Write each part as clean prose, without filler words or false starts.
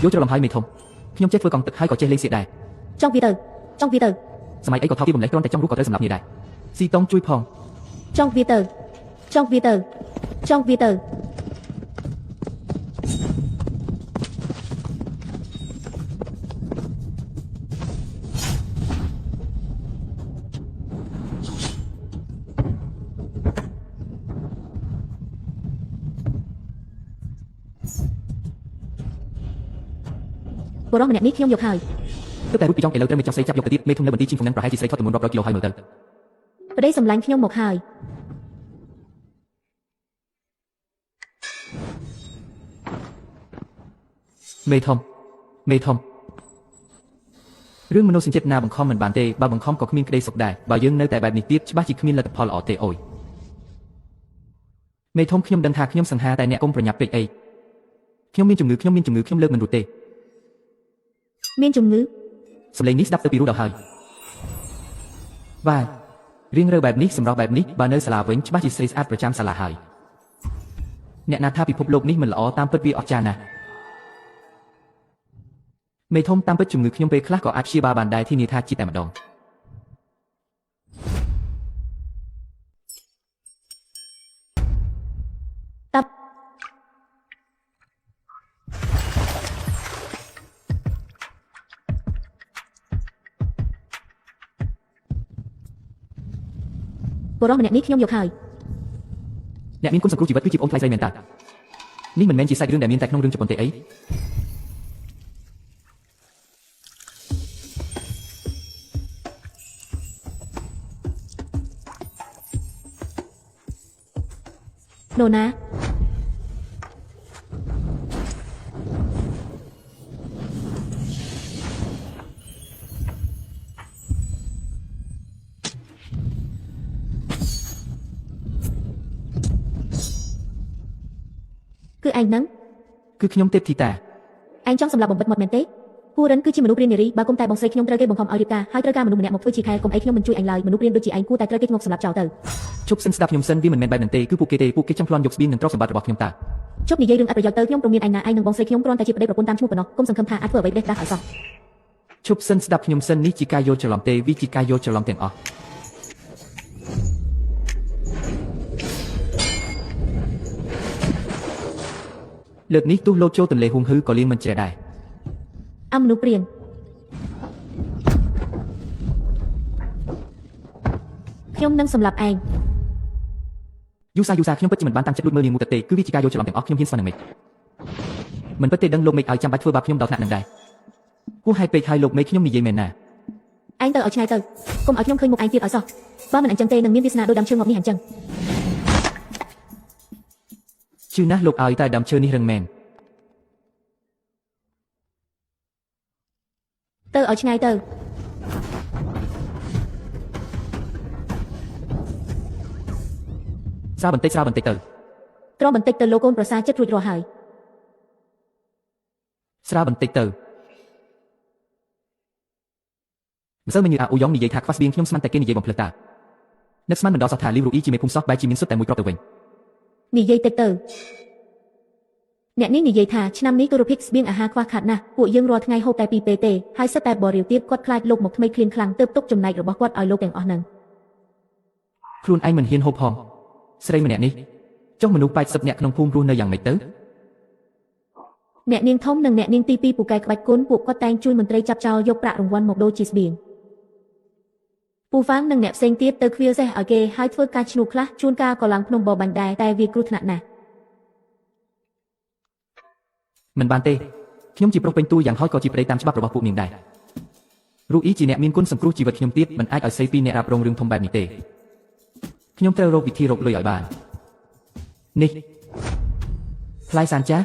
យកច្រឡំហើយមេធំខ្ញុំចេះធ្វើកង់ទឹកហើយក៏ចេះលេងសៀកដែរចង់វាទៅសម័យអីក៏ថោកពីបំលេះគ្រាន់តែចង់រស់ក៏ត្រូវសម្លាប់គ្នាដែរស៊ីតុងជួយផងចង់វាទៅបរិះម្នាក់នេះខ្ញុំយកហើយទើបតែរួចពីចង់ឥឡូវត្រូវមេចង់ស្រីចាប់យកទៅទៀតមេធំនៅបន្ទីជិនក្នុងប្រហែលជាស្រីថតចំនួនរាប់រយគីឡូហើយមើលទៅប្តីសម្លាញ់ខ្ញុំមកហើយមេធំរឿងមនោសញ្ចេតនាបង្ខំមិនបានទេបើបង្ខំក៏គ្មានក្តីសុខដែរបើយើងនៅតែបែបនេះទៀតច្បាស់ជាគ្មានលទ្ធផលល្អទេអូយមេធំខ្ញុំដឹងថាខ្ញុំសង្ហាតែអ្នកកុំប្រញាប់ពេកអីខ្ញុំមានជំងឺខ្ញុំលើកមិនរួចទេមានជំងឺសម្លេងនេះស្ដាប់ទៅពីរោះដល់ហើយវ៉ារៀងរើបែបនេះសម្រស់បែបនេះបើនៅសាលាវិញច្បាស់ជាស្រីស្អាតប្រចាំសាលាហើយអ្នកណាថាពិភពលោកនេះមិនល្អតាមពិតវាអស្ចារ្យណាស់មេធំតាមពិតជំងឺខ្ញុំពេលខ្លះក៏អាចព្យាបាលបានដែរធានាថាជាតែម្ដងតាប់បរិះម្នាក់នេះខ្ញុំយកហើយអ្នកមានគុណសង្គ្រោះជីវិតគឺជាប្អូនថ្លៃស្រីមែនតើនេះមិនមែនជាសាច់រឿងដែលមានតែក្នុងរឿងជប៉ុនទេអីនរណាគឺឯងហ្នឹងគឺខ្ញុំទេពធីតាឯងចង់សម្លាប់បំបិតមាត់មែនទេពូរិនគឺជាមនុស្សព្រាននារីបើគុំតែបងស្រីខ្ញុំត្រូវគេបង្ខំឲ្យរៀបការហើយត្រូវការមនុស្សម្នាក់មកធ្វើជាខែកុំអីខ្ញុំមិនជួយអញឡើយមនុស្សព្រានដូចជាឯងគួរតែត្រូវគេងប់សម្លាប់ចោលទៅជប់សិនស្ដាប់ខ្ញុំសិនវាមិនមែនបែបนั้นទេគឺពួកគេចង់ប្លន់យកស្បៀងនិងទ្រព្យសម្បត្តិរបស់ខ្ញុំតាជប់និយាយរឿងអត់ប្រយោជន៍ទៅខ្ញុំព្រមមានឯងណាឯងនិងបងស្រីខ្ញុំគ្រាន់តែជាប្តីប្រពន្ធតាមឈ្មោះប៉ុណ្ណោះគុំសង្ឃឹមថាអាចធ្វើអ្វីផ្ដេសផ្ដាស់ឲ្យសោះជប់សិនស្ដាប់ខ្ញុំសិននេះជាការយល់ច្រឡំទេវាជាការយល់ច្រឡំទាំងអស់លើកនេះទោះលោតចូលទន្លេហួងហឺក៏លៀងមិនចេះដែរមនុស្សព្រានខ្ញុំនឹងសម្លាប់ឯងយូសាខ្ញុំពិតជាមិនបានតាំងចិត្តលួចមើលនាងមួយទេគឺវាជាការយល់ច្រឡំទាំងអស់ខ្ញុំហ៊ានស្វានឹងមេឃមិនពិតទេដឹងលោកមេឃឲ្យចាំបាច់ធ្វើបាបខ្ញុំដល់ថ្នាក់នឹងដែរគួរហេតុពេកហើយលោកមេឃខ្ញុំនិយាយមែនណាឯងទៅឲ្យឆ្ងាយទៅកុំឲ្យខ្ញុំឃើញមុខឯងទៀតឲ្យសោះបើមិនអញ្ចឹងទេនឹងមានវាសនាដូចដើមឈើងាប់នេះអញ្ចឹងជឿណាស់លោកឲ្យតែដើមឈើនេះរឹងមែនទៅឲ្យឆ្ងាយទៅស្រាបន្តិចទៅត្រង់បន្តិចទៅលោកកូនប្រសាចិត្តរួចរាល់ហើយស្រាបន្តិចទៅម្សិលមិញអាអ៊ូយ៉ងនិយាយថាខ្វះស្បៀងខ្ញុំស្មានតែគេនិយាយបំភ្លឺតានឹកស្មានមិនដល់សោះថាលីវរូអ៊ីជាមេភូមិសោះបែរជាមានសុទ្ធតែមួយគ្រាប់ទៅវិញនិយាយតិចទៅអ្នកនេះនិយាយថាឆ្នាំនេះទូរភិកស្បៀងអាហារខ្វះខាតណាស់ពួកយើងរាល់ថ្ងៃហូបតែពីរពេលទេហើយសិតតែបរិយាទៀតគាត់ខ្លាចលោកមកថ្មីឃ្លានខ្លាំងទើបទុកចំណែករបស់គាត់ឲ្យលោកទាំងអស់ហ្នឹងខ្លួនឯងមិនហ៊ានហូបផងស្រីម្នាក់នេះចុះមនុស្ស80នាក់ក្នុងភូមិរស់នៅយ៉ាងម៉េចទៅអ្នកនាងធំនិងអ្នកនាងទី2ពូកែក្បាច់គុណពួកគាត់តែងជួយមន្ត្រីចាប់ចោលយកប្រាក់រង្វាន់មកដូរជាស្បៀងពូហ្វាំងនិងអ្នកផ្សេងទៀតទៅឃ្វាលសេះឲ្យគេហើយធ្វើការឈ្នួលខ្លះជួនកាលក៏ឡើងភ្នំបបាញ់ដែរតែវាគ្រោះថ្នាក់ណាស់មិនបានទេខ្ញុំជាប្រុសពេញតួយ៉ាងហោចក៏ជាប្តីតាមច្បាប់របស់ពួកនាងដែររូអ៊ីជាអ្នកមានគុណសង្គ្រោះជីវិតខ្ញុំទៀតមិនអាចឲ្យស្រីពីរអ្នករ៉ាប់រងរឿងធំបែបនេះទេខ្ញុំត្រូវរកវិធីរកលុយឲ្យបាននេះផ្លែសានចា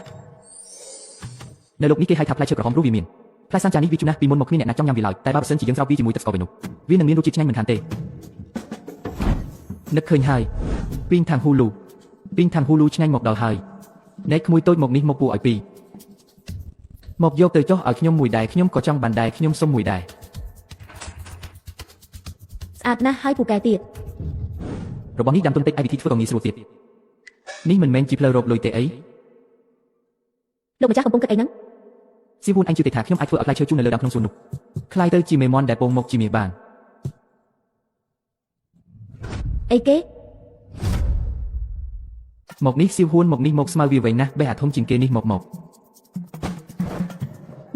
នៅលោកនេះគេហៅថាផ្លែឈើក្រហមព្រោះវាមានផ្លែសានចានេះវាជូរណាស់ពីមុនមកគ្មានអ្នកណាចង់ញ៉ាំវាឡើយតែបើប្រសិនជាយើងស្រោបវាជាមួយទឹកស្ករវិញនោះវានឹងមានរសជាតិឆ្ងាញ់មិនខានទេនឹកឃើញហើយពីងថាងហ៊ូលូឆ្ងាញ់មកដល់ហើយណែក្មួយតូចមកនេះមកពូឲ្យពីរមកយកទៅចុះឲ្យខ្ញុំមួយដែរខ្ញុំក៏ចង់បានដែរខ្ញុំសុំមួយដែរស្អាតណាស់ហើយពូកែទៀតរបស់នេះដាំទុនតិចឲ្យវិធីធ្វើក៏ងាយស្រួលទៀតនេះមិនមែនជាផ្លូវរកលុយទេអីលោកម្ចាស់កំពុងគិតអីហ្នឹង សៀវហ៊ូនអញជឿទេថាខ្ញុំអាចធ្វើឲ្យផ្លែឈើជូននៅលើដើមក្នុងសួននោះខ្លាយទៅជាមេមន់ដែលពងមកជាមាសបាន អីគេ មកនេះសៀវហ៊ូនមកនេះមកស្មៅវាវែងណាស់បេះអាធំជាងគេនេះមក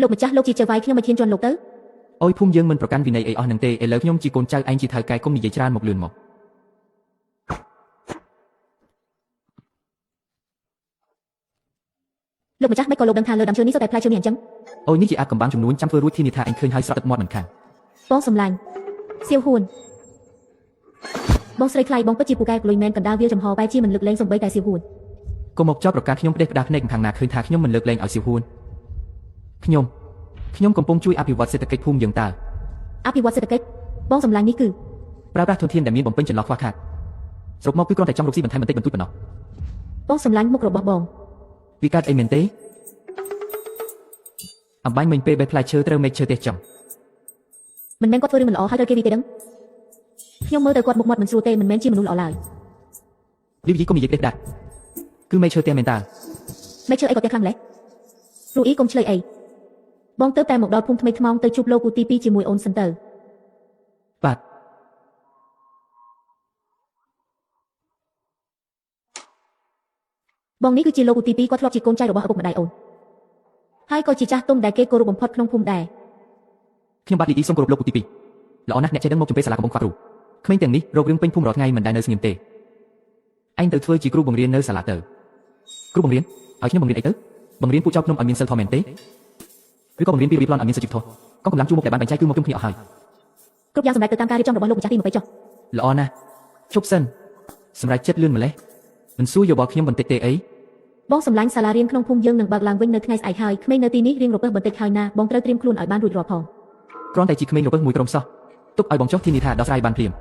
លោកម្ចាស់លោកជាចៅវាយខ្ញុំមកឈានជន់លោកទៅ អុយភូមិយើងមិនប្រកាន់វិន័យអីអស់នឹងទេឥឡូវខ្ញុំជាកូនចៅឯងជាថៅកែកុំនិយាយច្រើនមកលឿនមក លោកម្ចាស់មិនក៏លោកដឹងថាលើដើមឈើនេះសុទ្ធតែផ្លែឈើនេះអញ្ចឹង អុយនេះជាអាកំបាំងចំនួនចាំធ្វើរួចធានាថាឯងឃើញហើយស្រក់ទឹកមាត់មិនខាន បងសំឡាញ់សៀវហ៊ួនបងស្រីខ្លាយបងពិតជាពូកែក្លុយមែនកណ្ដាលវាលចំហបែបជាមិនលើកលែងសំបីតែសៀវហ៊ួនក ុំមកចោទប្រកាន់ខ្ញុំផ្ដេសផ្ដាសភ្នែកខាងណាឃើញថាខ្ញុំមិនលើកលែងឲ្យសៀវហ៊ូនខ្ញុំកំពុងជួយអភិវឌ្ឍសេដ្ឋកិច្ចភូមិយើងតើ អភិវឌ្ឍសេដ្ឋកិច្ចបងសំឡាញ់នេះគឺ ប្រើប្រាស់ធនធានដែលមានបំពេញចន្លោះខ្វះខាតសរុបមកគឺគ្រាន់តែចង់រកស៊ីបន្ថែមបន្តិចបន្តួចប៉ុណ្ណោះ បងសំឡាញ់មុខរបស់បង វាកើតអីមែនទេអំបញ្ញមិញពេលបេះផ្លែឈើត្រូវមេឃឈើទេសចំ មិនមែនគាត់ធ្វើរឿងមិនល្អហើយត្រូវគេវាទេដឹងខ្ញុំមើលទៅគាត់មុខមាត់មិនស្រួលទេមិនមែនជាមនុស្សល្អឡើយ លីវីកុំនិយាយផ្ដេសផ្ដាសគឺមេឃឈើទេសមែនតើ មិនជឿអីគាត់ទេខ្លាំងម្ល៉េះរូអ៊ីកុំឆ្លើយអីបងទៅតែមកដល់ភូមិថ្មីថ្មោងទៅជួបលោកគូទី2ជាមួយអូនសិនទៅ បាទ បងនេះគឺជាលោកគូទី2គាត់ធ្លាប់ជាកូនចៅរបស់ឪពុកម្ដាយអូនហើយក៏ជាចាស់ទុំដែលគេគោរពបំផុតក្នុងភូមិដែរ ខ្ញុំបាទលីអ៊ីសូមគោរពលោកគូទី2ល្អណាស់អ្នកចេះដឹងមកចំពេសាលាកំពុងខ្វះគ្រូក្មេងទាំងនេះរករឿងពេញភូមិរាល់ថ្ងៃមិនដែលនៅស្ងៀមទេឯងទៅធ្វើជាគ្រូបង្រៀននៅសាលាទៅគ្រូបង្រៀនឲ្យខ្ញុំបង្រៀនអីទៅបង្រៀនពួកចៅភ្នំឲ្យមានសិលធម៌មែនទេឬក៏បង្រៀនពីរបៀបប្លន់ឲ្យមានសុជីវធម៌កងកម្លាំងជួរមុខដែលបានបែងចែកគឺមកជុំគ្នាអស់ហើយ គ្រប់យ៉ាងសម្រាប់ទៅតាមការរៀបចំរបស់លោកម្ចាស់ទី20ចុះ ល្អណាស់ជប់សិនសម្រាប់ចិត្តលឿនម្លេះមិនសួរយោបល់ខ្ញុំបន្តិចទេអី បងសំឡាញ់សាលារៀនក្នុងភូមិយើងនឹងបើកឡើងវិញនៅថ្ងៃស្អែកហើយក្មេងនៅទីនេះរៀងរពឹសបន្តិចហើយណាបងត្រូវត្រៀមខ្លួនឲ្យបានរួចរាល់ផង គ្រាន់តែជាក្មេងរពឹសមួយក្រុមសោះទុកឲ្យបងចុះធានាថាដោះស្រាយបានភ្លាម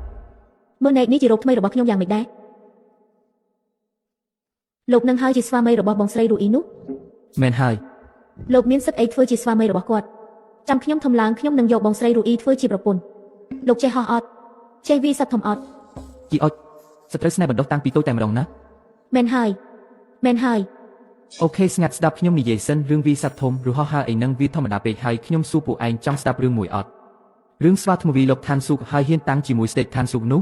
មើលណែនេះជារោគថ្មីរបស់ខ្ញុំយ៉ាងម៉េចដែរលោកនឹងហើយជាស្វាមីរបស់បងស្រីរូអ៊ីនោះ មែនហើយ លោកមានសិទ្ធិអីធ្វើជាស្វាមីរបស់គាត់ចាំខ្ញុំធំឡើងខ្ញុំនឹងយកបងស្រីរូអ៊ីធ្វើជាប្រពន្ធលោកចេះហោះអត់ចេះវាសត្វធំអត់ ជីអុចស្ត្រូវស្នេហ៍បណ្ដុះតាំងពីតូចតែម្ដងណា មែនហើយមែនហើយ អូខេស្ងាត់ស្ដាប់ខ្ញុំនិយាយសិនរឿងវាសត្វធំឬហោះហើរអីហ្នឹងវាធម្មតាពេកហើយខ្ញុំសួរពួកឯងចង់ស្ដាប់រឿងមួយអត់រឿងស្វាធ្មវីលោកឋានសុខហើយហ៊ានតាំងជាមួយស្ដេចឋានសុខនោះ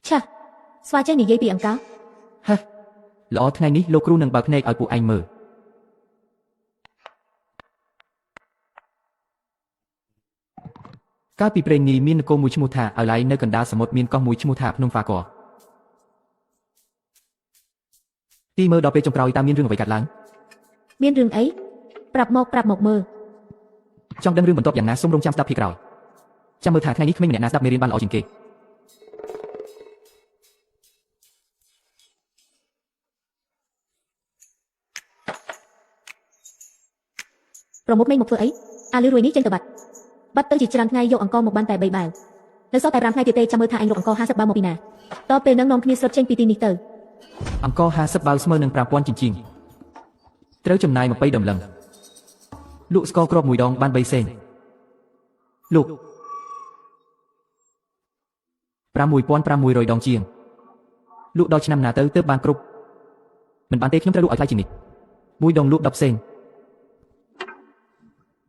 ឆាស្វាចេះនិយាយពីអង្ការ ហេះល្អថ្ងៃនេះលោកគ្រូនឹងបើកភ្នែកឲ្យពួកឯងមើលកាលពីព្រេងនាយមាននគរមួយឈ្មោះថាអាឡៃនៅកណ្ដាលសមុទ្រមានកោះមួយឈ្មោះថាភ្នំហ្វាក័រទីមើលដល់ពេលចុងក្រោយតើមានរឿងអ្វីកើតឡើង មានរឿងអីប្រាប់មកមើល ចង់ដឹងរឿងបន្ទាប់យ៉ាងណាសូមរងចាំស្ដាប់ភាគក្រោយចាំមើលថាថ្ងៃនេះក្មេងម្នាក់ណាស្ដាប់មេរៀនបានល្អជាងគេ ប្រមុខមេងមកធ្វើអីអាលឺរួយនេះចេញទៅបាត់ទៅជាច្រើនថ្ងៃយកអង្គមកបានតែ3បាវនៅសល់តែ5ថ្ងៃទៀតទេចាំមើលថាអញរកអង្គ50បាវមកពីណាតពេលនឹងនាំគ្នាស្រុតចេញពីទីនេះទៅ អង្គ50បាវស្មើនឹង5000ជីងត្រូវចំណាយ20ដំឡឹងលក់ស្ករគ្រាប់មួយដងបាន3សេនលក់6500ដងជាងលក់ដល់ឆ្នាំណាទៅបានគ្រប់មិនបានទេខ្ញុំត្រូវលក់ឲ្យថ្លៃជាងនេះមួយដងលក់10សេន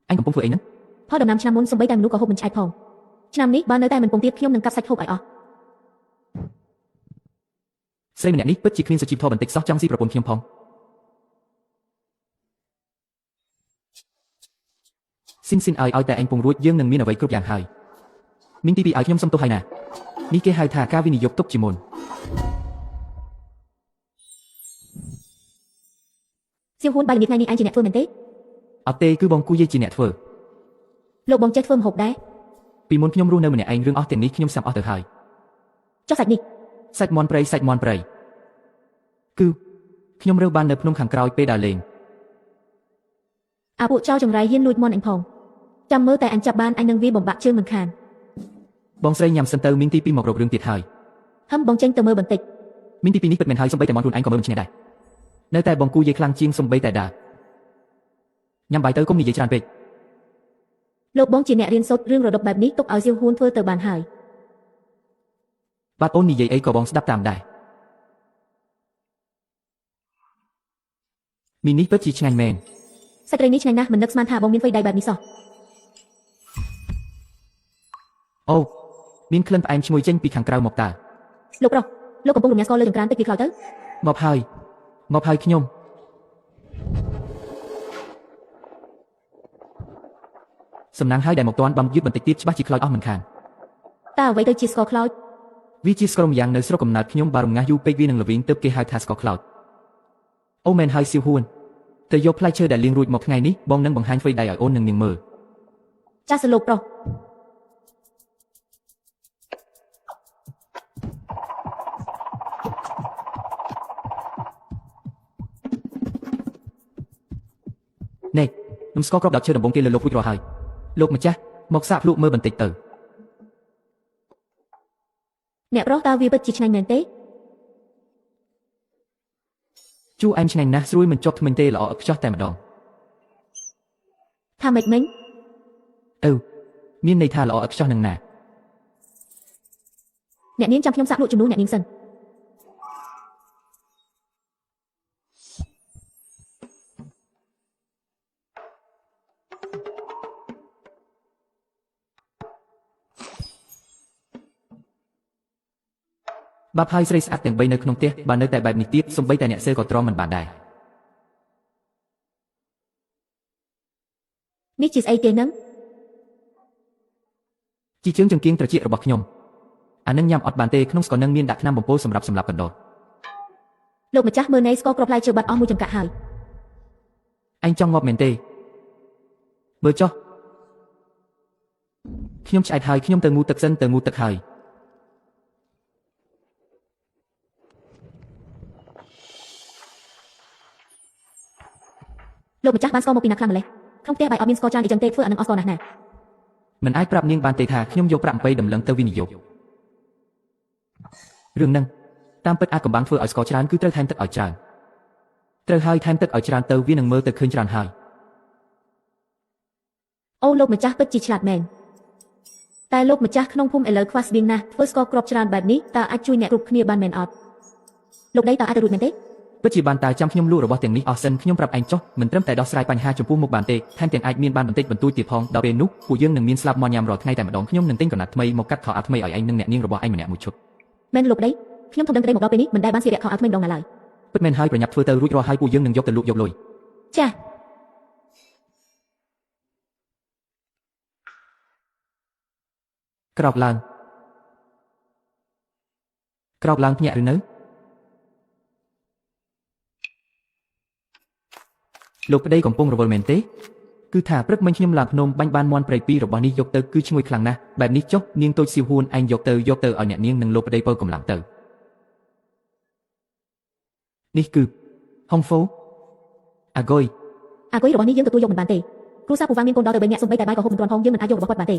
អញកំពុងធ្វើអីហ្នឹង ផលដំណាំឆ្នាំមុនសំបីតែមនុស្សក៏ហូបមិនឆ្អែតផងឆ្នាំនេះបើនៅតែមិនពងទៀតខ្ញុំនឹងកាប់សាច់ហូបឲ្យអស់ ស្រីម្នាក់នេះពិតជាគ្មានសុជីវធម៌បន្តិចសោះចង់ស៊ីប្រពន្ធខ្ញុំផងស៊ីនឲ្យតែអញពងរួចយើងនឹងមានអ្វីគ្រប់យ៉ាងហើយមីងទី2ឲ្យខ្ញុំសុំទោសហើយណានេះគេហៅថាការវិនិយោគទុកជាមុន សៀវហ៊ួនបាយល្ងាចថ្ងៃនេះអញជាអ្នកធ្វើមែនទេ អត់ទេគឺបងគូយាយជាអ្នកធ្វើ លោកបងចេះធ្វើម្ហូបដែរ ពីមុនខ្ញុំរស់នៅម្នាក់ឯងរឿងអស់ទាំងនេះខ្ញុំសាប់អស់ទៅហើយ ចុះសាច់នេះ សាច់មន់ព្រៃគឺខ្ញុំរើសបាននៅភ្នំខាងក្រោយពេលដើរលេង អាពួកចៅចង្រៃហ៊ានលួចមន់អញផងចាំមើលតែអញចាប់បានអញនឹងវាបំបាក់ជើងមិនខាន បងស្រីញ៉ាំសិនទៅមីងទី2មករករឿងទៀតហើយ ហឹមបងចេញទៅមើលបន្តិច មីងទី2នេះពិតមែនហើយសំបីតែមន់ខ្លួនឯងក៏មើលមិនឆ្នេះដែរនៅតែបងគូយាយខ្លាំងជាងសំបីតែដើរញ៉ាំបាយទៅកុំនិយាយច្រើនពេក លោកបងជាអ្នករៀនសូត្ររឿងរដុបបែបនេះទុកឲ្យសៀវហ៊ួនធ្វើទៅបានហើយ បាទអូននិយាយអីក៏បងស្ដាប់តាមដែរមីនេះពិតជាឆ្ងាញ់មែន សាច់ត្រីនេះឆ្ងាញ់ណាស់មិននឹកស្មានថាបងមានអ្វីដែរបែបនេះសោះ អូមានក្លិនផ្អែមឈ្ងុយចេញពីខាងក្រៅមកតើ លោកប្រុសលោកកំពុងរំញ៉ាំស្ករលើចង្ក្រានតិចវាខ្លោចទៅ មកហើយខ្ញុំសំណាងហើយដែលមកតាន់បំយឺតបន្តិចទៀតច្បាស់ជាខ្លោចអស់មិនខាន តើអ្វីទៅជាស្ករខ្លោច វាជាស្ករម្យ៉ាងនៅស្រុកកំណើតខ្ញុំបើរំងាស់យូរពេកវានឹងល្វីងទើបគេហៅថាស្ករខ្លោចអូមែនហើយសៀវហួនទៅយកផ្លែឈើដែលលាងរួចមកថ្ងៃនេះបងនឹងបង្ហាញអ្វីដែរឲ្យអូននឹងនាងមើល ចាសលោកប្រុស នេះនំស្ករគ្រាប់ដៅឈើដំបងគេលើលោករួចរាល់ហើយលោកម្ចាស់មកសាកភ្លក់មើលបន្តិចទៅ អ្នកប្រុសតើវាពិតជាឆ្ងាញ់មែនទេ ជូរអែមឆ្ងាញ់ណាស់ស្រួយមិនជាប់ធ្មេញទេល្អឥតខ្ចោះតែម្ដង ថាម៉េចមិញ មានន័យថាល្អឥតខ្ចោះនឹងណា អ្នកនាងចាំខ្ញុំសាកលក់ជំនួសអ្នកនាងសិន បាប់ហើយស្រីស្អាតទាំង3នៅក្នុងផ្ទះបើនៅតែបែបនេះទៀតសំបីតែអ្នកសើក៏ទ្រាំមិនបានដែរ នេះជាស្អីគេនឹង ជីជើងចង្គៀងត្រចៀករបស់ខ្ញុំអានឹងញ៉ាំអត់បានទេក្នុងស្ករនឹងមានដាក់ថ្នាំបំពុលសម្រាប់សម្លាប់កណ្ដោ លោកម្ចាស់មើលណៃស្ករគ្រាប់ផ្លែឈើបាត់អស់មួយចង្កាក់ហើយ អញចង់ងាប់មែនទេមើលចុះខ្ញុំឆ្អែតហើយខ្ញុំទៅងូទឹកសិនទៅងូទឹកហើយ លោកម្ចាស់បានស្ករមកពីណាខ្លាំងម្ល៉េះក្នុងផ្ទះបាយអត់មានស្ករច្រើនអីចឹងទេធ្វើអានឹងអស់ស្ករណាស់ណា មិនអាចប្រាប់នាងបានទេថាខ្ញុំយកប្រាក់8ដំឡឹងទៅវិនិយោគរឿងហ្នឹងតាមពិតអាចកំបាំងធ្វើឲ្យស្ករច្រើនគឺត្រូវថែមទឹកឲ្យច្រើនត្រូវហើយថែមទឹកឲ្យច្រើនទៅវានឹងមើលទៅឃើញច្រើនហើយ អូលោកម្ចាស់ពិតជាឆ្លាតមែនតែលោកម្ចាស់ក្នុងភូមិឥឡូវខ្វះស្បៀងណាស់ធ្វើស្ករគ្រាប់ច្រើនបែបនេះតើអាចជួយអ្នកគ្រប់គ្នាបានមែនអត់លោកដីតើអាចទៅរួចមែនទេ ពិតជាបានតើចាំខ្ញុំលក់របស់ទាំងនេះអស់សិនខ្ញុំប្រាប់ឯងចុះមិនត្រឹមតែដោះស្រាយបញ្ហាចំពោះមុខបានទេថែមទាំងអាចមានបានបន្តិចបន្តួចទៀតផងដល់ពេលនោះពួកយើងនឹងមានស្លាប់មកញ៉ាំរាល់ថ្ងៃតែម្ដងខ្ញុំនឹងទិញកណាត់ថ្មីមកកាត់ខោអាវថ្មីឲ្យឯងនិងអ្នកនាងរបស់ឯងម្នាក់មួយឈុត មែនលោកដីខ្ញុំធំដឹងក្តីមកដល់ពេលនេះមិនដែលបានស្លៀកខោអាវថ្មីម្ដងណាឡើយ ពិតមែនហើយប្រញាប់ធ្វើទៅរួចរាល់ហើយពួកយើងនឹងយកទៅលក់យកលុយ ចាស ក្រោកឡើងភ្ញាក់ឬនៅលោកប្តីកំពុងរវល់មែនទេគឺថាព្រឹកមិញខ្ញុំឡើងភ្នំបាញ់បានមន់ព្រៃពីររបស់នេះយកទៅគឺឈ្ងុយខ្លាំងណាស់បែបនេះចុះនាងតូចសៀវហួនឯងយកទៅឲ្យអ្នកនាងនិងលោកប្តីពើកំឡាំងទៅនេះគឺហុងហ្វូអាគុយរបស់នេះយើងទទួលយកមិនបានទេគ្រូសាពូវ៉ាងមានកូនដល់ទៅ3នាក់សំបីតែបាយក៏ហូបមិនទាន់ផងយើងមិនអាចយករបស់គាត់បានទេ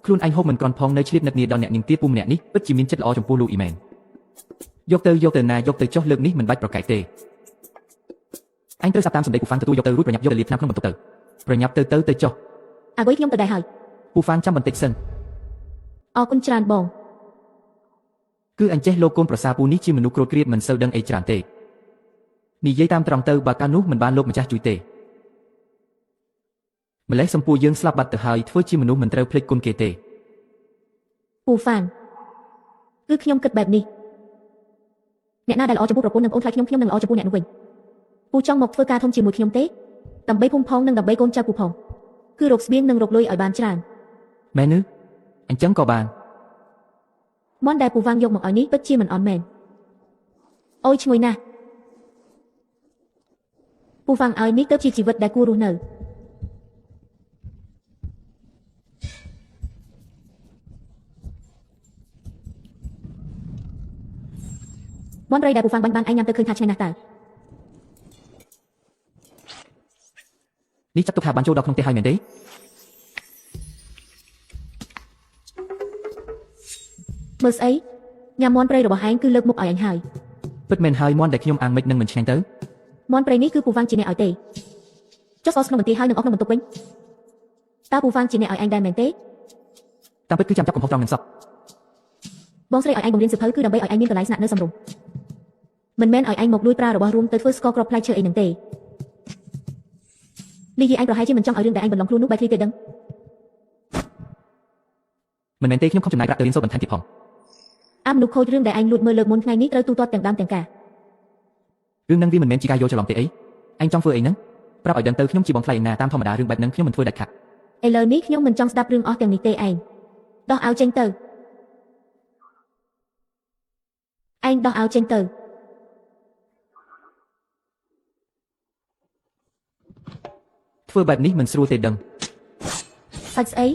ខ្លួនឯងហូបមិនគ្រាន់ផងនៅឆ្លៀតនឹកនាដល់អ្នកនាងទៀតពូម្នាក់នេះពិតជាមានចិត្តល្អចំពោះលោកអ៊ីមែនយកទៅណាយកទៅចុះលើកនេះមិនបាច់ប្រកែកទេអញត្រូវសាប់តាមសម្ដីពូហ្វានទទួលយកទៅរួចប្រញាប់យកទៅលាបថ្នាំក្នុងបន្ទប់ទៅប្រញាប់ទៅចុះ អាគុយខ្ញុំទៅដែរហើយ ពូហ្វានចាំបន្តិចសិន អរគុណច្រើនបង គឺអញចេះលោកកូនប្រសាពូនេះជាមនុស្សក្រូតក្រៀតមិនសូវដឹងអីច្រើនទេនិយាយតាមត្រង់ទៅបើកាលនោះមិនបានលោកម្ចាស់ជួយទេម្លេះសម្ពូយើងស្លាប់បាត់ទៅហើយធ្វើជាមនុស្សមិនត្រូវភ្លេចគុណគេទេ ពូហ្វានគឺខ្ញុំគិតបែបនេះអ្នកណាដែលល្អចំពោះប្រពន្ធនិងអូនខ្លាចខ្ញុំនឹងល្អចំពោះអ្នកនោះវិញពូចង់មកធ្វើការធំជាមួយខ្ញុំទេដើម្បីភូមិផងនិងដើម្បីកូនចៅពូផងគឺរកស្បៀងនិងរកលុយឲ្យបានច្រើន មែនទេអញ្ចឹងក៏បាន មន់ដែលពូវ៉ាងយកមកឲ្យនេះពិតជាមិនអន់មែនអូយឈ្ងុយណាស់ពូវ៉ាងឲ្យនេះទៅជាជីវិតដែលគួររស់នៅមន់រៃដែលពូវ៉ាងបាញ់បានឯងញ៉ាំទៅឃើញថាឆ្ងាញ់ណាស់តើ នេះចាត់ទុកថាបានចូលដល់ក្នុងផ្ទះហើយមែនទេ មើលស្អីញ៉ាំមន់ព្រៃរបស់ឯងគឺលើកមុខឲ្យអញហើយ ពិតមែនហើយមន់ដែលខ្ញុំអាំងមិននឹងមិនឆ្ងាញ់ទៅ មន់ព្រៃនេះគឺពូវ៉ាងជាអ្នកឲ្យទេចុះស្អល់ក្នុងបន្ទាយហើយនឹងអស់ក្នុងបន្ទប់វិញតើពូវ៉ាងជាអ្នកឲ្យឯងដែរមែនទេ តាមពិតគឺចាំចាប់កំហុសត្រង់នឹងសក់ បងស្រីឲ្យឯងបង្រៀនសិភៅគឺដើម្បីឲ្យឯងមានកន្លែងស្នាក់នៅសមរម្យមិនមែនឲ្យឯងមកលួចប្រើរបស់រួមទៅធ្វើស្ករគ្រាប់ផ្លែឈើអីហ្នឹងទេ លីយីអញប្រហែលជាមិនចង់ឲ្យរឿងដែលអញបន្លំខ្លួននោះបែកធ្លាយទេដឹង មិនមែនទេខ្ញុំខំចំណាយប្រាក់ទៅរៀនសូត្របន្ថែមទៀតផង អាមនុស្សខូចរឿងដែលអញលួចមើលលើកមុនថ្ងៃនេះត្រូវទូទាត់ទាំងដើមទាំងការ រឿងហ្នឹងវាមិនមែនជាការយល់ច្រឡំទេអីអញចង់ធ្វើអីហ្នឹងប្រាប់ឲ្យដឹងទៅខ្ញុំជាបងថ្លៃឯណាតាមធម្មតារឿងបែបហ្នឹងខ្ញុំមិនធ្វើដាច់ខាត ឥឡូវនេះខ្ញុំមិនចង់ស្ដាប់រឿងអស់ទាំងនេះទេឯងដោះអាវចេញទៅឯងដោះអាវចេញទៅ ធ្វើបែបនេះមិនស្រួលទេដឹង សាច់ស្អី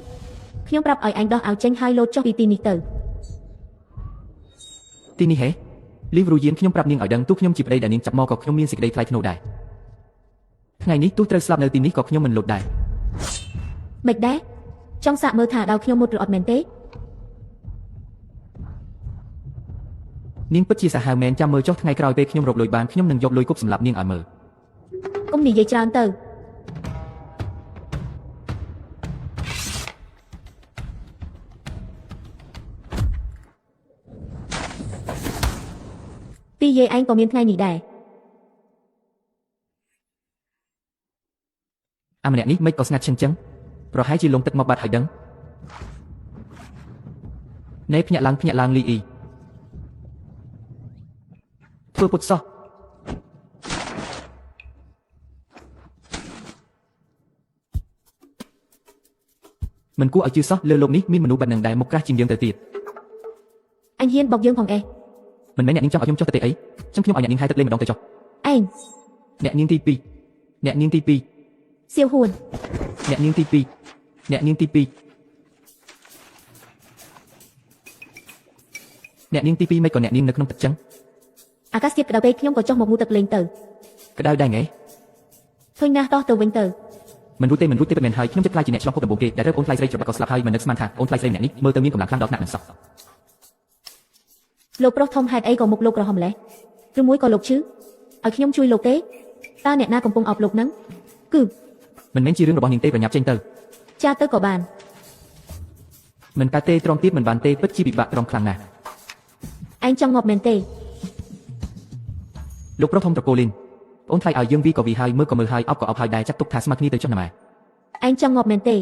ខ្ញុំប្រាប់ឲ្យអញដោះអាវចេញហើយលោតចុះពីទីនេះទៅ ទីនេះហេលីវរូយៀនខ្ញុំប្រាប់នាងឲ្យដឹងទោះខ្ញុំជាប្តីដែលនាងចាប់មកក៏ខ្ញុំមានសេចក្តីថ្លៃថ្នូរដែរថ្ងៃនេះទោះត្រូវស្លាប់នៅទីនេះក៏ខ្ញុំមិនលុតដែរ មិនដែរចង់សាកមើលថាដៅខ្ញុំមុតឬអត់មែនទេ នាងពិតជាសាហាវមែនចាំមើលចុះថ្ងៃក្រោយពេលខ្ញុំរកលុយបានខ្ញុំនឹងយកលុយគប់សម្រាប់នាងឲ្យមើល កុំនិយាយច្រើនទៅទីយាយឯងក៏មានថ្ងៃនេះដែរ អាម្នាក់នេះមិនក៏ស្ងាត់ឈឹងចឹងប្រហែលជាលងទឹកមកបាត់ហើយដឹងណែភ្ញាក់ឡើងលីអ៊ីធ្វើពុតសោះមិនគួរឲ្យជឿសោះលើโลกនេះមានមនុស្សបែបហ្នឹងដែរមកក្រាស់ជាងយើងទៅទៀត អញហ៊ានបោកយើងផងអេ មិនមែនអ្នកនាងចង់ឲ្យខ្ញុំចុះទៅទេអីចឹងខ្ញុំឲ្យអ្នកនាងហែទឹកលេងម្ដងទៅចុះ ឯង អ្នកនាងទី2អ្នកនាងទី2 សៀវហួន អ្នកនាងទី2អ្នកនាងទី2អ្នកនាងទី2មិនក៏អ្នកនាងនៅក្នុងទឹកចឹង អាកាសធាតុក្តៅពេកខ្ញុំក៏ចុះមកងូទឹកលេងទៅ ក្តៅដែរហ៎ ឃើញណាស់ដោះទៅវិញទៅ មិនរួចទេមិនមែនហើយខ្ញុំចិត្តខ្លាចជាអ្នកឆ្លងភពដំបូងគេដែលរើអូនថ្លៃស្រីច្របាក់ក៏ស្លាប់ហើយមិននឹកស្មានថាអូនថ្លៃស្រីម្នាក់នេះមើលទៅមានកម្លាំងខ្លាំងដល់ថ្នាក់នឹងសោះ លោកប្រុសធំហេតុអីក៏មុខលោកក្រហមម្លេះឬមួយក៏លោកឈឺឲ្យខ្ញុំជួយលោកទេតើអ្នកណាកំពុងអប់លោកហ្នឹងគឺ មិនមែនជារឿងរបស់នាងទេប្រញាប់ចេញទៅ ចាទៅក៏បាន មិនកើតទេត្រង់ទៀតមិនបានទេពិតជាពិបាកត្រង់ខ្លាំងណាស់ ឯងចង់ងាប់មែនទេ លោកប្រុសធំត្រកូលីនអូនថ្លៃឲ្យយើងវីក៏វីហើយមើលក៏មើលហើយអប់ក៏អប់ហើយដែរចាត់ទុកថាស្មើគ្នាទៅចុះណាម៉ែ ឯងចង់ងាប់មែនទេ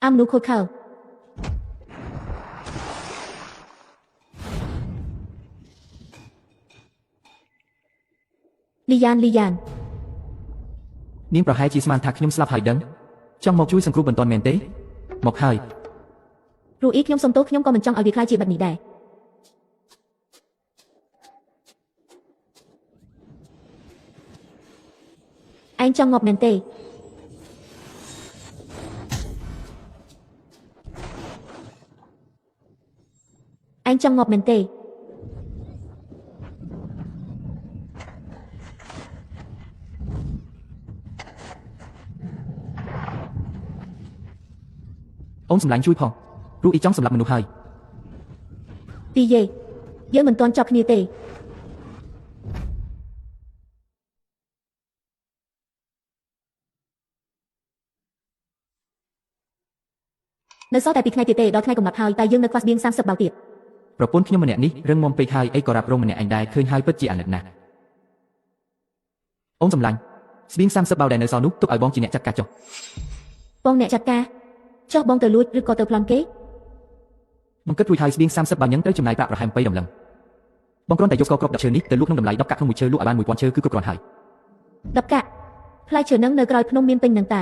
អាមនុស្សខូចខើលីយ៉ាន នាងប្រហែលជាស្មានថាខ្ញុំស្លាប់ហើយដឹងចង់មកជួយសង្គ្រោះបន្ទាន់មែនទេមកហើយ រូអ៊ីខ្ញុំសុំទោសខ្ញុំក៏មិនចង់ឲ្យវាខ្លាចជាបែបនេះដែរឯងចង់ងាប់មែនទេឯងចង់ងាប់មែនទេ អូនសម្លាញ់ជួយផងរូអ៊ីចង់សម្លាប់មនុស្សហើយ ទីយាយយើងមិនទាន់ចប់គ្នាទេនៅសល់តែពីថ្ងៃទៀតទេដល់ថ្ងៃកំណត់ហើយតែយើងនៅខ្វះស្បៀង30បាវទៀត ប្រពន្ធខ្ញុំម្នាក់នេះរឹងមាំពេកហើយអីក៏រ៉ាប់រងម្នាក់ឯងដែរឃើញហើយពិតជាអាណិតណាស់អូនសម្លាញ់ស្បៀង30បាវដែលនៅសល់នោះទុកឲ្យបងជាអ្នកចាត់ការចុះ បងអ្នកចាត់ការចុះបងទៅលួចឬក៏ទៅប្លន់គេ បងគិតរួចហើយស្បៀង30បាវហ្នឹងត្រូវចំណាយប្រាក់ប្រហែល20ដុល្លារបងគ្រាន់តែយកស្ករគ្រាប់10ឈើនេះទៅលក់ក្នុងតម្លៃ10កាក់ក្នុងមួយឈើលក់ឲ្យបាន1000ឈើគឺគ្រប់គ្រាន់ហើយ 10កាក់ផ្លែឈើនឹងនៅក្រោយភ្នំមានពេញនឹងតើ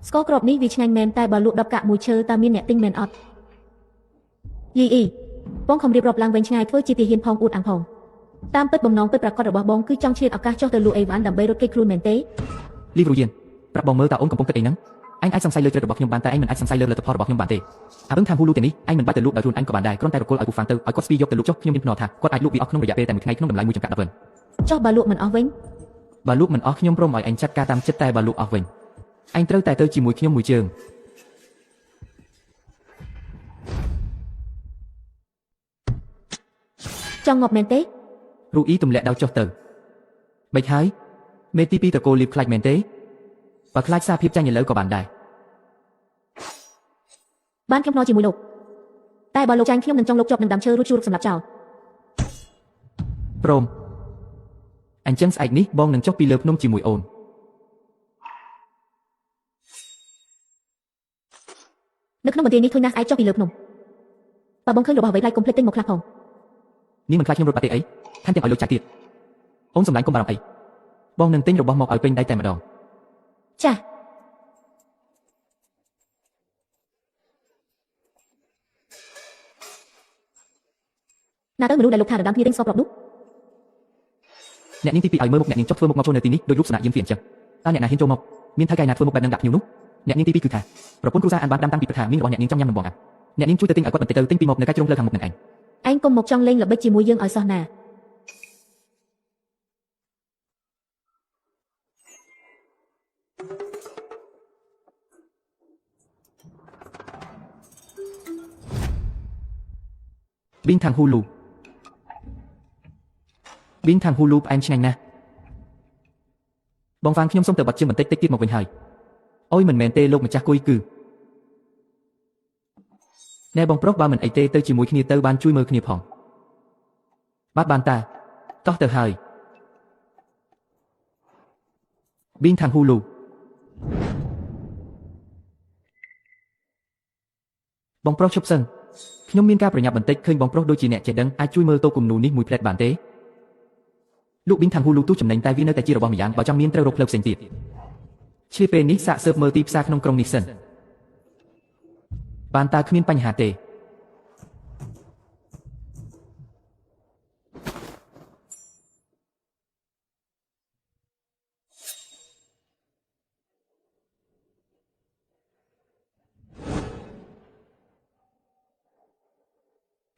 ស្ករគ្រាប់នេះវាឆ្ងាញ់មែនតែបើលក់10កាក់មួយឈើតើមានអ្នកទិញមែនអត់យីអ៊ីបងខំរៀបរាប់ឡើងវិញឆ្ងាយធ្វើជាទាហានផងអួតអាំងផងតាមពិតបំណងពិតប្រាកដរបស់បងគឺចង់ឆ្លៀតឱកាសចុះទៅលក់អីវ៉ាន់ដើម្បីរត់គេចខ្លួនមែនទេ លីវរូយៀនប្រាប់បងមើលតើអូនកំពុងគិតអីហ្នឹងអញអាចសង្ស័យលើចិត្តរបស់ខ្ញុំបានតែអញមិនអាចសង្ស័យលើលទ្ធផលរបស់ខ្ញុំបានទេអាពឹងថាហ៊ូលូទាំងនេះអញមិនបាច់ទៅលក់ដោយខ្លួនអញក៏បានដែរគ្រាន់តែរកុលឲ្យពូហ្វាំងទៅឲ្យគាត់ស្ពីយកទៅលក់ចុះខ្ញុំមានភ្នាល់ថាគាត់អាចលក់វាអស់ក្នុងរយៈពេលតែមួយថ្ងៃក្នុងតម្លៃមួយចង្កាក់10វិន ចុះបើលក់មិនអស់វិញ បើលក់មិនអស់ខ្ញុំព្រមឲ្យអញចាត់ការតាមចិត្តតែបើលក់អស់វិញអញត្រូវតែទៅជាមួយខ្ញុំមួយជើង ចង់ងាប់មែនទេ រូអ៊ីទម្លាក់ដោចចុះទៅមិនហើយមេទី2តកូលីបខ្លាចមែនទេបើខ្លាចសារភាពចាញ់ឥឡូវក៏បានដែរ បានខ្ញុំភ្នាល់ជាមួយលោកតែបើលោកចាញ់ខ្ញុំនឹងចង់លោកជាប់នឹងដើមឈើរួចជួរសម្រាប់ចោល ព្រម អញ្ចឹងស្អែកនេះបងនឹងចុះពីលើភ្នំជាមួយអូន នៅក្នុងមន្ទីរនេះឃើញណាស់ស្អែកចុះពីលើភ្នំបើបងឃើញរបស់អ្វីប្លែកកុំភ្លេចទិញមកខ្លះផង នេះមិនខ្លាចខ្ញុំរត់បាត់ទេអីថែមទាំងឲ្យលោកចាច់ទៀតអូនសម្លាញ់កុំបារម្ភអីបងនឹងទិញរបស់មកឲ្យពេញដៃតែម្ដង ចាណាទៅមនុស្សដែលលោកថារដាំគ្នាទិញសពគ្រប់នោះ អ្នកនាងទី2ឲ្យមើលមុខអ្នកនាងចុះធ្វើមុខមកចូលនៅទីនេះដោយរូបស្នាក់យាមហ្វៀនអញ្ចឹងតើអ្នកណាហ៊ានចូលមកមានថៅកែណាធ្វើមុខបែបនឹងដាក់ភ្ញៀវនោះអ្នកនាងទី2គឺថាប្រពន្ធគ្រូសាអានបានដាំតាំងពីព្រឹកថាមីងរបស់អ្នកនាងចង់ញ៉ាំនំបងអាប់អ្នកនាងជួយទៅទិញឲ្យគាត់បន្តិចទៅទិញពីមកនៅកាច់ជ្រុងផ្លូវខាងមុខនឹងឯង ឯងកុំមកចង់លេងល្បិចជាមួយយើងឲ្យសោះណា ប៊ីងខាងហ៊ូលូប៊ីងខាងហ៊ូលូផ្អែមឆ្ងាញ់ណាស់បងហ្វាងខ្ញុំសុំទៅបាត់ជើងបន្តិចទៀតមកវិញហើយអូយមិនមែនទេលោកម្ចាស់គួយគឺណែបងប្រុសបើមិនអីទេទៅជាមួយគ្នាទៅបានជួយមើលគ្នាផងបាទបានតាតោះទៅហើយប៊ីងខាងហ៊ូលូបងប្រុសឈប់សិនខ្ញុំមានការប្រញាប់បន្តិចឃើញបងប្រុសដូចជាអ្នកចេះដឹងអាចជួយមើលតូគំនូនេះមួយផ្លែតបានទេលោកប៊ីងខាងហ៊ូលូទូចំណេញតែវានៅតែជារបស់ម្យ៉ាងបើចង់មានត្រូវរកផ្លូវផ្សេងទៀតឆ្លៀតពេលនេះសាកស៊ើបមើលទីផ្សារក្នុងក្រុងនេះសិនបានតើគ្មានបញ្ហាទេ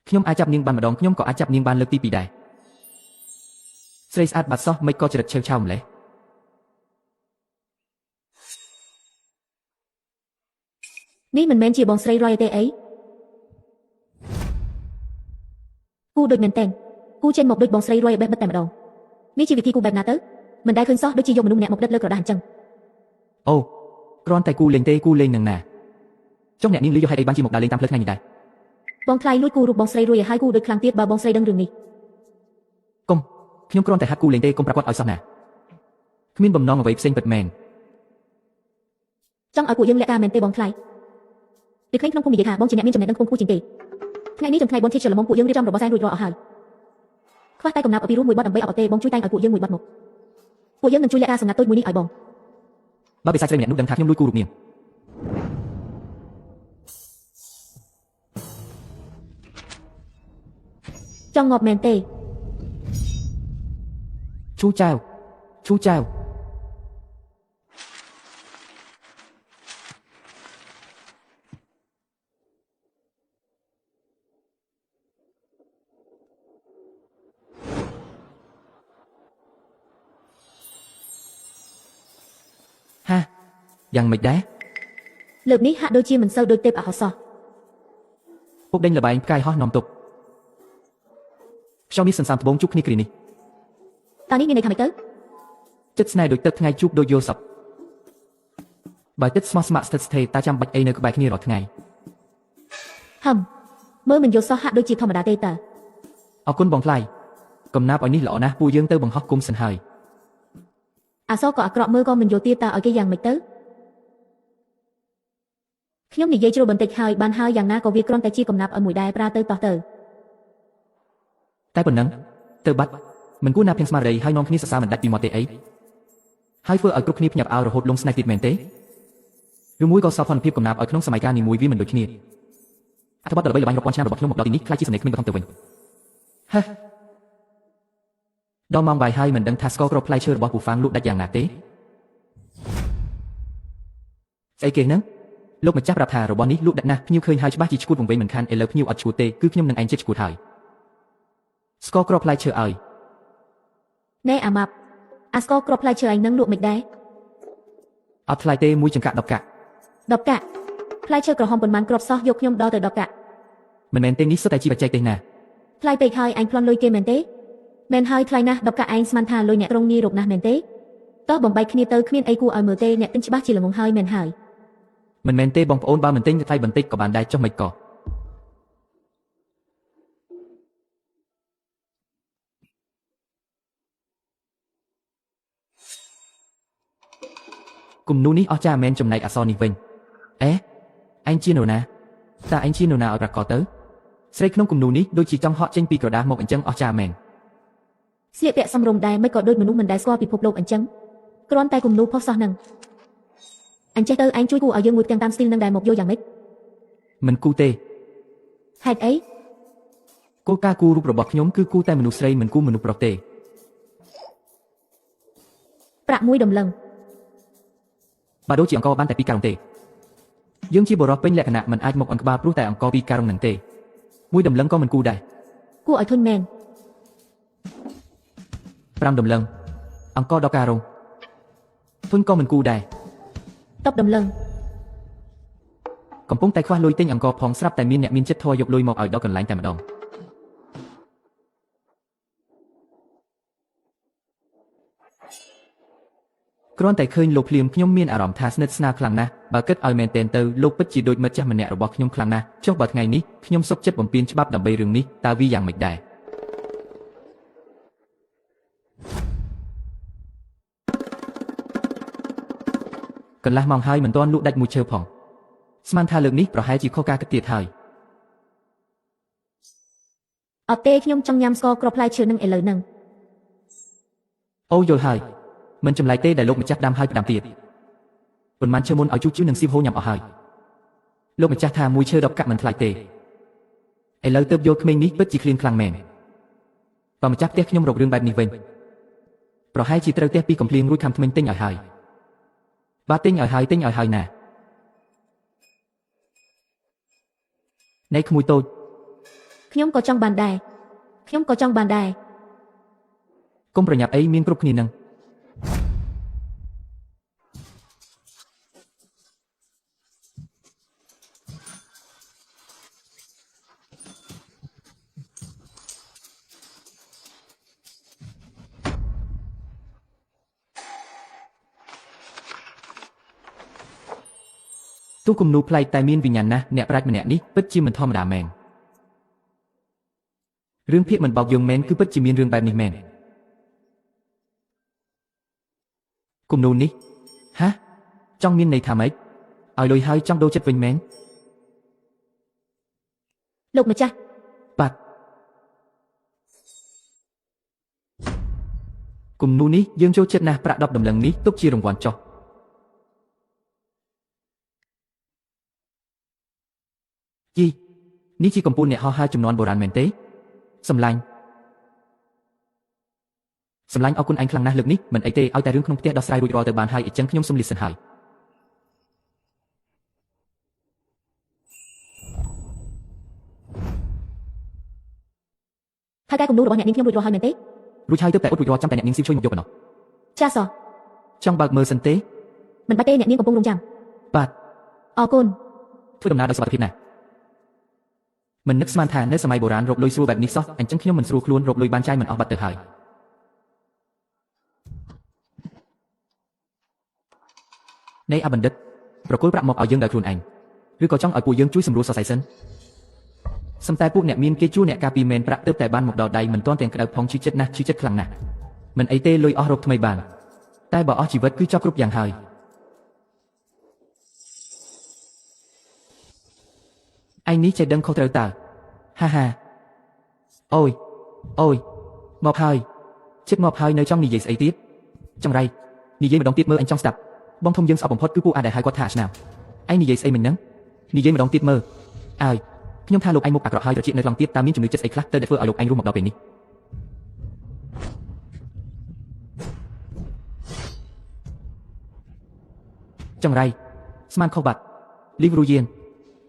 ខ្ញុំអាចចាប់នាងបានម្ដងខ្ញុំក៏អាចចាប់នាងបានលើកទី2ដែរស្រីស្អាតបាត់សោះមិនក៏ចរិតឆេវឆាវម្លេះនេះមិនមែនជាបងស្រី Roy ទេអីគូដូចមែនតែនគូចេញមកដូចបងស្រី Roy បេះបិទតែម្ដងនេះជាវិធីគូបែបណាទៅមិនដែលឃើញសោះដូចជាយកមនុស្សម្នាក់មកដិតលើក្រដាសអញ្ចឹងអូគ្រាន់តែគូលេងទេគូលេងនឹងណាចុះអ្នកនាងលឺយកហេតុអីបានជាមកដើរលេងតាមផ្លូវថ្ងៃនេះដែរបងថ្លៃលួចគូរូបបងស្រី Roy ឲ្យគូដូចខ្លាំងទៀតបើបងស្រីដឹងរឿងនេះកុំខ្ញុំគ្រាន់តែហាត់គូលេងទេកុំប្រាប់គាត់ឲ្យសោះណាគ្មានបំណងអ្វីផ្សេងពិតមែនចង់ឲ្យពួកយើងលាក់ការមែនទេបងថ្លៃពីក្មេងក្នុងភូមិនិយាយថាបងជាអ្នកមានចំណេះដឹងខ្ពង់ខ្ពស់ជាងគេថ្ងៃនេះចំថ្ងៃបុណ្យធាតុច្រឡំពួកយើងរៀបចំរបស់សែនរួចរាល់អស់ហើយខ្វះតែកំណាព្យអពីរោះមួយបទដើម្បីអត់ទេបងជួយតែងឲ្យពួកយើងមួយបទមកពួកយើងនឹងជួយលាក់ការសម្ងាត់តូចមួយនេះឲ្យបងបើបិសាចស្រីម្នាក់នោះដឹងថាខ្ញុំលួចគូរូបនាងចង់ងាប់មែនទេឈូចៅឈូចៅហាយ៉ាងមិនដែរលើកនេះហាក់ដូចជាមិនសូវដូចទេពអហោសោះពុកដេញលបែងផ្កាយហោះនាំទុកខ្ញុំនេះសន្សំត្បូងជួបគ្នាគ្រានេះតើនេះមានន័យថាម៉េចទៅចិត្តស្នេហ៍ដូចទឹកថ្ងៃជួបដូចយល់សពបើចិត្តស្មោះស្ម័គ្រស្ថិតស្ថេរតាចាំបាច់អីនៅក្បែរគ្នារាល់ថ្ងៃហឹមមើលមិនយល់សោះហាក់ដូចជាធម្មតាទេតើអរគុណបងថ្លៃកំណាប់ឲ្យនេះល្អណាស់ពួកយើងទៅបង្ហោះគុំសិនហើយអសក៏អាក្រក់មើលក៏មិនយល់ទៀតតើឲ្យគេយ៉ាងម៉េចទៅខ្ញុំនិយាយជ្រុលបន្តិចហើយបានហើយយ៉ាងណាក៏វាគ្រាន់តែជាកំណាប់ឲ្យមួយដែរប្រើទៅតោះទៅតែប៉ុណ្ណឹងទៅបាត់មិនគួរណាភៀងស្មារតីហើយនាំគ្នាសរសើរមិនដាច់ពីមាត់ទេអីហើយធ្វើឲ្យគ្រប់គ្នាភ្ញាក់ផ្អើលរហូតលងស្នេហ៍ទៀតមែនទេឬមួយក៏សោភ័ណភាពកំណាប់ឲ្យក្នុងសម័យកាលនីមួយវាមិនដូចគ្នាអត្ថបទដ៏ល្បីល្បាញរាប់ពាន់ឆ្នាំរបស់ខ្ញុំមកដល់ទីនេះខ្លាចជាសំណេរគ្មានបឋមទៅវិញហេដល់ម៉ោងបាយហើយមិនដឹងថាស្ករគ្រាប់ផ្លែឈើរបស់ពូហ្វាងលក់ដាច់យ៉ាងណាទេស្អីគេហ្នឹងលោកម្ចាស់ប្រាប់ថារបស់នេះលក់ដាច់ណាស់ភ្ញៀវឃើញហើយច្បាស់ជាឈួតវង្វេងមិនខានឥឡូវភ្ញៀវអត់ឈួតទេគឺខ្ញុំនឹងឯងជិតឈួតហើយស្ករគ្រាប់ផ្លែឈើឲ្យណែអាម៉ាប់អាស្ករគ្រាប់ផ្លែឈើឯងនឹងលក់មិនដែរអត់ថ្លៃទេមួយចង្កាក់10កាក់10កាក់ផ្លែឈើក្រហមប៉ុន្មានគ្រាប់សោះយកខ្ញុំដល់ទៅ10កាក់មិនមែនទេនេះសុទ្ធតែជាបច្ចេកទេសណាថ្លៃពេកហើយអញប្លន់លុយគេមែនទេមែនហើយថ្លៃណាស់10កាក់ឯងស្មានថាលុយអ្នកក្រុងងាយរកណាស់មែនទេតោះបំបីគ្នាទៅគ្មានអីគួរឲ្យមើលទេអ្នកទិញច្បាស់ជាល្ងងហើយមែនហើយមិនមែនទេបងប្អូនបើមិនទិញថ្លៃបន្តិចក៏បានដែរចុះមិនក៏ គំនូរនេះអស្ចារ្យមែនចំណែកអក្សរនេះវិញអេអញជានរណាតើអញជានរណាឲ្យប្រកបទៅស្រីក្នុងគំនូរនេះដូចជាចង់ហក់ចេញពីក្រដាសមកអញ្ចឹងអស្ចារ្យមែន ស្លៀកពាក់សំរុំដែរមិនក៏ដូចមនុស្សមិនដែលស្គាល់ពិភពលោកអញ្ចឹងគ្រាន់តែគំនូរផុសសោះនឹងអញចេះទៅអញជួយគូឲ្យយើងមួយទាំងតាមស្ទីលនឹងដែរមកយកយ៉ាងម៉េច មិនគូទេ ហេតុអី គោលការណ៍គូរូបរបស់ខ្ញុំគឺគូតែមនុស្សស្រីមិនគូមនុស្សប្រុសទេ ប្រាក់មួយដំឡឹង បើដូចជាអង្គបានតែពីរការុងទេយើងជាបរិបពេញលក្ខណៈមិនអាចមកអង្ក្បាលព្រោះតែអង្គពីរការុងនឹងទេមួយដំឡឹងក៏មិនគូដែរ គួរឲ្យធុញមែន 5ដំឡឹងអង្គដល់ការុងធុញក៏មិនគូដែរ 10ដំឡឹង កំពុងតែខ្វះលុយទិញអង្គផងស្រាប់តែមានអ្នកមានចិត្តធម៌យកលុយមកឲ្យដល់កន្លែងតែម្ដងគ្រាន់តែឃើញលោកភ្លាមខ្ញុំមានអារម្មណ៍ថាស្និទ្ធស្នាលខ្លាំងណាស់បើគិតឲ្យមែនទែនទៅលោកពិតជាដូចមិត្តចាស់ម្នាក់របស់ខ្ញុំខ្លាំងណាស់ចុះបើថ្ងៃនេះខ្ញុំសុខចិត្តបំពេញច្បាប់ដើម្បីរឿងនេះតើវាយ៉ាងម៉េចដែរកន្លះម៉ោងហើយមិនទាន់លក់ដាច់មួយឈើផងស្មានថាលើកនេះប្រហែលជាខុសការគិតទៀតហើយ អត់ទេខ្ញុំចង់ញ៉ាំស្ករគ្រាប់ផ្លែឈើនឹងឥឡូវហ្នឹង អូយល់ហើយមិនចម្លែកទេដែលលោកម្ចាស់ដាំហើយផ្ដាំទៀតប៉ុន្មានឈើមុនឲ្យជូជឿនឹងស៊ីហូញ៉ាំអស់ហើយលោកម្ចាស់ថាមួយឈើ10កាក់មិនថ្លៃទេឥឡូវទៅយកក្មេងនេះពិតជាឃ្លានខ្លាំងមែនបើម្ចាស់ផ្ទះខ្ញុំរករឿងបែបនេះវិញប្រហែលជាត្រូវផ្ទះពីកំភ្លៀងរួចខំថ្មិញទិញឲ្យហើយបាទទិញឲ្យហើយណានៃក្មួយតូច ខ្ញុំក៏ចង់បានដែរកុំប្រញាប់អីមានគ្រប់គ្នានឹងទូគំនូរប្លែកតែមានវិញ្ញាណណាស់អ្នកប្រាជ្ញម្នាក់នេះពិតជាមិនធម្មតាមែនរឿងភាគមិនបោកយើងមែនគឺពិតជាមានរឿងបែបនេះមែនគំនូរនេះហាចង់មានន័យថាម៉េចឲ្យលុយហើយចង់ដូរចិត្តវិញមែន លោកម្ចាស់ បាទគំនូរនេះយើងចូលចិត្តណាស់ប្រាក់10ដំឡឹងនេះទុកជារង្វាន់ចុះយីនេះជាកំពូលអ្នកហោះហើរចំនួនបុរាណមែនទេសម្លាញ់អរគុណអញខ្លាំងណាស់លើកនេះមិនអីទេឲ្យតែរឿងក្នុងផ្ទះដោះស្រាយរួចរាល់ទៅបានហើយអញ្ចឹងខ្ញុំសូមលាសិនហើយថៅកែគំនូររបស់អ្នកនាងខ្ញុំរួចរាល់ហើយមែនទេ រួចហើយទៅតែអត់រួចរាល់ចាំតែអ្នកនាងស៊ីជួយមកយកប៉ុណ្ណោះ ចាសោះ ចង់បើកមើលសិនទេ មិនបាច់ទេអ្នកនាងកំពុងរងចាំ បាទ អរគុណ ធ្វើដំណើរដោយសុវត្ថិភាពណាស់មិននឹកស្មានថានៅសម័យបុរាណរកលុយស្រួលបែបនេះសោះអញ្ចឹងខ្ញុំមិនស្រួលខ្លួនរកលុយបានចាយមិនអស់បាត់ទៅហើយនៃអបណ្ឌិតប្រគល់ប្រាក់មកឲ្យយើងដោយខ្លួនឯងឬក៏ចង់ឲ្យពួកយើងជួយសម្រួលសរសៃសិនសំតែពួកអ្នកមានគេជួអ្នកការពីមែនប្រាក់ទៅតែបានមកដល់ដៃមិនទាន់ទាំងក្តៅផងឈឺចិត្តណាស់ឈឺចិត្តខ្លាំងណាស់មិនអីទេលុយអស់រកថ្មីបានតែបើអស់ជីវិតគឺចប់គ្រប់យ៉ាងហើយឯងនេះចេះដឹងខុសត្រូវតើហាហាអូយមកហើយជិតមកហើយនៅចង់និយាយស្អីទៀតចង្រៃនិយាយម្ដងទៀតមើលអញចង់ស្ដាប់បងធំយើងស្អប់បំផុតគឺពួកអាចដែលហៅគាត់ថាឆ្នាំឯងនិយាយស្អីមិញហ្នឹងនិយាយម្ដងទៀតមើលអើយខ្ញុំថាលោកឯងមុខអាក្រក់ហើយត្រចៀកនៅខ្លងទៀតតើមានជំនឿចិត្តស្អីខ្លះទៅដែលធ្វើឲ្យលោកឯងរស់មកដល់ពេលនេះចង្រៃស្មានខុសបាត់លីវរូយៀន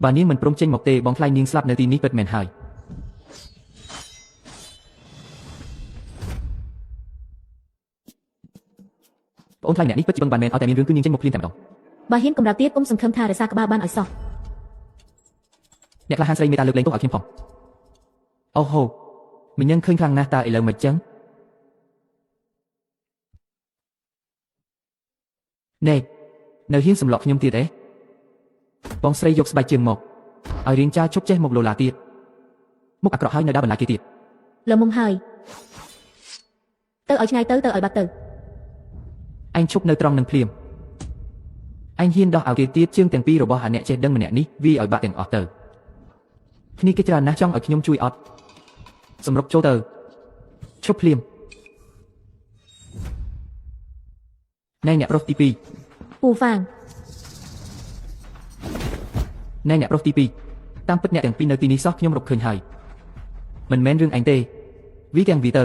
បើនាងមិនព្រមចេញមកទេបងថ្លៃនាងស្លាប់នៅទីនេះពិតមែនហើយបងថ្លៃអ្នកនេះពិតជាបឹងបានមែនឲ្យតែមានរឿងគឺនាងចេញមកភ្លាមតែម្ដង បើហ៊ានកម្រាបទៀតគុំសង្ឃឹមថារក្សាក្បាលបានឲ្យសោះ អ្នកក្លាហានស្រីមេតាលើកលែងទោសឲ្យខ្ញុំផងអូហូមិញនឹងឃើញខ្លាំងណាស់តើឥឡូវមិនចឹងណែនៅហ៊ានសម្លក់ខ្ញុំទៀតទេបងស្រីយកស្បែកជើងមកឲ្យរៀងចាជប់ចេះមកលោឡាទៀតមុខអាក្រក់ហើយនៅដើរបន្លាយគេទៀត លើមុំហើយទៅឲ្យឆ្ងាយទៅឲ្យបាត់ទៅ ឯងឈប់នៅត្រង់នឹងភ្លាម អញហ៊ានដោះឲ្យគេទៀតជើងទាំងពីររបស់អាអ្នកចេះដឹងម្នាក់នេះវាឲ្យបាក់ទាំងអស់ទៅគ្នាគេច្រើនណាស់ចង់ឲ្យខ្ញុំជួយអត់សម្រុកចូលទៅឈប់ភ្លាមណែអ្នកប្រុសទី2 ពូហ្វាង ណែអ្នកប្រុសទី2តាមពិតអ្នកទាំងពីរនៅទីនេះសោះខ្ញុំរកឃើញហើយមិនមែនរឿងអញទេវាទាំងវាទៅ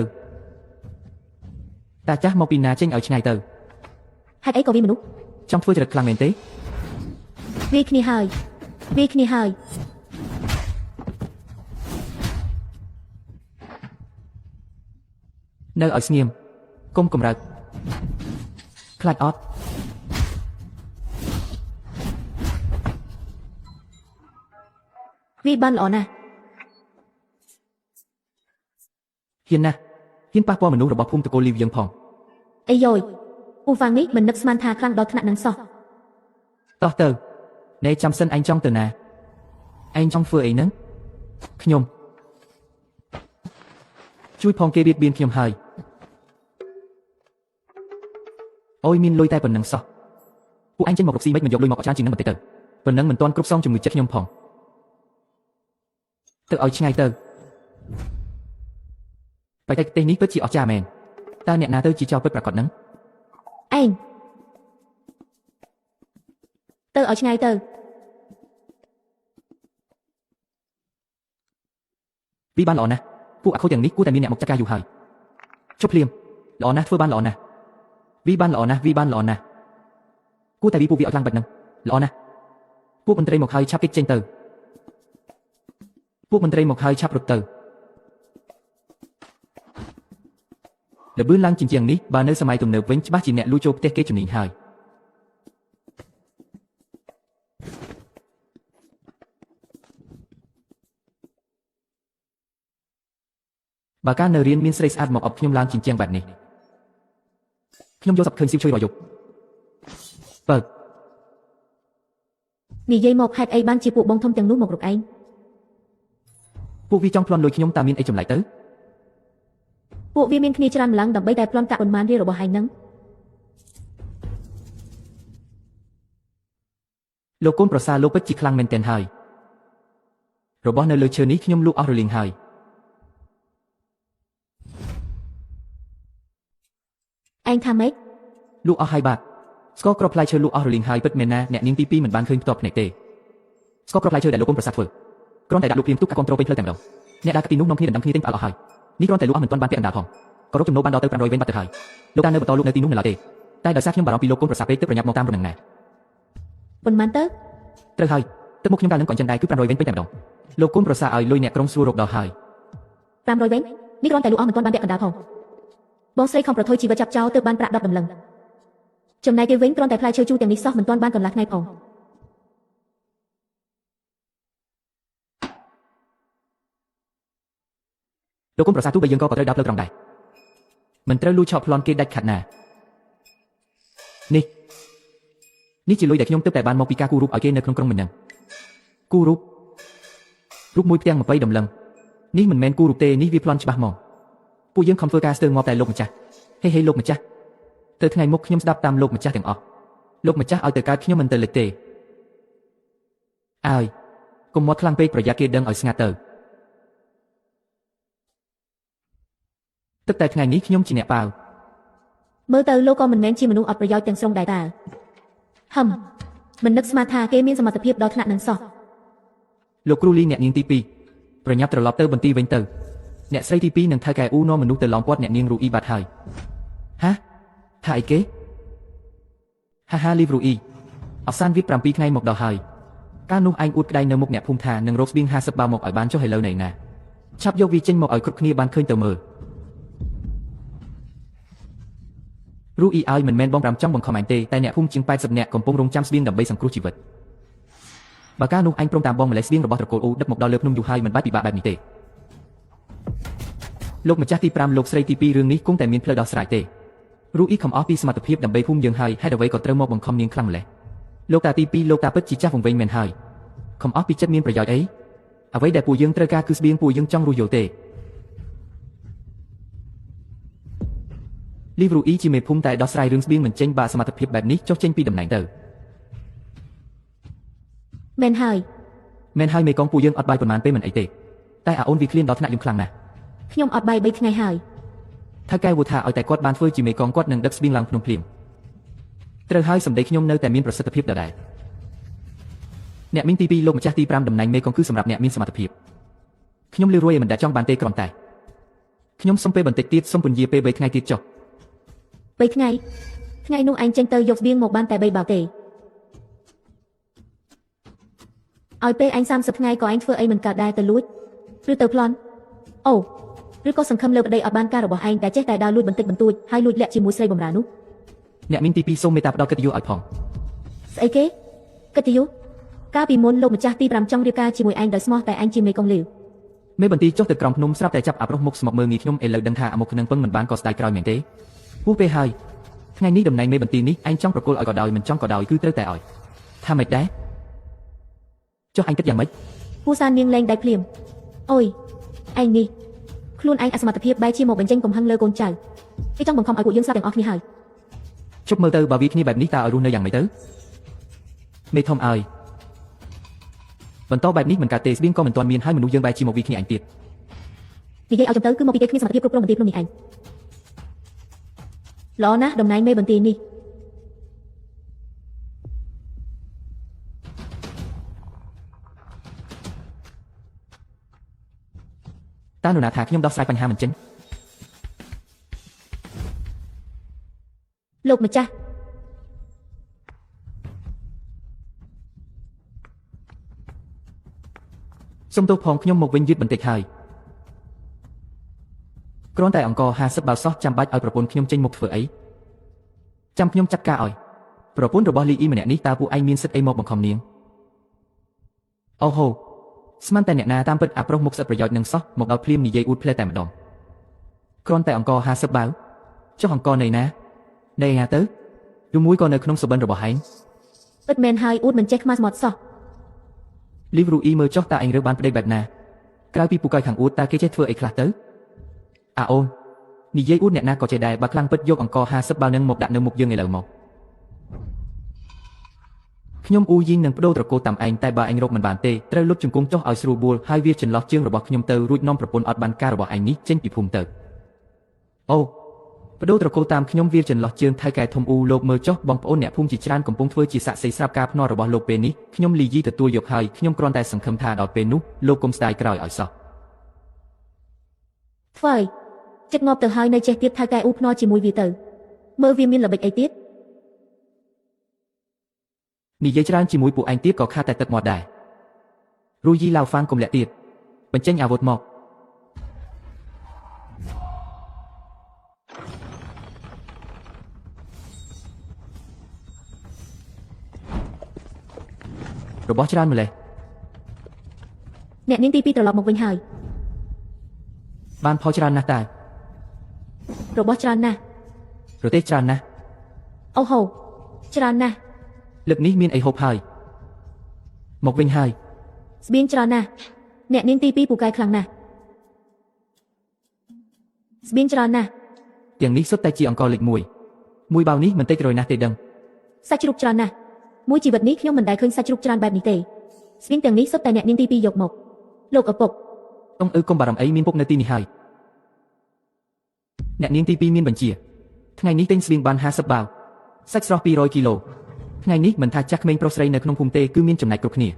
តាចាស់មកពីណាចេញឲ្យឆ្ងាយទៅ ហេតុអីក៏វាមនុស្ស ចង់ធ្វើចរិតខ្លាំងមែនទេ វាគ្នាហើយវាគ្នាហើយ នៅឲ្យស្ងៀមកុំកម្រើកខ្លាចអត់វាបានល្អណាស់ ហ៊ានណាស់ហ៊ានប៉ះពាល់មនុស្សរបស់ភូមិតកូលលីវយើងផង អីយ៉យពូហ្វាងនេះមិននឹកស្មានថាខ្លាំងដល់ថ្នាក់នឹងសោះ តោះទៅណែចាំសិនអញចង់ទៅណាឯងចង់ធ្វើអីហ្នឹងខ្ញុំជួយផងគេរៀបបៀនខ្ញុំហើយអូយមានលុយតែប៉ុណ្្នឹងសោះពួកអញចេញមករកស៊ីមិនយកលុយមកអត់ច្រើនជាងនឹងបន្តិចទៅប៉ុណ្្នឹងមិនទាន់គ្រប់សងជំងឺចិត្តខ្ញុំផងទៅឲ្យឆ្ងាយទៅបច្ចេកទេសនេះពិតជាអស្ចារ្យមែនតើអ្នកណាទៅជាចោរពិតប្រាកដហ្នឹង ឯងទៅឲ្យឆ្ងាយទៅ វាបានល្អណាស់ពួកអាខូចទាំងនេះគួរតែមានអ្នកមកចាត់ការយូរហើយជប់ភ្លាមល្អណាស់ធ្វើបានល្អណាស់វាបានល្អណាស់វាបានល្អណាស់គួរតែពួកវាឲ្យខ្លាំងបែបហ្នឹងល្អណាស់ពួកមន្ត្រីមកហើយឆាប់គេចចេញទៅពួកមន្ត្រីមកហើយឆាប់រត់ទៅលបឿនឡើងជាងនេះបើនៅសម័យទំនើបវិញច្បាស់ជាអ្នកលួចចូលផ្ទះគេជំនាញហើយបើកាលនៅរៀនមានស្រីស្អាតមកអបខ្ញុំឡើងជាងបែបនេះខ្ញុំយកសັບឃើញស៊ីវជួយរយប់បើ និយាយមកហេតុអីបានជាពួកបងធំទាំងនោះមករកឯង ពួកវាចង់ប្លន់លុយខ្ញុំតើមានអីចម្លែកទៅ ពួកវាមានគ្នាច្រើនម្លងដើម្បីតែប្លន់កាក់ប៉ុន្មានរៀលរបស់ឯងហ្នឹង លោកកូនប្រសារលោកពិតជាខ្លាំងមែនទែនហើយរបស់នៅលើឈើនេះខ្ញុំលក់អស់រលីងហើយ ឯងថាម៉េច លក់អស់ហើយបាទស្ករគ្រាប់ផ្លែឈើលក់អស់រលីងហើយពិតមែនណាអ្នកនាងទី2មិនបានឃើញផ្ទាល់ភ្នែកទេស្ករគ្រាប់ផ្លែឈើដែលលោកកូនប្រសាធ្វើគ្រាន់តែដាក់លក់ព្រៀងទុកការគ្រប់គ្រងពេញផ្លូវតែម្ដងអ្នកដើរទីនោះនាំគ្នាដណ្ដើមគ្នាទិញផ្អើលអស់ហើយនេះគ្រាន់តែលក់អស់មិនទាន់បានពាក់អណ្ដាលផងក៏រកចំណូលបានដល់ទៅ500វិញបាត់ទៅហើយលោកតានៅបន្តលក់នៅទីនោះនៅឡើយទេតែដោយសារខ្ញុំបារម្ភពីលោកកូនប្រសាពេកទើបប្រញាប់មកតាមរនឹងណា ប៉ុន្មានទៅ ត្រូវហើយទឹកមុខខ្ញុំកាលនឹងក៏អញ្ចឹងដែរគឺ500វិញពេញតែម្ដងលោកកូនប្រសាឲ្យលុយអ្នកក្រុងស្រួលរកដល់ហើយ 500វិញនេះគ្រាន់តែលក់អស់មិនទាន់បានពាក់កណ្ដាលផងបងស្រីខំប្រថុយជីវិតចាប់ចោលទើបបានប្រាក់10ដំឡឹងចំណែកគេវិញគ្រាន់តែផ្លែឈើជូរទាំងនេះសោះមិនទាន់បានកន្លះថ្ងៃផង លោកកូនប្រសាទោះបីយើងក៏ត្រូវដើរផ្លូវត្រង់ដែរមិនត្រូវលួចឆក់ប្លន់គេដាច់ខាត់ណានេះជាលុយដែលខ្ញុំទើបតែបានមកពីការគូររូបឲ្យគេនៅក្នុងក្រុងមិញហ្នឹងគូររូបមួយផ្ទាំង20ដំឡឹងនេះមិនមែនគូររូបទេនេះវាប្លន់ច្បាស់មកពួកយើងខំធ្វើការស្ទើរងាប់តែលោកម្ចាស់ហេលោកម្ចាស់ទៅថ្ងៃមុខខ្ញុំស្ដាប់តាមលោកម្ចាស់ទាំងអស់លោកម្ចាស់ឲ្យទៅកើតខ្ញុំមិនទៅលេចទេអើយកុំមាត់ខ្លាំងពេកប្រយ័ត្នគេដឹងឲ្យស្ងាត់ទៅទឹកតែថ្ងៃនេះខ្ញុំជាអ្នកប៉ាវ មើលទៅលោកក៏មិនមែនជាមនុស្សអត់ប្រយោជន៍ទាំងស្រុងដែរតាមិននឹកស្មានថាគេមានសមត្ថភាពដល់ថ្នាក់នឹងសោះ លោកគ្រូលីអ្នកនាងទី2ប្រញាប់ត្រឡប់ទៅបន្ទីវិញទៅអ្នកស្រីទី2នឹងថៅកែអ៊ូនាំមនុស្សទៅឡោមព័ទ្ធអ្នកនាងរូអ៊ីបាត់ហើយហាថាអីគេហាលីវរូអ៊ីអសានវិត7ថ្ងៃមកដល់ហើយកាលនោះឯងអួតក្តែងនៅមុខអ្នកភូមិថានឹងរកស្បៀង50បាវមកឲ្យបានចុះឥឡូវណៃណាឆាប់យកវាចេញមកឲ្យគ្រប់គ្នាបានឃើញទៅមើលរូអ៊ីឲ្យមិនមែនបង5ចង់បង្ខំឯងទេតែអ្នកភូមិជាង80នាក់កំពុងរងចាំស្បៀងដើម្បីសង្គ្រោះជីវិតបើកាលនោះឯងព្រមតាមបងម្លេះស្បៀងរបស់ត្រកូលអ៊ូដឹកមកដល់លើភ្នំយូរហើយមិនបាច់ពិបាកបែបនេះទេលោកម្ចាស់ទី5លោកស្រីទី2រឿងនេះគង់តែមានផ្លូវដោះស្រាយទេរូអ៊ីខំអស់ពីសមត្ថភាពដើម្បីភូមិយើងហើយហេតុអ្វីក៏ត្រូវមកបង្ខំនាងខ្លាំងម្ល៉េះលោកតាទី2លោកតាពិតជាចាស់វង្វេងមែនហើយខំអស់ពីចិត្តមានប្រយោជន៍អីអ្វីដែលពួកយើងត្រូវការគឺស្បៀងពួកយើងចង់រស់យល់ទេលីវរូអ៊ីជាមេភូមិតែដោះស្រាយរឿងស្បៀងមិនចេញបាក់សមត្ថភាពបែបនេះចុះចេញពីតំណែងទៅ មែនហើយ មែនហើយមេកងពូយើងអត់បាយប៉ុន្មានពេលមិនអីទេតែអាអូនវាឃ្លានដល់ថ្នាក់យើងខ្លាំងណាស់ ខ្ញុំអត់បាយ3ថ្ងៃហើយ ថាកែវថាឲ្យតែគាត់បានធ្វើជាមេកងគាត់នឹងដឹកស្បៀងឡើងភ្នំភ្លាមត្រូវហើយសម្ដីខ្ញុំនៅតែមានប្រសិទ្ធភាពដដែលអ្នកមីងទី2លោកម្ចាស់ទី5តំណែងមេកងគឺសម្រាប់អ្នកមានសមត្ថភាពខ្ញុំលឺរួយឲ្យមិនដែលចង់បានទេគ្រាន់តែខ្ញុំសុំពេលបន្តិចទៀតសុំពន្យាពេល3ថ្ងៃទៀតចុះ 3ថ្ងៃថ្ងៃនោះឯងចេញទៅយកស្បៀងមកបានតែ3បាវទេឲ្យពេលឯង30ថ្ងៃក៏ឯងធ្វើអីមិនកើតដែរទៅលួចឬទៅប្លន់អូឬក៏សង្ឃឹមលើប្តីអត់បានការរបស់ឯងតែចេះតែដើរលួចបន្តិចបន្តួចហើយលួចលាក់ជាមួយស្រីបម្រើនោះ អ្នកមីងទី2សូមមេត្តាផ្ដល់កិត្តិយសឲ្យផង ស្អីគេកិត្តិយសកាលពីមុនលោកម្ចាស់ទី5ចង់រៀបការជាមួយឯងដោយស្មោះតែឯងជាមេកងលាវ មេបន្ទីចុះទៅក្រោមភ្នំស្រាប់តែចាប់អាប្រុសមុខស្មុកមើលងាយខ្ញុំឥឡូវដឹងថាអាមុខនឹងពឹងមិនបានក៏ស្ដាយក្រោយមែនទេពោះពេលហើយថ្ងៃនេះតំណែងមេបន្ទីនេះឯងចង់ប្រគល់ឲ្យក៏ដោយមិនចង់ក៏ដោយគឺត្រូវតែឲ្យថាម៉េចដែរចុះឯងគិតយ៉ាងម៉េច ពូសាននាងលេងដៃភ្លាមអូយឯងនេះខ្លួនឯងអសមត្ថភាពបែរជាមកបញ្ចេញកំហឹងលើកូនចៅគេចង់បង្ខំឲ្យពួកយើងស្លាប់ទាំងអស់គ្នាហើយ ជប់មើលទៅបើវាគ្នាបែបនេះតើឲ្យរស់នៅយ៉ាងម៉េចទៅមេធំឲ្យបន្តបែបនេះមិនកើតទេស្បៀងក៏មិនទាន់មានហើយមនុស្សយើងបែរជាមកវាគ្នាឯងទៀត និយាយឲ្យចំទៅគឺមកពីគេគ្មានសមត្ថភាពគ្រប់គ្រងបន្ទាយភ្នំនេះឯងល្អណាស់តំណែងមេបន្ទាយនេះ តើនរណាថាខ្ញុំដោះស្រាយបញ្ហាមិនចេញ លោកម្ចាស់ សុំទោសផងខ្ញុំមកវិញយឺតបន្តិចហើយគ្រាន់តែអង្គ50បាវសោះចាំបាច់ឲ្យប្រពន្ធខ្ញុំចេញមកធ្វើអីចាំខ្ញុំចាត់ការឲ្យប្រពន្ធរបស់លីអ៊ីម្នាក់នេះតើពួកឯងមានសិទ្ធិអីមកបង្ខំនាងអូហូស្មានតែអ្នកណាតាមពិតអាប្រុសមុខស្អិតប្រយោជន៍នឹងសោះមកដល់ភ្លាមនិយាយអួតផ្លែតែម្ដងគ្រាន់តែអង្គ50បាវចុះអង្គនៃណាទៅឬមួយក៏នៅក្នុងសុបិនរបស់ហែង ពិតមែនហើយអួតមិនចេះខ្មាស់ស្មត់សោះ លីវរូអ៊ីមើលចុះតើឯងរើបានប្តីបែបណាក្រៅពីពូកែខាងអួតតើគេចេះធ្វើអីខ្លះទៅអាអូននិយាយអួតអ្នកណាក៏ចេះដែរបើខ្លាំងពិតយកអង្គ50បាវនឹងមកដាក់នៅមុខយើងឥឡូវមកខ្ញុំអ៊ូយីងនឹងបដូរត្រកូលតាមឯងតែបើឯងរកមិនបានទេត្រូវលុបជង្គង់ចុះឲ្យស្រួលបួលហើយវាចន្លោះជើងរបស់ខ្ញុំទៅរួចនាំប្រពន្ធអត់បានការរបស់ឯងនេះចេញពីភូមិទៅអូបដូរត្រកូលតាមខ្ញុំវាចន្លោះជើងថៅកែធំអ៊ូលោកមើលចុះបងប្អូនអ្នកភូមិជាច្រើនកំពុងធ្វើជាសាក់សីស្រាប់ការភ្នាល់របស់លោកពេលនេះខ្ញុំលីយីទទួលយកហើយខ្ញុំគ្រាន់តែសង្ឃឹមថាដល់ពេលនោះលោកកុំស្ដាយក្រោយឲ្យសោះ ធ្វើឲ្យចិត្តងាប់ទៅហើយនៅចេះទៀតថៅកែអ៊ូភ្នាល់ជាមួយវាទៅមើលវាមានល្បិចអីទៀត និយាយច្រើនជាមួយពួកឯងទៀតក៏ខាតតែទឹកមាត់ដែររូយីឡាវហ្វាងកុំលាក់ទៀតបញ្ចេញអាវុធមករបស់ច្រើនម្លេះ អ្នកនាងទី2ត្រឡប់មកវិញហើយ បានផលច្រើនណាស់តើ របស់ច្រើនណាស់ ប្រទេសច្រើនណាស់ អូហូច្រើនណាស់ លើកនេះមានអីហូបហើយមកវិញហើយ ស្បៀងច្រើនណាស់អ្នកនាងទី2ពូកែខ្លាំងណាស់ស្បៀងច្រើនណាស់ ទាំងនេះសុទ្ធតែជាអង្គលេខ1មួយបាវនេះមិនតិចរយណាស់ទេដឹង សាច់ជ្រូកច្រើនណាស់មួយជីវិតនេះខ្ញុំមិនដែលឃើញសាច់ជ្រូកច្រើនបែបនេះទេស្បៀងទាំងនេះសុទ្ធតែអ្នកនាងទី2យកមកលោកឪពុក អ៊ំកុំបារម្ភអីមានពុកនៅទីនេះហើយអ្នកនាងទី2មានបញ្ជាថ្ងៃនេះទិញស្បៀងបាន50បាវសាច់ស្រស់200គីឡូថ្ងៃនេះមិនថាចាស់ក្មេងប្រុសស្រីនៅក្នុងភូមិទេគឺមានចំណែកគ្រប់គ្នា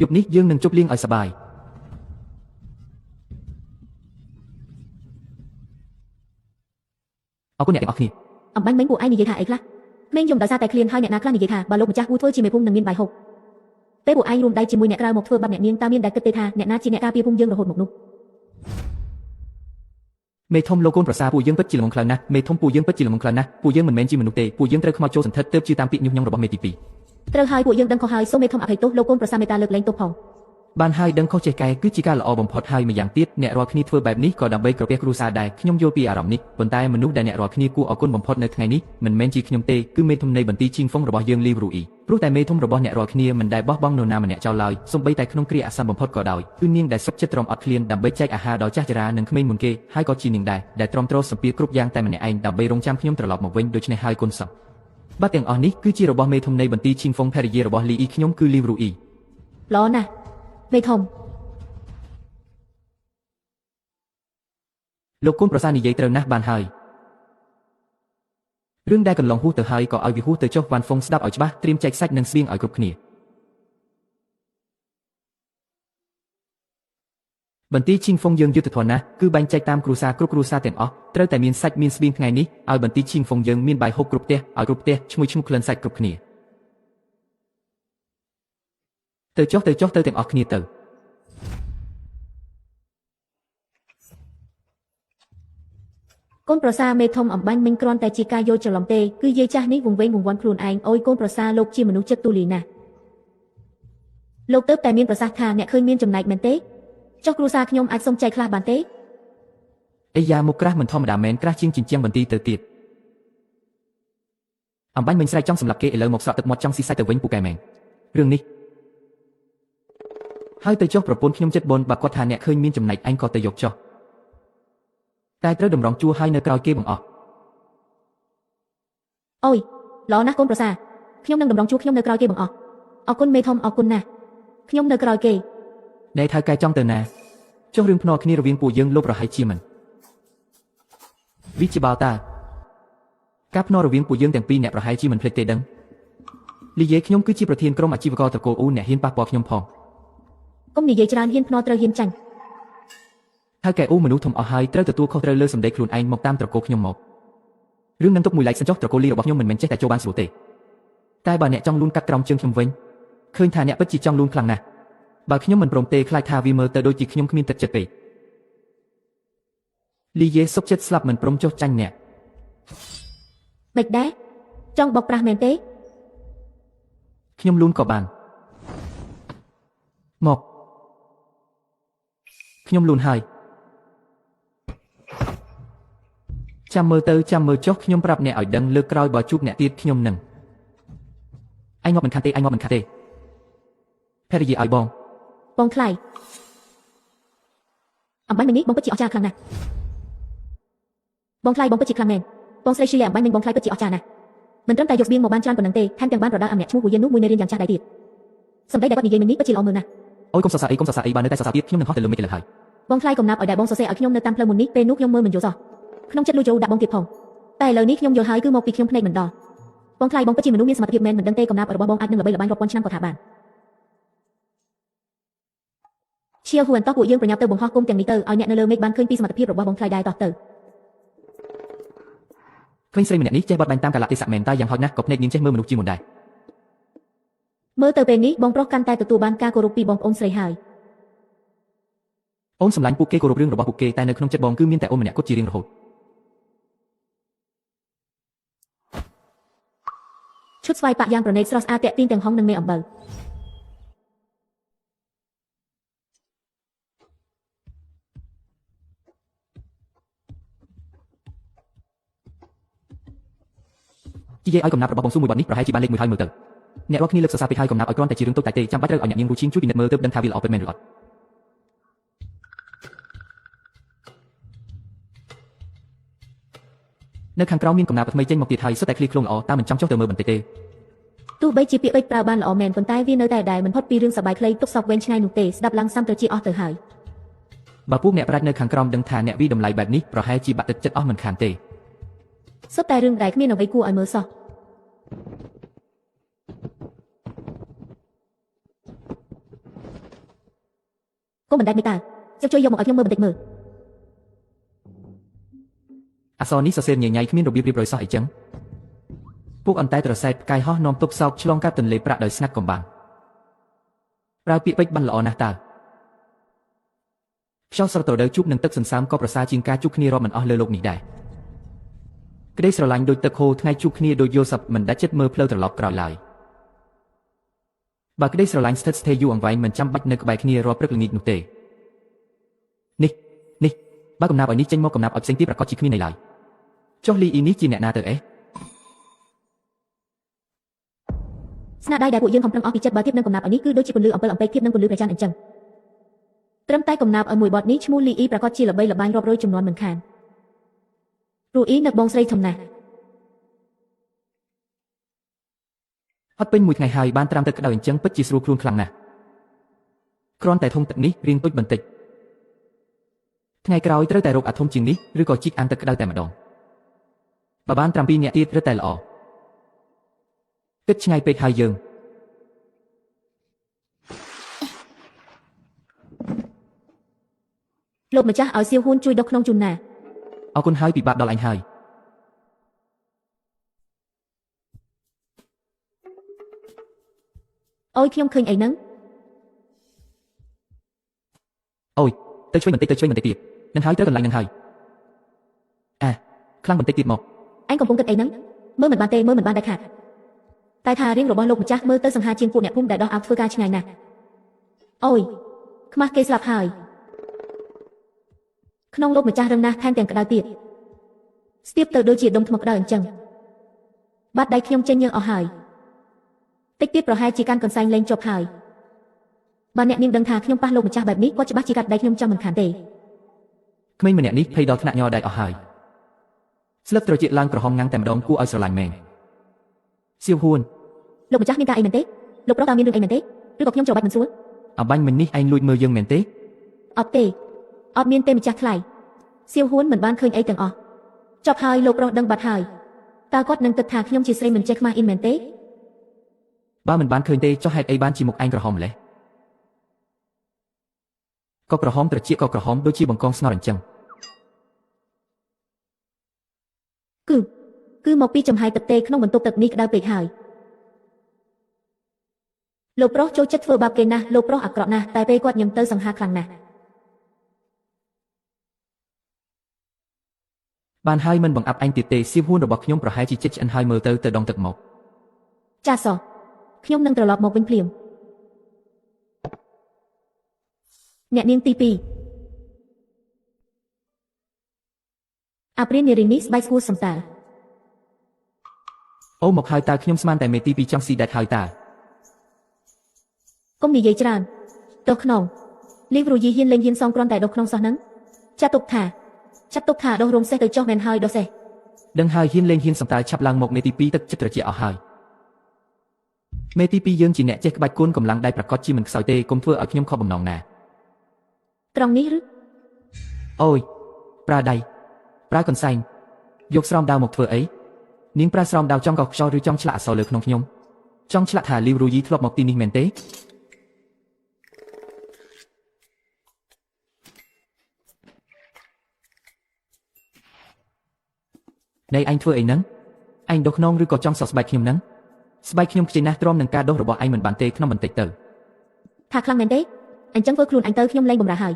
យប់នេះយើងនឹងជប់លៀងឲ្យសប្បាយអរគុណអ្នកទាំងអស់គ្នា អំបញ្ញមិញពួកឯងនិយាយថាអីខ្លះក្មេងយំដោយសារតែឃ្លានហើយអ្នកណាខ្លះនិយាយថាបើលោកម្ចាស់គូធ្វើជាមេភូមិនឹងមានបាយហូបពេលពួកឯងរួមដៃជាមួយអ្នកក្រៅមកធ្វើបាបអ្នកនាងតើមានដែលគិតទេថាអ្នកណាជាអ្នកការពារភូមិយើងរហូតមកនោះ មេធំលោកកូនប្រសាពួកយើងពិតជាល្ងងខ្លាំងណាស់មេធំពួកយើងពិតជាល្ងងខ្លាំងណាស់ពួកយើងមិនមែនជាមនុស្សទេពួកយើងត្រូវខ្មោចចូលសន្ធិដ្ឋទើបជឿតាមពាក្យញុះញង់របស់មេទី2 ត្រូវហើយពួកយើងដឹងខុសហើយសូមមេធំអភ័យទោសលោកកូនប្រសាមេត្តាលើកលែងទោសផង បានហើយដឹងខុសចេះកែគឺជាការល្អបំផុតហើយម្យ៉ាងទៀតអ្នករាល់គ្នាធ្វើបែបនេះក៏ដើម្បីក្រពះគ្រួសារដែរខ្ញុំយល់ពីអារម្មណ៍នេះប៉ុន្តែមនុស្សដែលអ្នករាល់គ្នាគួរអរគុណបំផុតនៅថ្ងៃនេះមិនមែនជាខ្ញុំទេគឺមេធំនៃបន្ទីឈីងហ្វុងរបស់យើងលីវរូអ៊ីព្រោះតែមេធំរបស់អ្នករាល់គ្នាមិនដែលបោះបង់នរណាម្នាក់ចោលឡើយសូម្បីតែក្នុងគ្រាអាសន្នបំផុតក៏ដោយគឺនាងដែលសុខចិត្តទ្រាំអត់ឃ្លានដើម្បីចែកអាហារដល់ចាស់ជរានិងក្មេងមុនគេហើយក៏ជានាងដែរដែលទ្រាំទ្រសម្ពាធគ្រប់យ៉ាងតែម្នាក់ឯងដើម្បីរងចាំខ្ញុំត្រឡប់មកវិញដូច្នេះហើយគុណសោះបាត់ទាំងអស់នេះគឺជារបស់មេធំនៃបន្ទីឈីងហ្វុងភរិយារបស់លីអ៊ីខ្ញុំគឺលីវរូអ៊ី ល្អណាស់មេធំ លោកកូនប្រសានិយាយត្រូវណាស់បានហើយរឿងដែលកន្លងហួសទៅហើយក៏ឲ្យវាហួសទៅចុះវ៉ាន់ហ្វុងស្ដាប់ឲ្យច្បាស់ត្រៀមចែកសាច់និងស្បៀងឲ្យគ្រប់គ្នាបន្ទាយឈីងហ្វុងយើងយុទ្ធធនណាស់គឺបែងចែកតាមគ្រួសារគ្រប់គ្រួសារទាំងអស់ត្រូវតែមានសាច់មានស្បៀងថ្ងៃនេះឲ្យបន្ទាយឈីងហ្វុងយើងមានបាយហូបគ្រប់ផ្ទះឲ្យគ្រប់ផ្ទះឈ្ងុយឈ្ងុយក្លិនសាច់គ្រប់គ្នាទៅចុះទៅទាំងអស់គ្នាទៅកូនប្រសាមេធំអំបាញ់មិញគ្រាន់តែជាការយល់ច្រឡំទេគឺយាយចាស់នេះវង្វេងវង្វាន់ខ្លួនឯងអុយកូនប្រសាលោកជាមនុស្សចិត្តទូលាយណាស់លោកទៅតែមានប្រសាសន៍ថាអ្នកឃើញមានចំណែកមែនទេចុះគ្រួសារខ្ញុំអាចសុំចែកខ្លះបានទេអីយ៉ាមុខក្រាស់មិនធម្មតាមែនក្រាស់ជាងជញ្ជាំងបន្ទាយទៅទៀតអំបាញ់មិញស្រែកចង់សម្លាប់គេឥឡូវមកស្រក់ទឹកមាត់ចង់ស៊ីសាច់ទៅវិញពូកែមែងរឿងនេះហើយទៅចុះប្រពន្ធខ្ញុំចិត្តបនបើគាត់ថាអ្នកឃើញមានចំណែកអញក៏ទៅយកចុះតែត្រូវតម្រង់ជួរឲ្យនៅក្រោយគេបង្អស់អូយល្អណាស់កូនប្រសាខ្ញុំនឹងតម្រង់ជួរខ្ញុំនៅក្រោយគេបង្អស់អរគុណមេធំអរគុណណាស់ខ្ញុំនៅក្រោយគេណែថៅកែចង់ទៅណាចុះរឿងភ្នាល់គ្នារវាងពួកយើងលោកប្រហែលជាមិនវិជាបោតាការភ្នាល់រវាងពួកយើងទាំងពីរអ្នកប្រហែលជាមិនភ្លេចទេដឹងលីយេខ្ញុំគឺជាប្រធានក្រុមអាជីវករត្រកូលអ៊ូអ្នកហ៊ានប៉ះពាល់ខ្ញុំផងកុំនិយាយច្រើនហ៊ានភ្នាល់ត្រូវហ៊ានចាញ់ហើយកែអ៊ូមនុស្សធំអស់ហើយត្រូវទទួលខុសត្រូវលើសម្ដីខ្លួនឯងមកតាមត្រកូលខ្ញុំមករឿងនឹងទុកមួយឡែកសិនចុះត្រកូលលីរបស់ខ្ញុំមិនមែនចេះតែចូលបានស្រួលទេតែបើអ្នកចង់លូនកាត់ក្រោមជើងខ្ញុំវិញឃើញថាអ្នកពិតជាចង់លូនខ្លាំងណាស់បើខ្ញុំមិនព្រមទេខ្លាចថាវាមើលទៅដូចជាខ្ញុំគ្មានទឹកចិត្តពេកលីយេសុកចិត្តស្លាប់មិនព្រមចុះចាញ់អ្នកមិនដែរចង់បោកប្រាស់មែនទេខ្ញុំលូនក៏បានមកខ្ញុំលូនហើយចាំមើលទៅចាំមើលចុះខ្ញុំប្រាប់អ្នកឲ្យដឹងលើកក្រោយបើជួបអ្នកទៀតខ្ញុំនឹងឯងងាប់មិនខានទេឯងងាប់មិនខានទេភរិយាឲ្យបងថ្លៃអំបញ្ញមិញនេះបងពិតជាអស្ចារ្យខ្លាំងណាស់បងថ្លៃបងពិតជាខ្លាំងមែនបងស្រីឈីលេអំបញ្ញមិញបងថ្លៃពិតជាអស្ចារ្យណាស់មិនត្រឹមតែយកស្បៀងមកបានច្រើនប៉ុណ្ណឹងទេថែមទាំងបានប្រដៅអាម្នាក់ឈ្មោះគូយាននោះមួយមេរៀនយ៉ាងចាស់ដៃទៀតសម្ដីដែលគាត់និយាយមិញនេះពិតជាល្អមើលណាស់អូយកុំសរសើរអីបើនៅតែសរសើរទៀតខ្ញុំនឹងហោះទៅលើមេឃឥឡូវហើយបងថ្លៃកំណាប់ឲ្យតែបងសរសេរឲ្យខ្ញុំនៅតាមផ្លូវមុននេះពេលនោះខ្ញុំមើលមិនយល់សោះក្នុងចិត្តលួចចូលដាក់បងទៀតផងតែឥឡូវនេះខ្ញុំយល់ហើយគឺមកពីខ្ញុំភ្នែកមិនដល់បងថ្លៃបងពិតជាមនុស្សមានសមត្ថភាពមែនមិនដឹងទេកំណាប់របស់បងអាចនឹងល្បីល្បាញរាប់ពាន់ឆ្នាំក៏ថាបានឈៀវហួនតោះពួកយើងប្រញាប់ទៅបង្ហោះគុំទាំងនេះទៅឲ្យអ្នកនៅលើមេឃបានឃើញពីសមត្ថភាពរបស់បងថ្លៃដែរតោះទៅឃើញស្រីម្នាក់នេះចេះបត់បែនតាមកាលៈទេសៈមែនតែយ៉ាងហោចណាស់ក៏ភ្នែកនាងចេះមើលមនុស្សជាមុនដែរមើលទៅពេលនេះបងប្រុសកាន់តែទទួលបានការគោរពពីបងប្អូនស្រីហើយអូនសម្លាញ់ពួកគេគោរពរឿងរបស់ពួកគេតែនៅក្នុងចិត្តបងគឺមានតែអូនម្នាក់គត់ជារៀងរហូតឈុតស្វាយប៉ាក់យ៉ាងប្រណីតស្រស់ស្អាតតាក់ទាញទាំងហុងនិងមេអំបិលនិយាយឲ្យកំណាប់របស់បងស៊ូមួយបាត់នេះប្រហែលជាបានលេខ1ហើយមើលទៅអ្នករាល់គ្នាលើកសរសើរពេកហើយកំណាប់ឲ្យគ្រាន់តែជារឿងតូចតាចទេចាំបាច់ត្រូវឲ្យអ្នកនាងរូឈីងជួយពិនិត្យមើលទើបដឹងថាវាល្អពិតមែនឬអត់នៅខាងក្រោមមានកំណាប់ថ្មីចេញមកទៀតហើយសុទ្ធតែឃ្លីខ្លួនល្អតើមិនចង់ចុះទៅមើលបន្តិចទេទោះបីជាពាក្យពេចន៍ប្រើបានល្អមែនប៉ុន្តែវានៅតែដែលមិនផុតពីរឿងសប្បាយខ្លីទុកសោកវែងឆ្ងាយនោះទេស្ដាប់ឡើងសាំទៅជាអស់ទៅហើយបើពួកអ្នកប្រាជ្ញនៅខាងក្រោមដឹងថាអ្នកវិតម្លៃបែបនេះប្រហែលជាបាក់ទឹកចិត្តអស់មិនខានទេសុទ្ធតែរឿងដែលគ្មានអ្វីគួរឲ្យមើលសោះកុំបណ្ដាច់មេតាជួយយកមកឲ្យខ្ញុំមើលបន្តិចមើលអសរនេះសរសេរញញៃគ្មានរបៀបរៀបរយសោះអីចឹងពួកអន្តែត្រសែកផ្កាយហោះនាំទុកសោកឆ្លងកាត់ទន្លេប្រាក់ដោយស្ងាត់កំបាំងប្រើពាក្យពេចន៍បានល្អណាស់តើខ្យល់ស្រទរដូវជួបនឹងទឹកសន្សើមក៏ប្រសើរជាងការជួបគ្នារាប់មិនអស់លើលោកនេះដែរក្តីស្រឡាញ់ដូចទឹកហូរថ្ងៃជួបគ្នាដូចយល់សប្តិមិនដាច់ចិត្តមើលផ្លូវត្រឡប់ក្រោយឡើយបើក្តីស្រឡាញ់ស្ថិតស្ថេរយូរអង្វែងមិនចាំបាច់នៅក្បែរគ្នារាល់ព្រឹកល្ងាចនោះទេនេះបើកំណាប់ឲ្យនេះចេញមកកំណាប់ឲ្យផ្សេងទៀតប្រកាសជាគ្មានន័យឡើយចុះលីអ៊ីនេះជាអ្នកណាទៅអេស្នាដៃដែលពួកយើងខំប្រឹងអស់ពីចិត្តបើធៀបនឹងកំណាប់ឲ្យនេះគឺដូចជាពន្លឺអំពិលអំពែកធៀបនឹងពន្លឺព្រះច័ន្ទអញ្ចឹងត្រឹមតែកំណាប់ឲ្យមួយបទនេះឈ្មោះលីអ៊ីប្រកាសជាល្បីល្បាញរាប់រយចំនួនមិនខានរូអ៊ីនៅបងស្រីធំណាស់អត់ពេញមួយថ្ងៃហើយបានត្រាំទឹកក្តៅអញ្ចឹងពិតជាស្រួលខ្លួនខ្លាំងណាស់ គ្រាន់តែធុងទឹកនេះរៀងតូចបន្តិចថ្ងៃក្រោយត្រូវតែរកអាធំជាងនេះឬក៏ជីកអាំងទឹកក្តៅតែម្ដងបើបាន7នាក់ទៀតរឹតតែល្អគិតឆ្ងាយពេកហើយយើងលោកម្ចាស់ឲ្យសៀវហ៊ួនជួយដុសក្នុងជូនណាអរគុណហើយពិបាកដល់អញហើយអូយខ្ញុំឃើញអីហ្នឹងអូយទៅជួយបន្តិចទៀតនឹងហើយត្រូវកន្លែងនឹងហើយខ្លាំងបន្តិចទៀតមកអញកំពុងគិតអីហ្នឹងមើលមិនបានទេមើលមិនបានដាច់ខាតតែថារៀងរបស់លោកម្ចាស់មើលទៅសង្ហាជាងពួកអ្នកភូមិដែលដោះអាវធ្វើការឆ្ងាយណាស់អូយខ្មាស់គេស្លាប់ហើយក្នុងលោកម្ចាស់រឹងណាស់ថែមទាំងក្តៅទៀតស្ទាបទៅដូចជាដុំថ្មក្តៅអញ្ចឹងបាត់ដៃខ្ញុំចេញញើសអស់ហើយតិចទៀតប្រហែលជាកាន់កន្សែងលេងចប់ហើយបើអ្នកនាងដឹងថាខ្ញុំប៉ះលោកម្ចាស់បែបនេះគាត់ច្បាស់ជាកាត់ដៃខ្ញុំចាំមិនខានទេក្មេងម្នាក់នេះភ័យដល់ថ្នាក់ញ័រដៃអស់ហើយស្លឹកត្រចៀកឡើងក្រហមងាំងតែម្ដងគួរឲ្យស្រឡាញ់មែនសៀវហ៊ួនលោកម្ចាស់មានការអីមែនទេលោកប្រុសតើមានរឿងអីមែនទេឬក៏ខ្ញុំច្របាច់មិនស្រួលអបាញ់មិញនេះឯងលួចមើលយើងមែនទេអត់ទេអត់មានទេម្ចាស់ថ្លៃសៀវហ៊ួនមិនបានឃើញអីទាំងអស់ចប់ហើយលោកប្រុសដឹងបាត់ហើយតើគាត់នឹងគិតថាខ្ញុំជាស្រីមិនចេះខ្មាស់អ៊ីនមែនទេបើមិនបានឃើញទេចុះហេតុអីបានជាមុខឯងក្រហមម្លេះក៏ក្រហមត្រចៀកក៏ក្រហមដូចជាបង្កងស្ងោរអញ្ចឹងគឺមកពីចំហាយទឹកទេក្នុងបន្ទប់ទឹកនេះក្តៅពេកហើយលោកប្រុសចូលចិត្តធ្វើបាបគេណាស់លោកប្រុសអាក្រក់ណាស់តែពេលគាត់ញឹមទៅសង្ហាខ្លាំងណាស់បានហើយមិនបង្អាប់អញទៀតទេសៀវហ៊ួនរបស់ខ្ញុំប្រហែលជាចិត្តឆ្អិនហើយមើលទៅដងទឹកមកចាសោះខ្ញុំនឹងត្រឡប់មកវិញភ្លាមអ្នកនាងទី2អាព្រាននារីនេះស្បែកស្គួរសំតើអូមកហើយតើខ្ញុំស្មានតែមេទី2ចង់ស៊ីដាច់ហើយតើកុំនិយាយច្រើនដុសក្នុងលីវរូយីហ៊ានលេងហ៊ានសងគ្រាន់តែដុសក្នុងសោះហ្នឹងចាត់ទុកថាដុសរោមសេះទៅចុះមែនហើយដុសសេះដឹងហើយហ៊ានលេងហ៊ានសំតើឆាប់ឡើងមកមេទី2ទឹកចិត្តត្រជាក់អស់ហើយមេទី2យើងជាអ្នកចេះក្បាច់គុណកម្លាំងដៃប្រកាសជាមិនខ្សោយទេកុំធ្វើឲ្យខ្ញុំខកបំណងណាត្រង់នេះឬអូយប្រើដៃប្រើកន្សែងយកស្រោមដាវមកធ្វើអីនាងប្រើស្រោមដាវចង់កោសខ្យល់ឬចង់ឆ្លាក់អក្សរលើក្នុងខ្ញុំចង់ឆ្លាក់ថាលីវរូយីធ្លាប់មកទីនេះមែនទេនៃអញធ្វើអីហ្នឹងអញដុសខ្នងឬក៏ចង់សក់ស្បែកខ្ញុំហ្នឹងស្បែកខ្ញុំខ្ចីណាស់ទ្រាំនឹងការដុសរបស់អញមិនបានទេក្នុងបន្តិចទៅថាខ្លាំងមែនទេអញ្ចឹងធ្វើខ្លួនអញទៅខ្ញុំលែងបំរើហើយ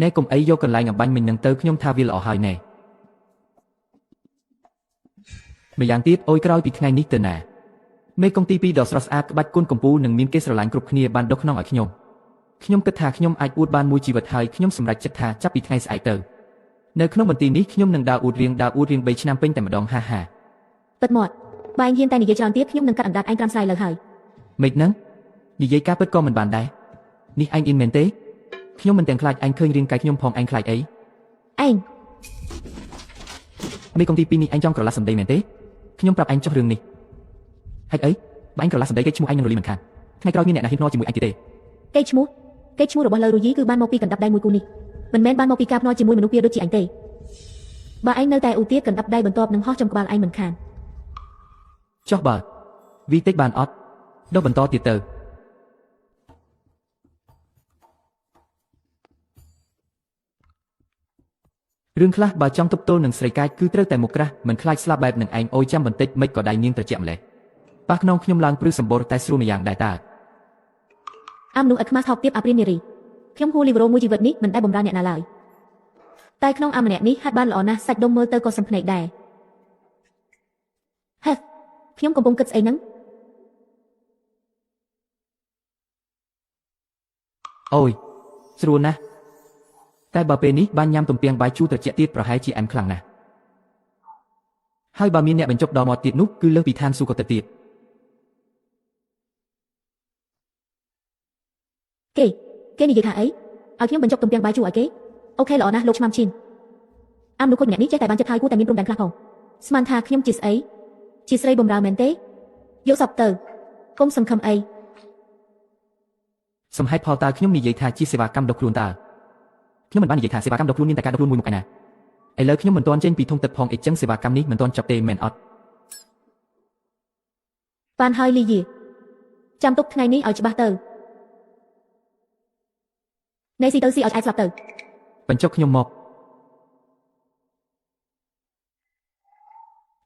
ណែកុំអីយកកន្លែងអំបញ្ញមិញនឹងទៅខ្ញុំថាវាល្អហើយណែម្យ៉ាងទៀតអុយក្រោយពីថ្ងៃនេះទៅណាមេកុងទី2ដ៏ស្រស់ស្អាតក្បាច់គុណកំពូលនឹងមានគេស្រឡាញ់គ្រប់គ្នាបានដុសខ្នងឲ្យខ្ញុំគិតថាខ្ញុំអាចអួតបានមួយជីវិតហើយខ្ញុំសម្រេចចិត្តថាចាប់ពីថ្ងៃស្អែកទៅនៅក្នុងបន្ទីនេះខ្ញុំនឹងដើរអួតរៀង3ឆ្នាំពេញតែម្ដងហាហាពិតមកបើឯងហ៊ានតែនិយាយច្រើនទៀតខ្ញុំនឹងកាត់អណ្ដាតឯងត្រាំស្រ័យលើហើយមិនហ្នឹងនិយាយការពិតក៏មិនបានដែរនេះឯងអ៊ីនមែនទេខ្ញុំមិនទាំងខ្លាចឯងឃើញរាងកាយខ្ញុំផងឯងខ្លាចអីឯងមេកុំទី2នេះឯងចង់ក្រឡាស់សម្ដីមែនទេខ្ញុំប្រាប់ឯងចុះរឿងនេះហេតុអីបើឯងក្រឡាស់សម្ដីគេឈ្មោះឯងនឹងរលីមិនខានថ្ងៃក្រោយមានអ្នកណាហ៊ានភ្នាល់ជាមួយឯងទៀតទេគេឈ្មោះរបស់លើរូយីគឺបានមកពីកណ្ដាប់ដៃមួយគូនេះមិនមែនបានមកពីការភ្នាល់ជាមួយមនុស្សពៀដូចជាឯងទេបើឯងនៅតែឧទាកណ្ដាប់ដៃបន្ទាប់នឹងហោះចំក្បាលឯងមិនខានចុះបើវីតិចបានអត់ដុសបន្តទៀតទៅរឿងខ្លះបើចង់ទប់ទល់នឹងស្រីកាចគឺត្រូវតែមុខក្រាស់មិនខ្លាចស្លាប់បែបនឹងឯងអូយចាំបន្តិចមិនក៏ដៃនាងត្រជាក់ម្លេះប៉ះខ្នងខ្ញុំឡើងព្រឺសម្បូរតែស្រួលម្យ៉ាងដែរតើអាមនុស្សឥតខ្មាស់ថោកទាបអាព្រាននារីខ្ញុំហួលលីវរ៉ូមួយជីវិតនេះមិនដែលបំរើអ្នកណាឡើយតែក្នុងអាម្នាក់នេះហាត់បានល្អណាស់សាច់ដុំមើលទៅក៏សំភ្នែកដែរហេខ្ញុំកំពុងគិតស្អីហ្នឹងអូយស្រួលណាស់តែបើពេលនេះបានញ៉ាំទំពាំងបាយជូរត្រជាក់ទៀតប្រហែលជាអែមខ្លាំងណាស់ហើយបើមានអ្នកបញ្ចុកដល់មាត់ទៀតនោះគឺលើសពីឋានសួគ៌ក៏ទៅទៀតគេនិយាយថាអីឲ្យខ្ញុំបញ្ចុកទំពាំងបាយជូរឲ្យគេអូខេល្អណាស់លោកឆ្មាំឈីនអាមនុស្សគាត់ម្នាក់នេះចេះតែបានចិត្តហើយគួរតែមានព្រំដែនខ្លះផងស្មានថាខ្ញុំជាស្អីជាស្រីបំរើមែនទេយកសពទៅកុំសង្ឃឹមអី សំហេតុផលតើខ្ញុំនិយាយថាជាសេវាកម្មដុសខ្លួនតើខ្ញុំមិនបាននិយាយថាសេវាកម្មដុសខ្លួនមានតែការដុសខ្លួនមួយមុខឯណាឥឡូវខ្ញុំមិនទាន់ចេញពីធុងទឹកផងអីចឹងសេវាកម្មនេះមិនទាន់ចប់ទេមែនអត់ បានហើយលីយាចាំទុកថ្ងៃនេះឲ្យច្បាស់ទៅណែស៊ីទៅស៊ីឲ្យឆ្អែតស្លាប់ទៅ បញ្ចុកខ្ញុំមក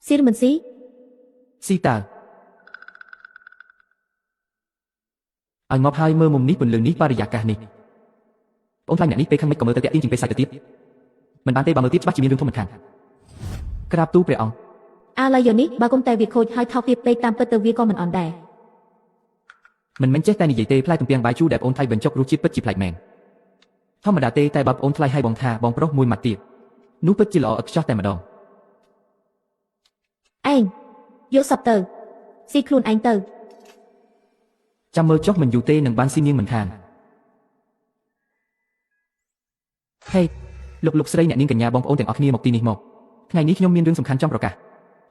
ស៊ីឬមិនស៊ី ស៊ីតើឲ្យមកហើយមើលមុំនេះពន្លឺនេះបរិយាកាសនេះបងថ្លៃម្នាក់នេះពេលខាងមិនក៏មើលទៅតាក់ទាញជាងពេលសាច់ទៅទៀតមិនបានទេបើមើលទៀតច្បាស់ជាមានរឿងធំមិនខានក្រាបទូព្រះអង្គ អាឡៃយ៉ូនេះបើគុំតែវាខូចហើយថោកទៀតពេកតាមពិតទៅវាក៏មិនអន់ដែរ មិនមែនចេះតែនិយាយទេផ្លែទំពាំងបាយជូរដែលបងថ្លៃបញ្ចុករសជាតិពិតជាប្លែកមែនធម្មតាទេតែបើបងថ្លៃឲ្យបងថាបងប្រុសមួយម៉ាត់ទៀតនោះពិតជាល្អឥតខ្ចោះតែម្ដង ឯងយកសពទៅស៊ីខ្លួនឯងទៅ ចាំមើលចុះមិនយូរទេនឹងបានស៊ីនាងមិនខានហេលោកស្រីអ្នកនាងកញ្ញាបងប្អូនទាំងអស់គ្នាមកទីនេះមកថ្ងៃនេះខ្ញុំមានរឿងសំខាន់ចង់ប្រកាស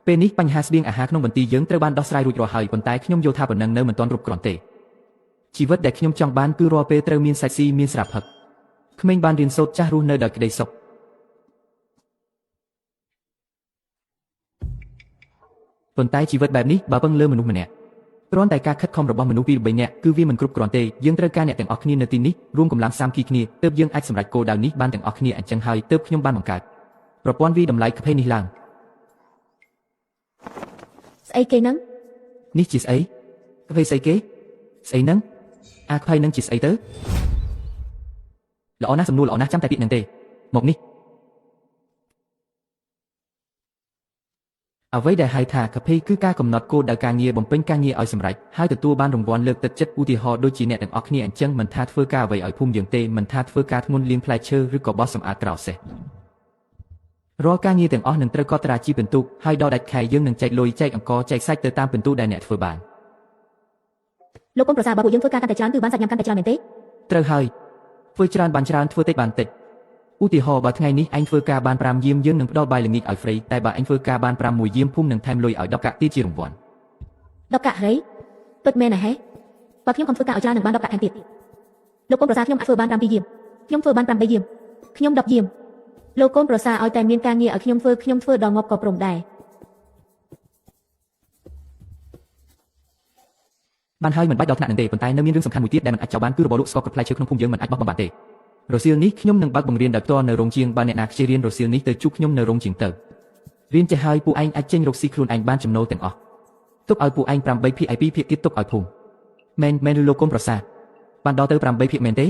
ពេលនេះបញ្ហាស្បៀងអាហារក្នុងបន្ទីយើងត្រូវបានដោះស្រាយរួចរាល់ហើយប៉ុន្តែខ្ញុំយល់ថាប៉ុណ្ណឹងនៅមិនទាន់គ្រប់គ្រាន់ទេជីវិតដែលខ្ញុំចង់បានគឺរាល់ពេលត្រូវមានសាច់ស៊ីមានស្រាប់ផឹកក្មេងបានរៀនសូត្រចាស់រស់នៅដោយក្តីសុខប៉ុន្តែជីវិតបែបនេះបើពឹងលើមនុស្សម្នាក់គ្រាន់តែការខិតខំរបស់មនុស្សពីរបីនាក់គឺវាមិនគ្រប់គ្រាន់ទេយើងត្រូវការអ្នកទាំងអស់គ្នានៅទីនេះរួមកម្លាំងសាមគ្គីគ្នាទើបយើងអាចសម្រេចគោលដៅនេះបានទាំងអស់គ្នាអញ្ចឹងហើយទើបខ្ញុំបានបង្កើតប្រព័ន្ធវិតម្លៃក្ភេនេះឡើង ស្អីគេហ្នឹង នេះជាស្អីក្ភេស្អីគេស្អីហ្នឹងអាក្ភេហ្នឹងជាស្អីទៅល្អណាស់សំណួរល្អណាស់ចាំតែពាក្យហ្នឹងទេមកនេះអ្វីដែលហៅថាក្ភេគឺការកំណត់គោលដៅការងារបំពេញការងារឲ្យសម្រេចហើយទទួលបានរង្វាន់លើកទឹកចិត្តឧទាហរណ៍ដូចជាអ្នកទាំងអស់គ្នាអញ្ចឹងមិនថាធ្វើការអ្វីឲ្យភូមិយើងទេមិនថាធ្វើការធ្ងន់លាងផ្លែឈើឬក៏បោះសម្អាតក្រៅសេះរាល់ការងារទាំងអស់នឹងត្រូវកត់ត្រាជាពិន្ទុហើយដល់ដាច់ខែយើងនឹងចែកលុយចែកអង្ករចែកសាច់ទៅតាមពិន្ទុដែលអ្នកធ្វើបាន លោកកូនប្រសាបើពួកយើងធ្វើការកាន់តែច្រើនគឺបានសាច់ញ៉ាំកាន់តែច្រើនមែនទេ ត្រូវហើយធ្វើច្រើនបានច្រើនធ្វើតិចបានតិចឧទាហរណ៍បើថ្ងៃនេះអញធ្វើការបាន5យាមយើងនឹងផ្ដល់បាយល្ងាចឲ្យហ្វ្រៃតែបើអញធ្វើការបាន6យាមភូមិនឹងថែមលុយឲ្យ10កាក់ទៀតជារង្វាន់ 10កាក់ហីពិតមែនណាហេបើខ្ញុំខំធ្វើការឲ្យច្រើននឹងបាន10កាក់ថែមទៀតលោកកូនប្រសាខ្ញុំអាចធ្វើបាន7យាមខ្ញុំធ្វើបាន8យាមខ្ញុំ10យាមលោកកូនប្រសាឲ្យតែមានការងារឲ្យខ្ញុំធ្វើដល់ងាប់ក៏ព្រមដែរ បានហើយមិនបាច់ដល់ថ្នាក់នឹងទេប៉ុន្តែនៅមានរឿងសំខាន់មួយទៀតដែលមិនអាចចោលបានគឺរបបលក់ស្ករគ្រាប់ផ្លែឈើក្នុងភូមិយើងមិនអាចបោះបង់បានទេរសៀលនេះខ្ញុំនឹងបើកបង្រៀនដោយផ្ទាល់នៅរោងជាងបើអ្នកណាខ្ជិះរៀនរសៀលនេះទៅជួបខ្ញុំនៅរោងជាងទៅរៀនចេះហើយពួកឯងអាចចេញរកស៊ីខ្លួនឯងបានចំណូលទាំងអស់ទុកឲ្យពួកឯង8ភាគឯ2ភាគទៀតទុកឲ្យភូមិមែនឬលោកកូនប្រសាបានដល់ទៅ8ភាគមែនទេ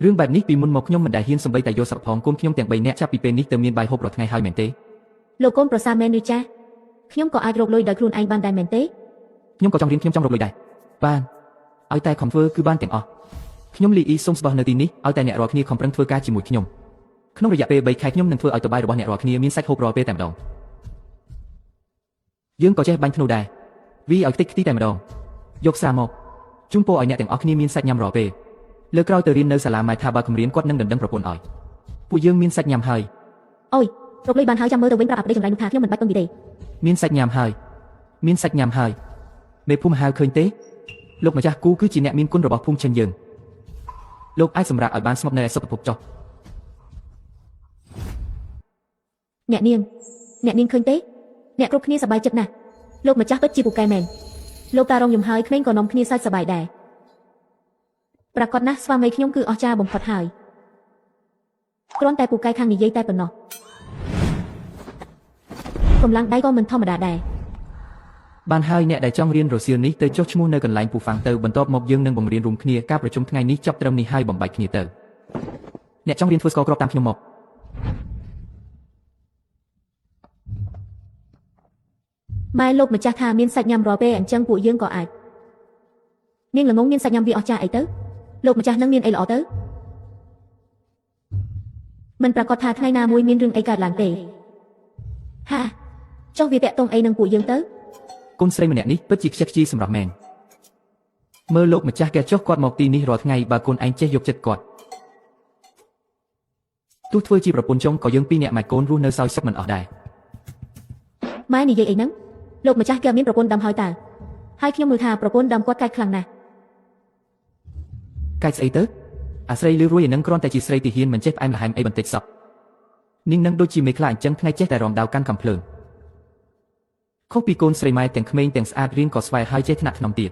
រឿងបែបនេះពីមុនមកខ្ញុំមិនដែលហ៊ានសំបីតែយកសឹកផងកូនខ្ញុំទាំង3នាក់ចាប់ពីពេលនេះទៅមានបាយហូបរាល់ថ្ងៃហើយមែនទេ លោកកូនប្រសាមែនឬចាស់ខ្ញុំក៏អាចរកលុយដោយខ្លួនឯងបានដែរមែនទេ ខ្ញុំក៏ចង់រៀនខ្ញុំចង់រកលុយដែរបានឲ្យតែខំធ្វើគឺបានទាំងអស់ខ្ញុំលីអ៊ីសូមស្បោះនៅទីនេះឲ្យតែអ្នករាល់គ្នាខំប្រឹងធ្វើការជាមួយខ្ញុំក្នុងរយៈពេល3ខែខ្ញុំនឹងធ្វើឲ្យតបាយរបស់អ្នករាល់គ្នាមានសាច់ហូបរាល់ពេលតែម្ដងយើងក៏ចេះបាញ់ធ្នូដែរវាឲ្យខ្ទេចខ្ទីតែម្ដងយកស្រាមកជូនពរឲ្យអ្នកទាំងអស់គ្នាមានសាច់ញ៉ាំរាល់ពេលលើក្រោយទៅរៀននៅសាលាម៉ែថាបើគម្រាមគាត់នឹងដណ្ដឹងប្រពន្ធឲ្យពួកយើងមានសាច់ញ៉ាំហើយ អូយរកលុយបានហើយចាំមើលទៅវិញប្រាប់អាប្តីចម្លែកនោះថាខ្ញុំមិនបាច់ពឹងពីទេ មានសាច់ញ៉ាំហើយមានសាច់ញ៉ាំហើយមេភូមិហៅឃើញទេលោកម្ចាស់គូគឺជាអ្នកមានគុណរបស់ភូមិចិនយើងលោកអាចសម្រាប់ឲ្យបានស្ងប់នៅឯសុខភាពចុះ អ្នកនាងឃើញទេអ្នកគ្រប់គ្នាសប្បាយចិត្តណាស់លោកម្ចាស់ពិតជាពូកែមែនលោកតារងយំហើយក្មេងក៏នាំគ្នាសាច់សប្បាយដែរប្រកាសណាស់ស្វាមីខ្ញុំគឺអស្ចារ្យបំផុតហើយគ្រាន់តែពូកែខាងនិយាយតែប៉ុណ្ណោះកម្លាំងដៃក៏មិនធម្មតាដែរបានហើយអ្នកដែលចង់រៀនរសៀលនេះទៅចុះឈ្មោះនៅកន្លែងពូហ្វាំងទៅបន្ទាប់មកយើងនឹងបង្រៀនរួមគ្នាការប្រជុំថ្ងៃនេះចប់ត្រឹមនេះហើយបំបែកគ្នាទៅអ្នកចង់រៀនធ្វើស្ករគ្រាប់តាមខ្ញុំមកម៉ែលោកម្ចាស់ថាមានសាច់ញ៉ាំរាល់ពេលអញ្ចឹងពួកយើងក៏អាចនាងល្ងងមានសាច់ញ៉ាំវាអស្ចារ្យអីទៅលោកម្ចាស់នឹងមានអីល្អទៅមិនប្រកាសថាថ្ងៃណាមួយមានរឿងអីកើតឡើងទេហាចុះវាតាក់ទងអីនឹងពួកយើងទៅ កូនស្រីម្នាក់នេះពិតជាខ្ជិះខ្ជាយសម្រាប់មែនមើលលោកម្ចាស់កែចុះគាត់មកទីនេះរាល់ថ្ងៃបើកូនឯងចេះយកចិត្តគាត់ទោះធ្វើជាប្រពន្ធចុងក៏យើងពីរនាក់ម៉ែកូនរស់នៅសោយសុខមិនអស់ដែរ ម៉ែនិយាយអីហ្នឹងលោកម្ចាស់គេមានប្រពន្ធដើមហើយតើហើយខ្ញុំមើលថាប្រពន្ធដើមគាត់កាច់ខ្លាំងណាស់ កាយស្អីទៅអាស្រីលឺរួយឯនឹងគ្រាន់តែជាស្រីទីហ៊ានមិនចេះផ្អែមល្ហែមអីបន្តិចសោះនាងនឹងដូចជាមេខ្លាអញ្ចឹងថ្ងៃចេះតែរំដៅកាន់កំភ្លើងខុសពីកូនស្រីម៉ែទាំងក្មេងទាំងស្អាតរៀនក៏ស្វែងហើយចេះថ្នាក់ថ្នមទៀត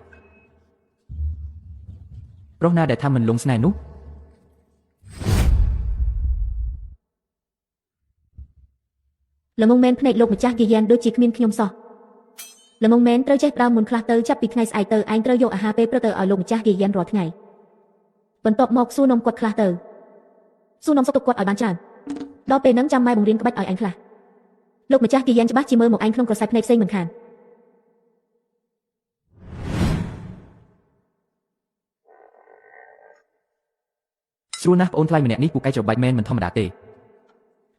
ប្រុសណាដែលថាមិនលងស្នេហ៍នោះល្មងមែនភ្នែកលោកម្ចាស់យាយ៉ានដូចជាគ្មានខ្ញុំសោះល្មងមែនត្រូវចេះផ្ដើមមុនខ្លះទៅចាប់ពីថ្ងៃស្អែកទៅឯងត្រូវយកអាហារពេលព្រឹកទៅឲ្យលោកម្ចាស់យាយ៉ានរាល់ថ្ងៃបន្ទាប់មកសួរនំគាត់ខ្លះទៅសួរនំសុខទុក្ខគាត់ឲ្យបានច្រើនដល់ពេលហ្នឹងចាំម៉ែបង្រៀនក្បាច់ឲ្យឯងខ្លះលោកម្ចាស់យាយ៉ានច្បាស់ជាមើលមកឯងក្នុងក្រសែភ្នែកផ្សេងមិនខានស្រួលណាស់ប្អូនថ្លៃម្នាក់នេះពូកែច្របាច់មែនមិនធម្មតាទេ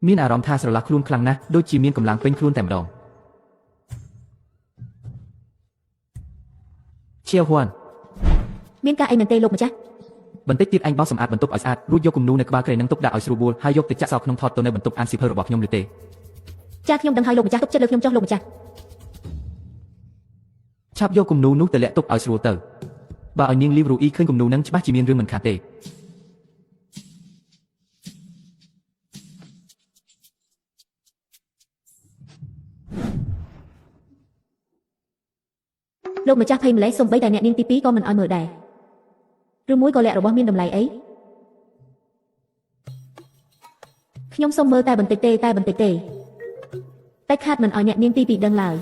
មានអារម្មណ៍ថាស្រឡះខ្លួនខ្លាំងណាស់ដូចជាមានកម្លាំងពេញខ្លួនតែម្ដងឈៀវហ៊ុនមានការអីមែនទេលោកម្ចាស់បន្តិចទៀតអញបោសសម្អាតបន្ទប់ឲ្យស្អាតរួចយកគំនូរនៅក្បាលក្រែនឹងទុកដាក់ឲ្យស្រួលបួលហើយយកទៅចាក់សោក្នុងថតទៅនៅបន្ទប់អានសៀវភៅរបស់ខ្ញុំឬទេចាខ្ញុំដឹងហើយលោកម្ចាស់ទុកចិត្តលើខ្ញុំចុះលោកម្ចាស់ឆាប់យកគំនូរនោះទៅលាក់ទុកឲ្យស្រួលទៅបើឲ្យនាងលីវរូអ៊ីឃើញគំនូរនឹងច្បាស់ជាមានរឿងមិនខានទេលោកម្ចាស់ភ័យម្លេះសូម្បីតែអ្នកនាងទី2ក៏មិនឲ្យមើលដែរឬមួយក៏លាក់របស់មានតម្លៃអីខ្ញុំសូមមើលតែបន្តិចទេតែខាតមិនឲ្យអ្នកនាងទី2ដឹងឡើយ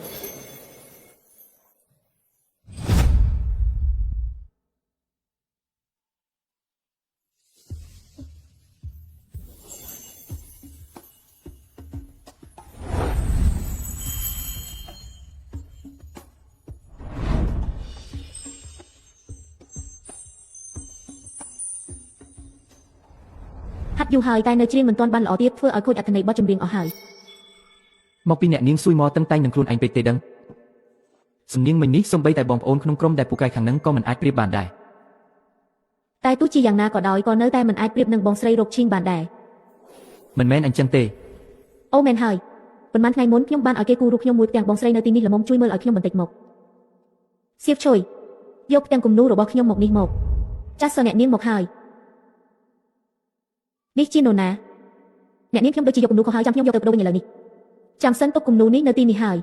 ហាត់យូរហើយតែនៅច្រៀងមិនទាន់បានល្អទៀតធ្វើឲ្យខូចអត្ថន័យបទចម្រៀងអស់ហើយមកពីអ្នកនាងស៊ុយមកតឹងតែងនឹងខ្លួនឯងពេកទេដឹងសំនៀងមិញនេះសំបីតែបងប្អូនក្នុងក្រុមដែលពូកែខាងនឹងក៏មិនអាចប្រៀបបានដែរតែទោះជាយ៉ាងណាក៏ដោយក៏នៅតែមិនអាចប្រៀបនឹងបងស្រីរកឈីងបានដែរមិនមែនអញ្ចឹងទេអូមែនហើយប៉ុន្មានថ្ងៃមុនខ្ញុំបានឲ្យគេគូររូបខ្ញុំមួយផ្ទាំងបងស្រីនៅទីនេះល្មមជួយមើលឲ្យខ្ញុំបន្តិចមកសៀវឈុយយកផ្ទាំងគំនូររបស់ខ្ញុំមកនេះមកចាស់សអ្នកនាងមកហើយនេះជានរណាអ្នកនាងខ្ញុំដូចជាយកគំនូរក៏ហើយចាំខ្ញុំយកទៅបដូរវិញឥឡូវនេះចាំសិនទុកគំនូរនេះនៅទីនេះហើយ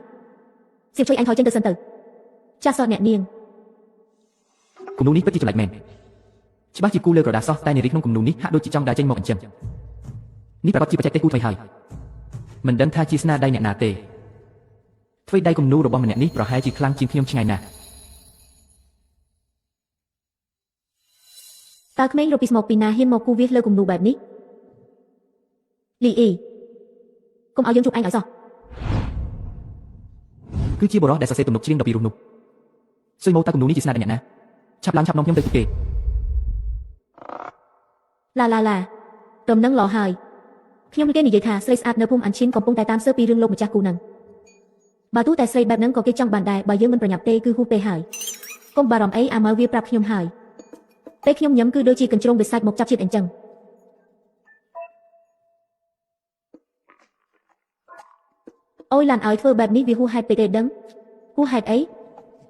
សៀវជួយអញថយចេញទៅសិនទៅចាស់សអ្នកនាងគំនូរនេះពិតជាចម្លែកមែនច្បាស់ជាគូលើក្រដាសសោះតែនារីក្នុងគំនូរនេះហាក់ដូចជាចង់ដើរចេញមកអញ្ចឹងនេះប្រកាសជាបច្ចេកទេសគូថ្មីហើយមិនដឹងថាជាស្នាដៃអ្នកណាទេធ្វើដៃគំនូររបស់ម្នាក់នេះប្រហែលជាខ្លាំងជាងខ្ញុំឆ្ងាយណាស់តើក្មេងរកពីស្មកពីណាហ៊ានមកគូវាសលើគំនូរបែបនេះលីអ៊ីកុំឲ្យយើងជួបអញឲ្យសោះគឺជាបរិសុទ្ធដែលសរសេរទំនុកច្រៀងដ៏ពីរោះនោះស៊ុយមកតើគំនូរនេះជាស្នាដៃអ្នកណាឆាប់ឡើងឆាប់នាំខ្ញុំទៅទីគេឡារំនឹងល្អហើយខ្ញុំគេនិយាយថាស្រីស្អាតនៅភូមិអានឈិនកំពុងតែតាមស៊ើពីរឿងលោកម្ចាស់គូនឹងបើទោះតែស្រីបែបហ្នឹងក៏គេចង់បានដែរបើយើងមិនប្រញាប់ទេគឺហួសពេលហើយកុំបារម្ភអីអាម៉ៅវាប្រាប់ខ្ញុំហើយពេលខ្ញុំញ៉ាំគឺដូចជាកញ្ជ្រោងបិសាចមកចាប់ជាតិអញ្ចឹងអូយឡានឲ្យធ្វើបែបនេះវាហួសហេតុពេកទេដឹងហួសហេតុអី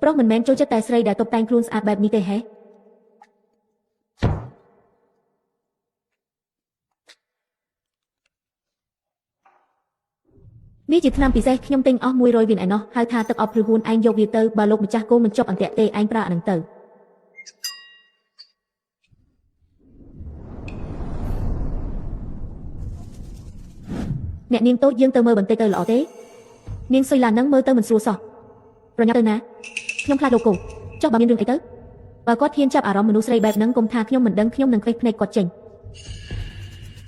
ប្រុសមិនមែនចូលចិត្តតែស្រីដែលតុបតែងខ្លួនស្អាតបែបនេះទេហេនេះជាថ្នាំពិសេសខ្ញុំទិញអស់100វៀនឯណោះហៅថាទឹកអប់ឬហ៊ួនឯងយកវាទៅបើលោកម្ចាស់គោមិនចប់អន្ទាក់ទេឯងប្រើអានឹងទៅអ្នកនាងតូចយើងទៅមើលបន្តិចទៅល្អទេនាងសុយឡាននឹងមើលទៅមិនស្រួលសោះប្រញាប់ទៅណាខ្ញុំខ្លាចលោកគោចុះបើមានរឿងអីទៅបើគាត់ហ៊ានចាប់អារម្មណ៍មនុស្សស្រីបែបហ្នឹងកុំថាខ្ញុំមិនដឹងខ្ញុំនឹងខ្វេះភ្នែកគាត់ចេញ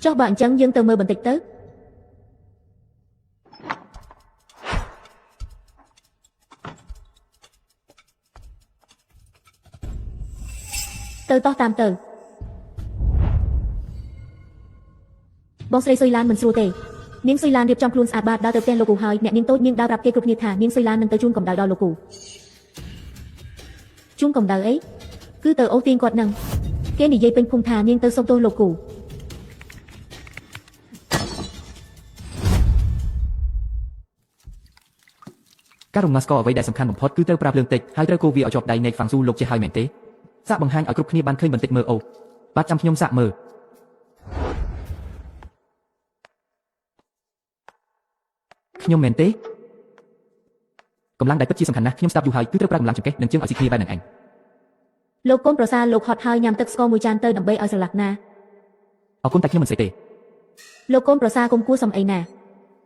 ចុះបើអញ្ចឹងយើងទៅមើលបន្តិចទៅតោះតាមទៅបងស្រីសុយឡានមិនស្រួលទេនាងសុយឡានរៀបចំខ្លួនស្អាតបាតដើរទៅផ្ទះលោកគូហើយអ្នកនាងតូចនាងដើរប្រាប់គេគ្រប់គ្នាថានាងសុយឡាននឹងទៅជូនកំដៅដល់លោកគូជូនកំដៅអីគឺទៅអូសទាញគាត់នឹងគេនិយាយពេញភូមិថានាងទៅសុំទោសលោកគូការរំងាស់ស្គាល់អ្វីដែលសំខាន់បំផុតគឺត្រូវប្រាប់រឿងតិចហើយត្រូវគោវាឲ្យជាប់ដៃនៃហ្វាំងស៊ូលោកជាហើយមែនទេសាកបង្ហាញឲ្យគ្រប់គ្នាបានឃើញបន្តិចមើលអូ បាទចាំខ្ញុំសាកមើលខ្ញុំមែនទេកម្លាំងដែលពិតជាសំខាន់ណាស់ខ្ញុំស្ដាប់យូរហើយគឺត្រូវប្រើកម្លាំងចង្កេះនិងជើងឲ្យស៊ីគ្នាបែបនឹងឯង លោកកូនប្រសារលោកហត់ហើយញ៉ាំទឹកស្ករមួយចានទៅដើម្បីឲ្យស្រឡះណា អរគុណតែខ្ញុំមិនស្រេកទេ លោកកូនប្រសារគុំគួរសំអីណា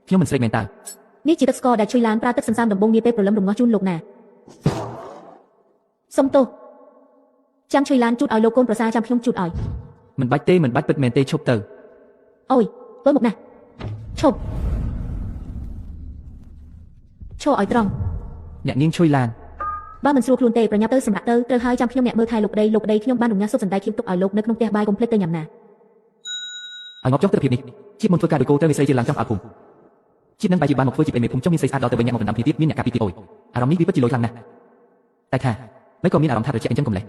ខ្ញុំមិនស្រេកមែនតើ នេះជាទឹកស្ករដែលជួយឡានប្រើទឹកសន្សំដំបងនាពេលព្រលឹមរងាស់ជូនលោកណាសុំទោសចាំជួយឡានជូតឲ្យលោកកូនប្រសារចាំខ្ញុំជូតឲ្យ មិនបាច់ទេមិនបាច់ពិតមែនទេឈប់ទៅ អូយធ្វើមកណាឈប់ឈរឲ្យត្រង់ អ្នកនាងជួយឡាន បើមិនស្រួលខ្លួនទេប្រញាប់ទៅសម្រាប់ទៅត្រូវហើយចាំខ្ញុំអ្នកមើលថែលោកប្តីខ្ញុំបានរំញ៉ាំស៊ុបសណ្តែកខ្ញុំទុកឲ្យលោកនៅក្នុងផ្ទះបាយកុំភ្លេចទៅញ៉ាំណា ឲ្យមកចុះទិដ្ឋភាពនេះជាតិមុនធ្វើការដោយគោត្រូវមានស្រីជាឡើងចំអត់ភូមិជាតិនឹងបែរជាបានមកធ្វើជាពេលមេភូមិចុះមានស្រីស្អាតដល់ទៅវិញអ្នកមកបណ្ដាំគ្នាទៀតមានអ្នកការពីទៀតអូយអារម្មណ៍នេះវាពិតជាលយខ្លាំងណាស់តែថាមិនក៏មានអារម្មណ៍ថាត្រជាក់អញ្ចឹងកុំលេះ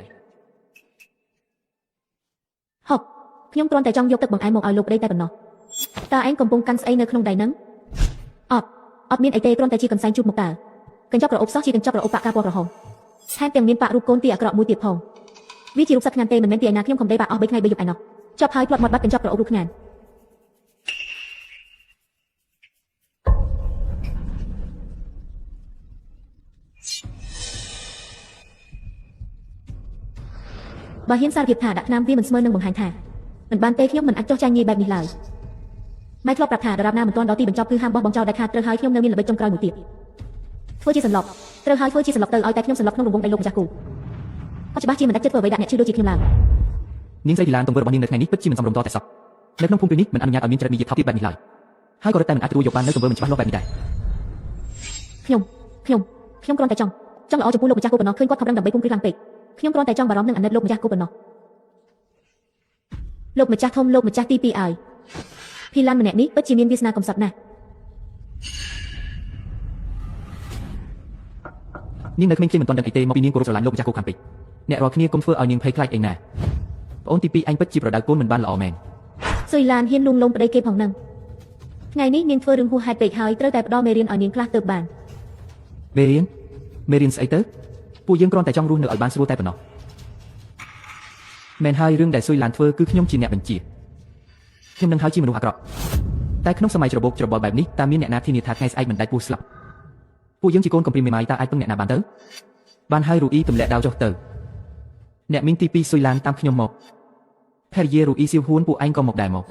ហុកខ្ញុំគ្រាន់តែចង់យកទឹកបង្អែមមកឲ្យលោកប្តីតែប៉ុណ្ណោះតើឯងកំពុងកាន់ស្អីនៅក្នុងដៃហ្នឹងអត់មានអីទេគ្រាន់តែជាកន្សែងជូតមកតើកញ្ចក់ក្រអូបសោះជាកញ្ចក់ក្រអូបប៉ាក់ការពណ៌ក្រហមថែមទាំងមានប៉ាក់រូបកូនទីអាក្រក់មួយទៀតផងវាជារូបសត្វខ្ញានទេមិនមែនទីឯណាខ្ញុំខំដេប៉ាក់អស់3ថ្ងៃ3យប់ឯណោះចប់ហើយផ្លត់មាត់បាត់កញ្ចក់ក្រអូបរូបខ្ញានបើហ៊ានសារភាពថាដាក់ថ្នាំវាមិនស្មើនឹងបង្ហាញថាមិនបានទេខ្ញុំមិនអាចចោះចាញ់ងាយបែបនេះឡើយម៉ែធ្លាប់ប្រាប់ថាដរាបណាមិនទាន់ដល់ទីបញ្ចប់គឺហាមបោះបង់ចោលដាច់ខាតត្រូវហើយខ្ញុំនៅមានល្បិចចុងក្រោយមួយទៀតធ្វើជាសន្លប់ត្រូវហើយធ្វើជាសន្លប់ទៅឲ្យតែខ្ញុំសន្លប់ក្នុងរង្វង់ដៃលោកម្ចាស់គូគាត់ច្បាស់ជាមិនដាច់ចិត្តធ្វើអ្វីដាក់អ្នកជឿដូចជាខ្ញុំឡើយ នាងស្រីឌីឡានទង្វើរបស់នាងនៅថ្ងៃនេះពិតជាមិនសមរម្យតតែសោះនៅក្នុងភូមិព្រៃនេះមិនអនុញ្ញាតឲ្យមានចរិតមារយាទថោកទាបបែបនេះឡើយហើយក៏រត់តែមិនអាចទទួលយកបាននៅទង្វើមិនច្បាស់លាស់បែបនេះដែរខ្ញុំគ្រាន់តែចង់ល្អចំពោះលោកម្ចាស់គូប៉ុណ្ណោះឃើញគាត់ខំប្រឹងដើម្បីពុំគ្រឹះខ្លាំងពេកខ្ញុំគ្រាន់តែចង់បារម្ភនឹងអាណិតលោកម្ចាស់គូប៉ុណ្ណោះលោកម្ចាស់ធំលោកម្ចាស់ទី2ឲ្យភីឡានម្នាក់នេះពិតជាមានវាសនាកំសត់ណាស់ នាងនៅក្មេងៗមិនទាន់ដឹងអីទេមកពីនាងគោរពស្រឡាញ់លោកម្ចាស់គូខាងពេកអ្នករាល់គ្នាកុំធ្វើឲ្យនាងភ័យខ្លាចអីណាប្អូនទី2អញពិតជាប្រដៅកូនមិនបានល្អមែន សុយឡានហ៊ានលួងលោមប្តីគេផងហ្នឹងថ្ងៃនេះនាងធ្វើរឿងហួសហេតុពេកហើយត្រូវតែផ្ដល់មេរៀនឲ្យនាងខ្លះទៅបាន មេរៀនស្អីទៅពួកយើងគ្រាន់តែចង់រស់នៅឲ្យបានស្រួលតែប៉ុណ្ណោះមែនហើយរឿងដែលសុយឡានធ្វើគឺខ្ញុំជាអ្នកបញ្ជាខ្ញុំនឹងហើយជាមនុស្សអាក្រក់តែក្នុងសម័យច្របូកច្របល់បែបនេះតើមានអ្នកណាធានាថាថ្ងៃស្អែកមិនដាច់ពោះស្លាប់ពួកយើងជាកូនកំព្រាមេម៉ាយតើអាចពឹងអ្នកណាបានទៅបានហើយរូអ៊ីទម្លាក់ដាវចុះទៅអ្នកមីងទី2សុយឡានតាមខ្ញុំមកភរិយារូអ៊ីសៀវហ៊ួនពួកឯងក៏មកដែរមក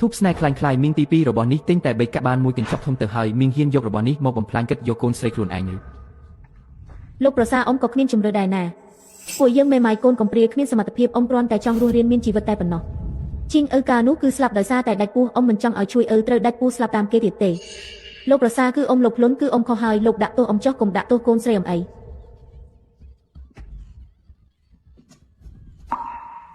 ធូបស្នេហ៍ខ្លាញ់មីងទី2របស់នេះទិញតែបីកាក់បានមួយកញ្ចប់ធំទៅហើយមីងហ៊ានយករបស់នេះមកបំផ្លាញគិតយកកូនស្រីខ្លួនឯងនេះ លោកប្រសាអ៊ំក៏គ្មានជំរឿដែរណាពួកយើងមេម៉ាយកូនកំព្រាគ្មានសមត្ថភាពអ៊ំគ្រាន់តែចង់រស់រានមានជីវិតតែប៉ុណ្ណោះជីងឪកានោះគឺស្លាប់ដោយសារតែដាច់ពោះអ៊ំមិនចង់ឲ្យជួយឪត្រូវដាច់ពោះស្លាប់តាមគេទៀតទេលោកប្រសាគឺអ៊ំលោកភ្លុនគឺអ៊ំខុសហើយលោកដាក់ទោសអ៊ំចុះកុំដាក់ទោសកូនស្រីអ៊ំអី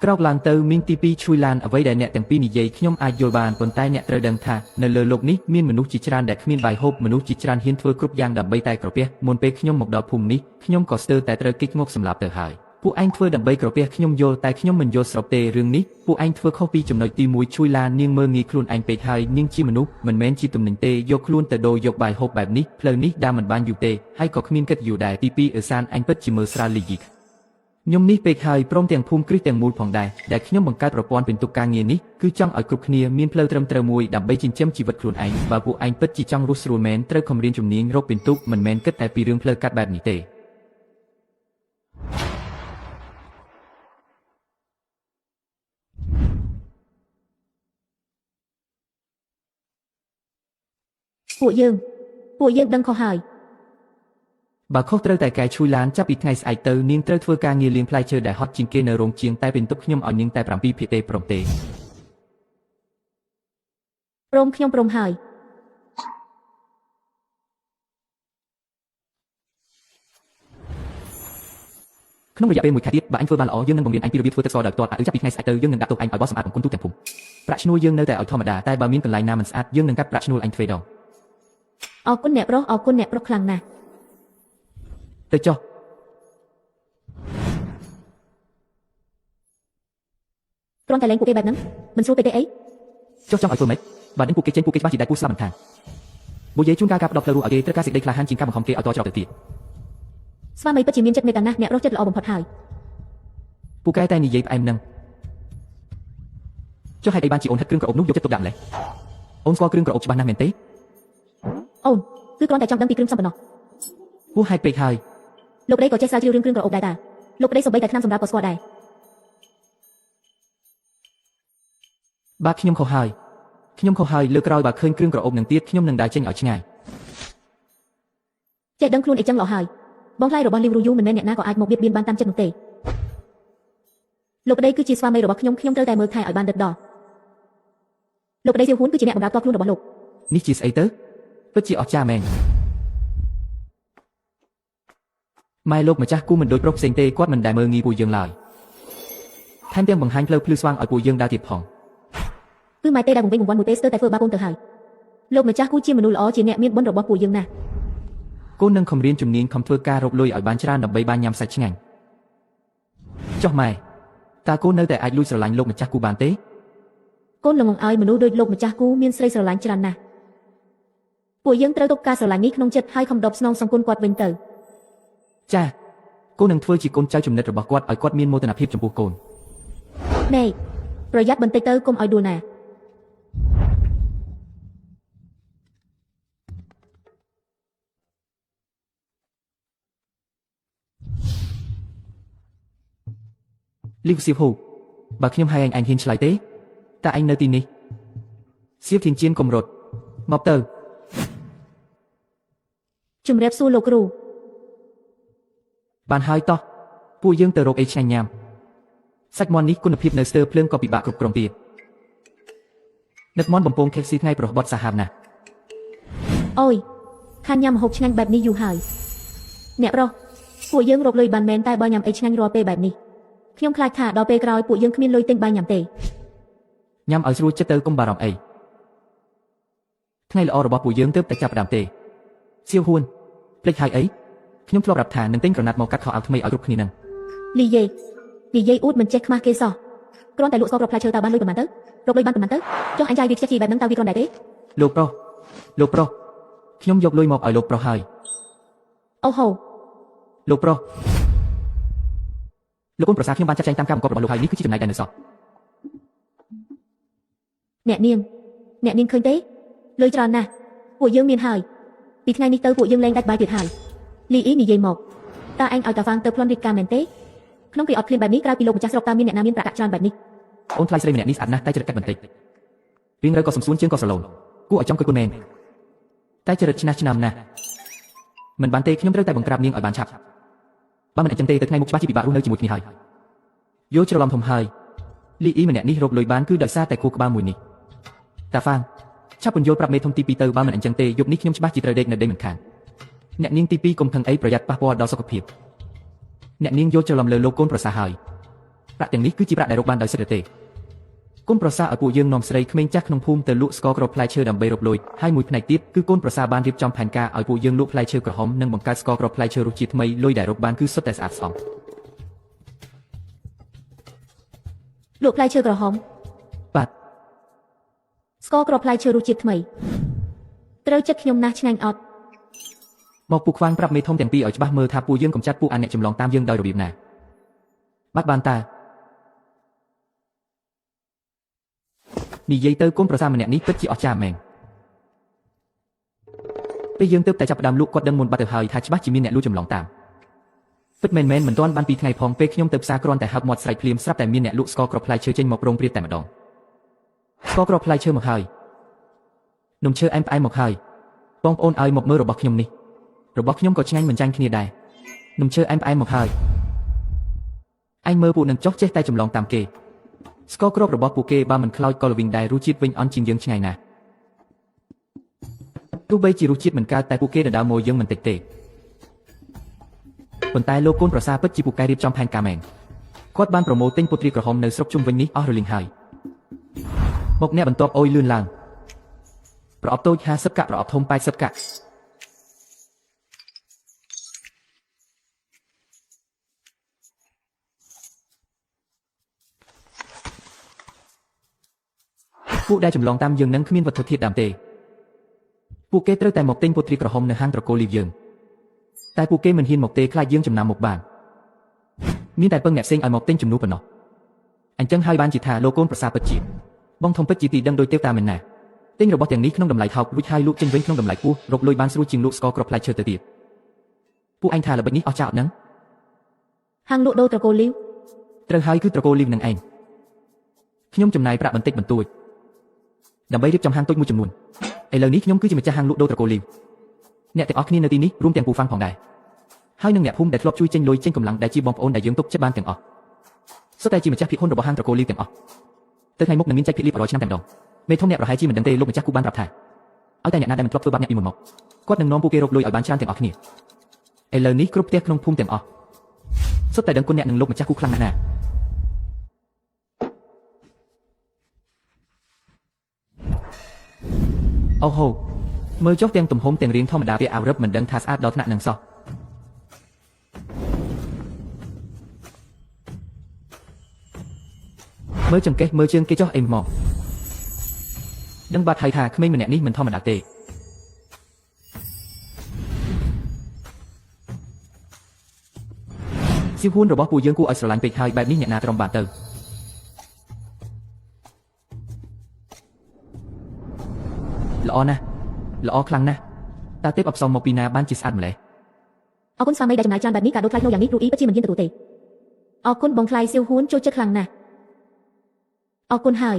ក្រោកឡើងទៅមីងទី2ជួយឡានអ្វីដែលអ្នកទាំងពីរនិយាយខ្ញុំអាចយល់បានប៉ុន្តែអ្នកត្រូវដឹងថានៅលើโลกនេះមានមនុស្សជាច្រើនដែលគ្មានបាយហូបមនុស្សជាច្រើនហ៊ានធ្វើគ្រប់យ៉ាងដើម្បីតែក្រពះមុនពេលខ្ញុំមកដល់ភូមិនេះខ្ញុំក៏ស្ទើរតែត្រូវគេចងប់សម្លាប់ទៅហើយពួកឯងធ្វើដើម្បីក្រពះខ្ញុំយល់តែខ្ញុំមិនយល់ស្របទេរឿងនេះពួកឯងធ្វើខុសពីចំណុចទី1ជួយឡាននាងមើលងាយខ្លួនឯងពេកហើយនាងជាមនុស្សមិនមែនជាទំនិញទេយកខ្លួនទៅដូរយកបាយហូបបែបនេះផ្លូវនេះដើរមិនបានយូរទេហើយក៏គ្មានគិតយូរដែរទី2អឺសានអញពិតជាមើលស្រាលលីយីខ្ញុំនេះពេកហើយព្រមទាំងភូមិគ្រឹះទាំងមូលផងដែរដែលខ្ញុំបង្កើតប្រព័ន្ធពិន្ទុការងារនេះគឺចង់ឲ្យគ្រប់គ្នាមានផ្លូវត្រឹមត្រូវមួយដើម្បីចិញ្ចឹមជីវិតខ្លួនឯងបើពួកឯងពិតជាចង់រស់ស្រួលមែនត្រូវខំរៀនជំនាញរកពិន្ទុមិនមែនគិតតែពីរឿងផ្លូវកាត់បែបនេះទេពួកយើងដឹងខុសហើយបើខុសត្រូវតែកែជួយឡានចាប់ពីថ្ងៃស្អែកទៅនាងត្រូវធ្វើការងារលាងផ្លែឈើដែលហត់ជាងគេនៅរោងជាងតែពិន្ទុខ្ញុំឲ្យនាងតែ7%ទេព្រមទេព្រមខ្ញុំព្រមហើយក្នុងរយៈពេល1ខែទៀតបើអញធ្វើបានល្អយើងនឹងបង្រៀនអញពីរបៀបធ្វើទឹកស្ករដោយផ្ទាល់ចាប់ពីថ្ងៃស្អែកទៅយើងនឹងដាក់ទោសអញឲ្យបោះសម្អាតបង្គន់ទូទាំងភូមិប្រាក់ឈ្នួលយើងនៅតែឲ្យធម្មតាតែបើមានកន្លែងណាមិនស្អាតយើងនឹងកាត់ប្រាក់ឈ្នួលអញទ្វេដងអរគុណអ្នកប្រុសខ្លាំងណាស់ទៅចុះគ្រាន់តែលេងពួកគេបែបហ្នឹងមិនស្រួលពេកទេអីចុះចង់ឲ្យធ្វើម៉េចបើនឹងពួកគេចេញពួកគេច្បាស់ជាដៃពូស្លាប់មិនខានបូយេជួនកាលការផ្ដោតផ្លូវរស់ឲ្យគេត្រូវការសេចក្តីក្លាហានជាងការបង្ខំគេឲ្យតច្រកទៅទៀត ស្វាមីពិតជាមានចិត្តមេត្តាណាស់អ្នករស់ចិត្តល្អបំផុតហើយ ពូកែតែនិយាយផ្អែមនឹងចុះហេតុអីបានជាអូនហិតគ្រឿងក្រអូបនោះយកចិត្តទុកដាក់ម្ល៉េះអូនស្គាល់គ្រឿងក្រអូបច្បាស់ណាស់មែនទេ អូនគឺគ្រាន់តែចង់ដឹងពីគ្រឿងផ្សំប៉ុណ្ណោះ ពូហេតុពេកហើយ លោកប្តីក៏ចេះស្រាវជ្រាវរឿងគ្រឿងក្រអូបដែរតាលោកប្តីសូម្បីតែថ្នាំសម្រាប់ក៏ស្គាល់ដែរ បាទខ្ញុំខុសហើយលើកក្រោយបើឃើញគ្រឿងក្រអូបនឹងទៀតខ្ញុំនឹងដើរចេញឲ្យឆ្ងាយ ចេះដឹងខ្លួនអីចឹងល្អហើយបងថ្លៃរបស់លីវរូយូមិនមែនអ្នកណាក៏អាចមកបៀតបៀនបានតាមចិត្តនោះទេលោកប្តីគឺជាស្វាមីរបស់ខ្ញុំត្រូវតែមើលថែឲ្យបានដិតដល់លោកប្តីសៀវហ៊ួនគឺជាអ្នកបម្រើផ្ទាល់ខ្លួនរបស់លោក នេះជាស្អីទៅពិតជាអស្ចារ្យមែនម៉ែលោកម្ចាស់គូមិនដូចប្រុសផ្សេងទេគាត់មិនដែលមើលងាយពួកយើងឡើយថែមទាំងបង្ហាញផ្លូវភ្លឺស្វាងឲ្យពួកយើងដើរទៀតផង គឺម៉ែទេដែលបង្វេងបង្វាន់មួយទេស្ទើរតែធ្វើបាបកូនទៅហើយលោកម្ចាស់គូជាមនុស្សល្អជាអ្នកមានបុណ្យរបស់ពួកយើងណាស់ កូននឹងខំរៀនជំនាញខំធ្វើការរកលុយឲ្យបានច្រើនដើម្បីបានញ៉ាំសាច់ឆ្ងាញ់ចុះម៉ែតើកូននៅតែអាចលួចស្រឡាញ់លោកម្ចាស់គូបានទេ កូនល្ងងឲ្យមនុស្សដូចលោកម្ចាស់គូមានស្រីស្រឡាញ់ច្រើនណាស់ពួកយើងត្រូវទុកការស្រឡាញ់នេះក្នុងចិត្តហើយខំដប់ស្នងសងគុណគាត់វិញទៅ ចាកូននឹងធ្វើជាកូនចៅចំណិតរបស់គាត់ឲ្យគាត់មានមោទនភាពចំពោះកូន ណែប្រយ័ត្នបន្តិចទៅកុំឲ្យដួលណា លីវសៀវហ៊ូបើខ្ញុំឲ្យអញហ៊ានឆ្លើយទេតើអញនៅទីនេះសៀវធានជៀនកំរត់មកទៅ ជំរាបសួរលោកគ្រូ បានហើយតោះពួកយើងទៅរកអីឆ្ងាញ់ញ៉ាំសាច់មាន់នេះគុណភាពនៅស្ទើរភ្លើងក៏ពិបាកគ្រប់គ្រងទៀតនឹកមាន់បំពងខេកស៊ីថ្ងៃប្រហបត់សាហាវណាស់ អូយខានញ៉ាំម្ហូបឆ្ងាញ់បែបនេះយូរហើយអ្នកប្រុសពួកយើងរកលុយបានមែនតែបើញ៉ាំអីឆ្ងាញ់រាល់ពេលបែបនេះខ្ញុំខ្លាចថាដល់ពេលក្រោយពួកយើងគ្មានលុយទិញបាយញ៉ាំទេ ញ៉ាំឲ្យស្រួលចិត្តទៅកុំបារម្ភអីថ្ងៃល្អរបស់ពួកយើងទើបតែចាប់ផ្ដើមទេសៀវហ៊ួនភ្លេចហើយអីខ្ញុំធ្លាប់ប្រាប់ថានឹងទិញក្រណាត់មកកាត់ខោអាវថ្មីឲ្យគ្រប់គ្នានឹង លីយេអ៊ូតមិនចេះខ្មាស់គេសោះគ្រាន់តែលក់ស្ករគ្រាប់ផ្លែឈើតើបានលុយប៉ុន្មានទៅរកលុយបានប៉ុន្មានទៅចុះអញចាយវាខ្ជិះជីបែបហ្នឹងតើវាគ្រាន់ដែរទេ លោកប្រុសខ្ញុំយកលុយមកឲ្យលោកប្រុសហើយ អូហូ លោកប្រុសលោកកូនប្រសាខ្ញុំបានចាត់ចែងតាមការបង្គាប់របស់លោកហើយនេះគឺជាចំណែកដែលនៅសល់ អ្នកនាងឃើញទេលុយច្រើនណាស់ពួកយើងមានហើយពីថ្ងៃនេះទៅពួកយើងលែងដាច់បាយទៀតហើយលីអ៊ីនិយាយមកតើអញឲ្យតាហ្វាងទៅប្លន់រៀបការមែនទេក្នុងពេលអត់ឃ្លានបែបនេះក្រៅពីលោកម្ចាស់ស្រុកតើមានអ្នកណាមានប្រាក់កាក់ច្រើនបែបនេះ អូនថ្លៃស្រីម្នាក់នេះស្អាតណាស់តែចរិតកាត់បន្តិចរៀងរៅក៏សំសួនជាងក៏ស្រឡូនគួរឲ្យចង់គិតគុណមែនតែចរិតឆ្នះឆ្នាំណាស់មិនបានទេខ្ញុំត្រូវតែបង្ក្រាបនាងឲ្យបានឆាប់បើមិនអញ្ចឹងទេទៅថ្ងៃមុខច្បាស់ជាពិបាករស់នៅជាមួយគ្នាហើយយល់ច្រឡំធំហើយលីអ៊ីម្នាក់នេះរកលុយបានគឺដោយសារតែគូក្បាលមួយនេះតាហ្វាងឆាប់ពន្យល់ប្រាប់មេធំទី2ទៅបើមិនអញ្ចឹងទេយប់នេះខ្ញុំច្បាស់ជាត្រូវដេកនៅដេកមិនខានអ្នកនាងទី2កុំខឹងអីប្រយ័ត្នប៉ះពាល់ដល់សុខភាពអ្នកនាងយល់ច្រឡំលើលោកកូនប្រសាហើយប្រាក់ទាំងនេះគឺជាប្រាក់ដែលរកបានដោយសិទ្ធិទេកូនប្រសាឲ្យពួកយើងនាំស្រីក្មេងចាស់ក្នុងភូមិទៅលក់ស្ករគ្រាប់ផ្លែឈើដើម្បីរកលុយហើយមួយផ្នែកទៀតគឺកូនប្រសាបានរៀបចំផែនការឲ្យពួកយើងលក់ផ្លែឈើក្រហមនិងបង្កើតស្ករគ្រាប់ផ្លែឈើរសជាតិថ្មីលុយដែលរកបានគឺសុទ្ធតែស្អាតស្អំ លក់ផ្លែឈើក្រហម បាទ ស្ករគ្រាប់ផ្លែឈើរសជាតិថ្មីត្រូវចិត្តខ្ញុំណាស់ឆ្ងាញ់អត់ មកពូខ្វាងប្រាប់មេធំទាំងពីរឲ្យច្បាស់មើលថាពួកយើងកំចាត់ពួកអាអ្នកចម្លងតាមយើងដោយរបៀបណាបាត់បានតើនិយាយទៅកូនប្រសាម្នាក់នេះពិតជាអស្ចារ្យមែនពេលយើងទើបតែចាប់ផ្ដើមលក់គាត់ដឹងមុនបាត់ទៅហើយថាច្បាស់ជាមានអ្នកលួចចម្លងតាមពិតមែនមិនទាន់បានពីថ្ងៃផងពេលខ្ញុំទៅផ្សារគ្រាន់តែហើបមាត់ស្រែកភ្លាមស្រាប់តែមានអ្នកលក់ស្ករគ្រាប់ផ្លែឈើចេញមកប្រងព្រាតតែម្ដងស្ករគ្រាប់ផ្លែឈើមកហើយនំឈើអែមផ្អែមមកហើយបងប្អូនឲ្យមកមើលរបស់ខ្ញុំនេះរបស់ខ្ញុំក៏ឆ្ងាញ់មិនចាញ់គ្នាដែរនំឈើអែមផ្អែមមកហើយអញមើលពួកនឹងចោះចេះតែចម្លងតាមគេស្ករគ្រាប់របស់ពួកគេបើមិនខ្លោចក៏ល្វីងដែររសជាតិវិញអន់ជាងយើងឆ្ងាញ់ណាស់ទោះបីជារសជាតិមិនកើតតែពួកគេដណ្ដើមមកយើងមិនតិចទេប៉ុន្តែលោកកូនប្រសាពិតជាពូកែរៀបចំផែនការមែនគាត់បានប្រមូលទិញពុទ្រាក្រហមនៅស្រុកជុំវិញនេះអស់រលីងហើយមកអ្នកបន្ទាប់អុយលឿនឡើងប្រអប់តូច50កាក់ប្រអប់ធំ80កាក់ពួកដែលចម្លងតាមយើងនឹងគ្មានវត្ថុធាតុដើមទេពួកគេត្រូវតែមកទិញពុទ្រាក្រហមនៅហាងត្រកូលលីវយើង តែពួកគេមិនហ៊ានមកទេខ្លាចយើងចំណាំមុខបានមានតែពឹងអ្នកផ្សេងឲ្យមកទិញជំនួសប៉ុណ្ណោះអញ្ចឹងហើយបានជាថាលោកកូនប្រសាពិតជាបងធំពិតជាទីដឹងដោយទេវតាមែនណាទិញរបស់ទាំងនេះក្នុងតម្លៃថោករួចហើយលក់ចេញវិញក្នុងតម្លៃខ្ពស់រកលុយបានស្រួលជាងលក់ស្ករគ្រាប់ផ្លែឈើទៅទៀតពួកឯងថាល្បិចនេះអស់ចោលហ្នឹងហាងលក់ដូរត្រកូលលីវត្រូវហើយគឺត្រកូលលីវនឹងឯងខ្ញុំចំណាយប្រាក់បន្តិចបន្តួចដើម្បីរៀបចំហាងតូចមួយចំនួនឥឡូវនេះខ្ញុំគឺជាម្ចាស់ហាងលក់ដូរត្រកូលលីវអ្នកទាំងអស់គ្នានៅទីនេះរួមទាំងពូហ្វាំងផងដែរហើយនឹងអ្នកភូមិដែលធ្លាប់ជួយចេញលុយចេញកម្លាំងដែលជាបងប្អូនដែលយើងទុកចិត្តបានទាំងអស់សុទ្ធតែជាម្ចាស់ភាគហ៊ុនរបស់ហាងត្រកូលលីវទាំងអស់ទៅថ្ងៃមុខនឹងមានចែកភាគលីប100ឆ្នាំតែម្ដងមេធំអ្នកប្រហែលជាមិនដឹងទេលោកម្ចាស់គូបានប្រាប់ថាឲ្យតែអ្នកណាដែលមិនធ្លាប់ធ្វើបាបអ្នកពីមុនមកគាត់នឹងនាំពួកគេរកលុយឲ្យបានច្រើនទាំងអស់គ្នាឥឡូវនេះគ្រប់ផ្ទះក្នុងភូមិទាំងអស់សុទ្ធតែដឹងគុណអ្នកនឹងលោកម្ចាស់គូខ្លាំងណាស់ណាអូហូមើលចុះទាំងទំហំទាំងរាងធម្មតាវាអាវរឹបមិនដឹងថាស្អាតដល់ថ្នាក់នឹងសោះមើលចង្កេះមើលជើងគេចុះអីមកដឹងបាត់ហើយថាក្មេងម្នាក់នេះមិនធម្មតាទេសៀវហ៊ួនរបស់ពួកយើងគួរឲ្យស្រឡាញ់ពេកហើយបែបនេះអ្នកណាទ្រាំបានទៅល្អណាស់ល្អខ្លាំងណាស់តើទេពអប្សរមកពីណាបានជាស្អាតម្ល៉េះអរគុណស្វាមីដែលចំណាយច្រើនបែបនេះកាដូថ្លៃថ្នូរយ៉ាងនេះគ្រូអ៊ីពិតជាមិនហ៊ានទទួលទេអរគុណបងថ្លៃសៀវហ៊ួនចូលចិត្តខ្លាំងណាស់អរគុណហើយ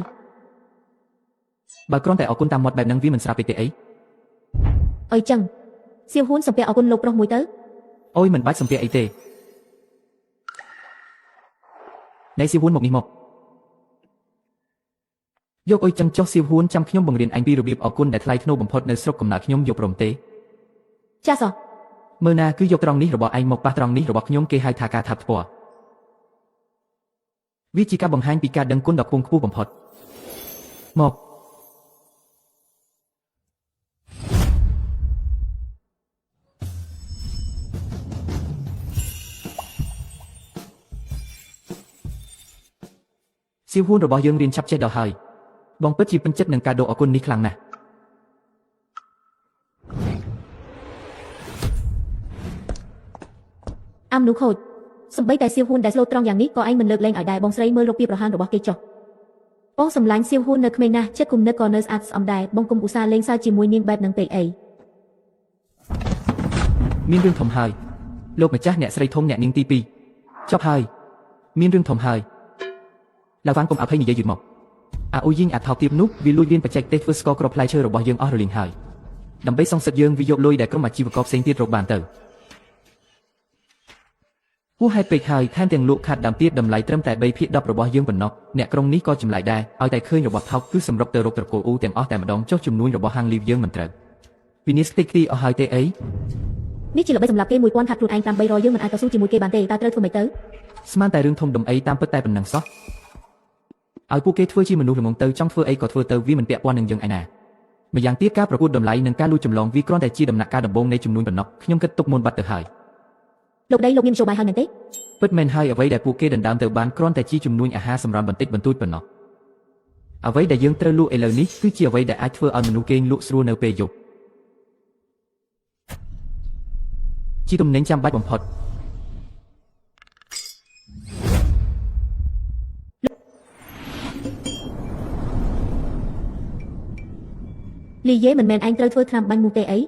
បើគ្រាន់តែអរគុណតាមមាត់បែបហ្នឹងវាមិនស្រាប់ពេកទេអីអីចឹងសៀវហ៊ួនសំពាអរគុណលោកប្រុសមួយទៅអូយមិនបាច់សំពាអីទេណែសៀវហ៊ួនមកនេះមកយកអុយចឹងចុះសៀវហ៊ួនចាំខ្ញុំបង្រៀនអញពីរបៀបអរគុណដែលថ្លៃថ្នូរបំផុតនៅស្រុកកំណើតខ្ញុំយកព្រមទេចាសោះមើលណាគឺយកត្រង់នេះរបស់ឯងមកប៉ះត្រង់នេះរបស់ខ្ញុំគេហៅថាការថាផ្ទាល់វាជាការបង្ហាញពីការដឹងគុណដ៏ខ្ពង់ខ្ពស់បំផុតមកសៀវហ៊ួនរបស់យើងរៀនឆាប់ចេះដល់ហើយបងពិតជាពេញចិត្តនឹងកាដូអរគុណនេះខ្លាំងណាស់អាមនុខូចសំបីតែសៀវហ៊ួនដែលស្លូតត្រង់យ៉ាងនេះក៏ឯងមិនលើកលែងឲ្យដែរបងស្រីមើលរូបភាពប្រហានរបស់គេចុះបងសម្លាញ់សៀវហ៊ួននៅក្មេងណាស់ចិត្តគុំនឹកក៏នៅស្អាតស្អំដែរបងគុំឧស្សាហ៍លេងសើចជាមួយនាងបែបហ្នឹងពេកអីមានរឿងធំហើយលោកម្ចាស់អ្នកស្រីធំអ្នកនាងទី2ចប់ហើយមានរឿងធំហើយឡាវ៉ាន់កុំអភ័យនិយាយយឺតមកអាអ៊ូយីងអាថោកទៀបនោះវាលួចរៀនបច្ចេកទេសធ្វើស្ករគ្រាប់ផ្លែឈើរបស់យើងអស់រលីងហើយដើម្បីសងសឹកយើងវាយកលុយដែលក្រុមអាជីវករផ្សេងទៀតរកបានទៅហួសហេតុពេកហើយថែមទាំងលក់ខាត់ដើមទៀតតម្លៃត្រឹមតែ3ភាគ10របស់យើងប៉ុណ្ណោះអ្នកក្រុងនេះក៏ចម្លែកដែរឲ្យតែឃើញរបស់ថោកគឺសម្រុកទៅរកត្រកូលអ៊ូទាំងអស់តែម្ដងចុះជំនួយរបស់ហាងលីវយើងមិនត្រូវវិនិច្ឆ័យតិចទីអស់ហើយទេអីនេះជាល្បិចសម្រាប់គេ1000ខាត់ខ្លួនឯងតាម300យើងមិនអាចតស៊ូជាមួយគេបានទេតើត្រូវធ្វើម៉េចទៅស្មានតែរឿងធំដុំអីតាមពិតតែប៉ុណ្ណឹងសោះឲ្យពួកគេធ្វើជាមនុស្សល្ងងទៅចង់ធ្វើអីក៏ធ្វើទៅវាមិនពាក់ព័ន្ធនឹងយើងឯណាម្យ៉ាងទៀតការប្រកួតតម្លៃនិងការលួចចម្លងវាគ្រាន់តែជាដំណាក់កាលដំបូងនៃជំនួយប៉ុណ្ណោះខ្ញុំគិតទុកមុនបាត់ទៅហើយលោកដីលោកមាននយោបាយហើយមែនទេពិតមែនហើយអ្វីដែលពួកគេដណ្ដើមទៅបានគ្រាន់តែជាជំនួយអាហារសម្រន់បន្តិចបន្តួចប៉ុណ្ណោះអ្វីដែលយើងត្រូវលក់ឥឡូវនេះគឺជាអ្វីដែលអាចធ្វើឲ្យមនុស្សគេងលក់ស្រួលនៅពេលយប់ជាទំនិញចាំបាច់បំផុតលីយេមិនមែនឯងត្រូវធ្វើថ្នាំបាញ់មូទេអី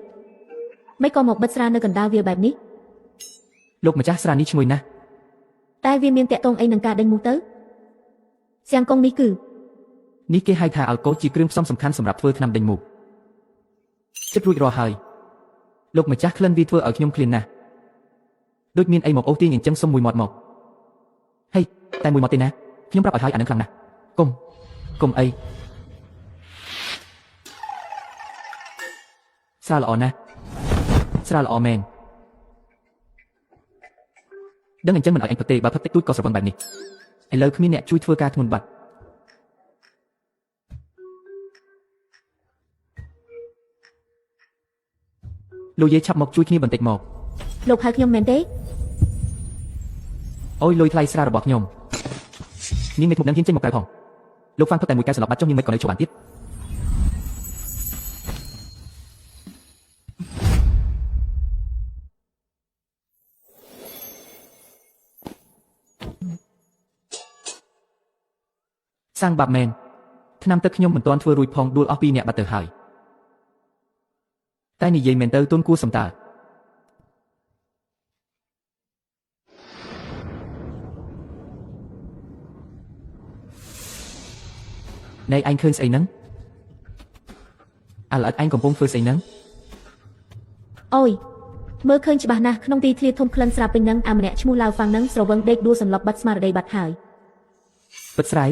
មិនក៏មកបិទស្រានៅកណ្ដាលវាបែបនេះលោកម្ចាស់ស្រានេះឈ្ងុយណាស់តែវាមានតាក់ទងអីនឹងការដេញមូទៅសៀងកុងនេះគឺនេះគេហៅថាអាល់កុលជាគ្រឿងផ្សំសំខាន់សម្រាប់ធ្វើថ្នាំដេញមូចិត្តរួចរាល់ហើយលោកម្ចាស់ក្លិនវាធ្វើឲ្យខ្ញុំឃ្លានណាស់ដូចមានអីមកអូសទាញអញ្ចឹងសុំមួយមាត់មកហេតែមួយមាត់ទេណាខ្ញុំប្រាប់ឲ្យហើយអានឹងខ្លាំងណាស់កុំអីស្រាល្អណាស់ស្រាល្អមែនដឹងអញ្ចឹងមិនឲ្យអញផឹកទេបើផឹកតិចតួចក៏ស្រវឹងបែបនេះឥឡូវគ្មានអ្នកជួយធ្វើការធ្ងន់បាត់លោកយាយឆាប់មកជួយគ្នាបន្តិចមកលោកហៅខ្ញុំមែនទេអូយលុយថ្លៃស្រារបស់ខ្ញុំនាងមេធុបនឹងហ៊ានចេញមកក្រៅផងលោកហ្វាំងផឹកតែមួយកែវសន្លប់បាត់ចុះនាងមិនក៏នៅចូលបានទៀត សាងបាប់មែនថ្នាំទឹកខ្ញុំមិនទាន់ធ្វើរួចផងដួលអស់ពីអ្នកបាត់ទៅហើយតែនិយាយមែនទៅទុនគួរសំតើណែអញឃើញស្អីហ្នឹងអាល្អិតអញកំពុងធ្វើស្អីហ្នឹងអូយមើលឃើញច្បាស់ណាស់ក្នុងទីធ្លាធំក្លិនស្រាប់ពេញហ្នឹងអាម្នាក់ឈ្មោះឡាវហ្វាំងហ្នឹងស្រវឹងដេកដួលសន្លប់បាត់ស្មារតីបាត់ហើយពិតស្រាយ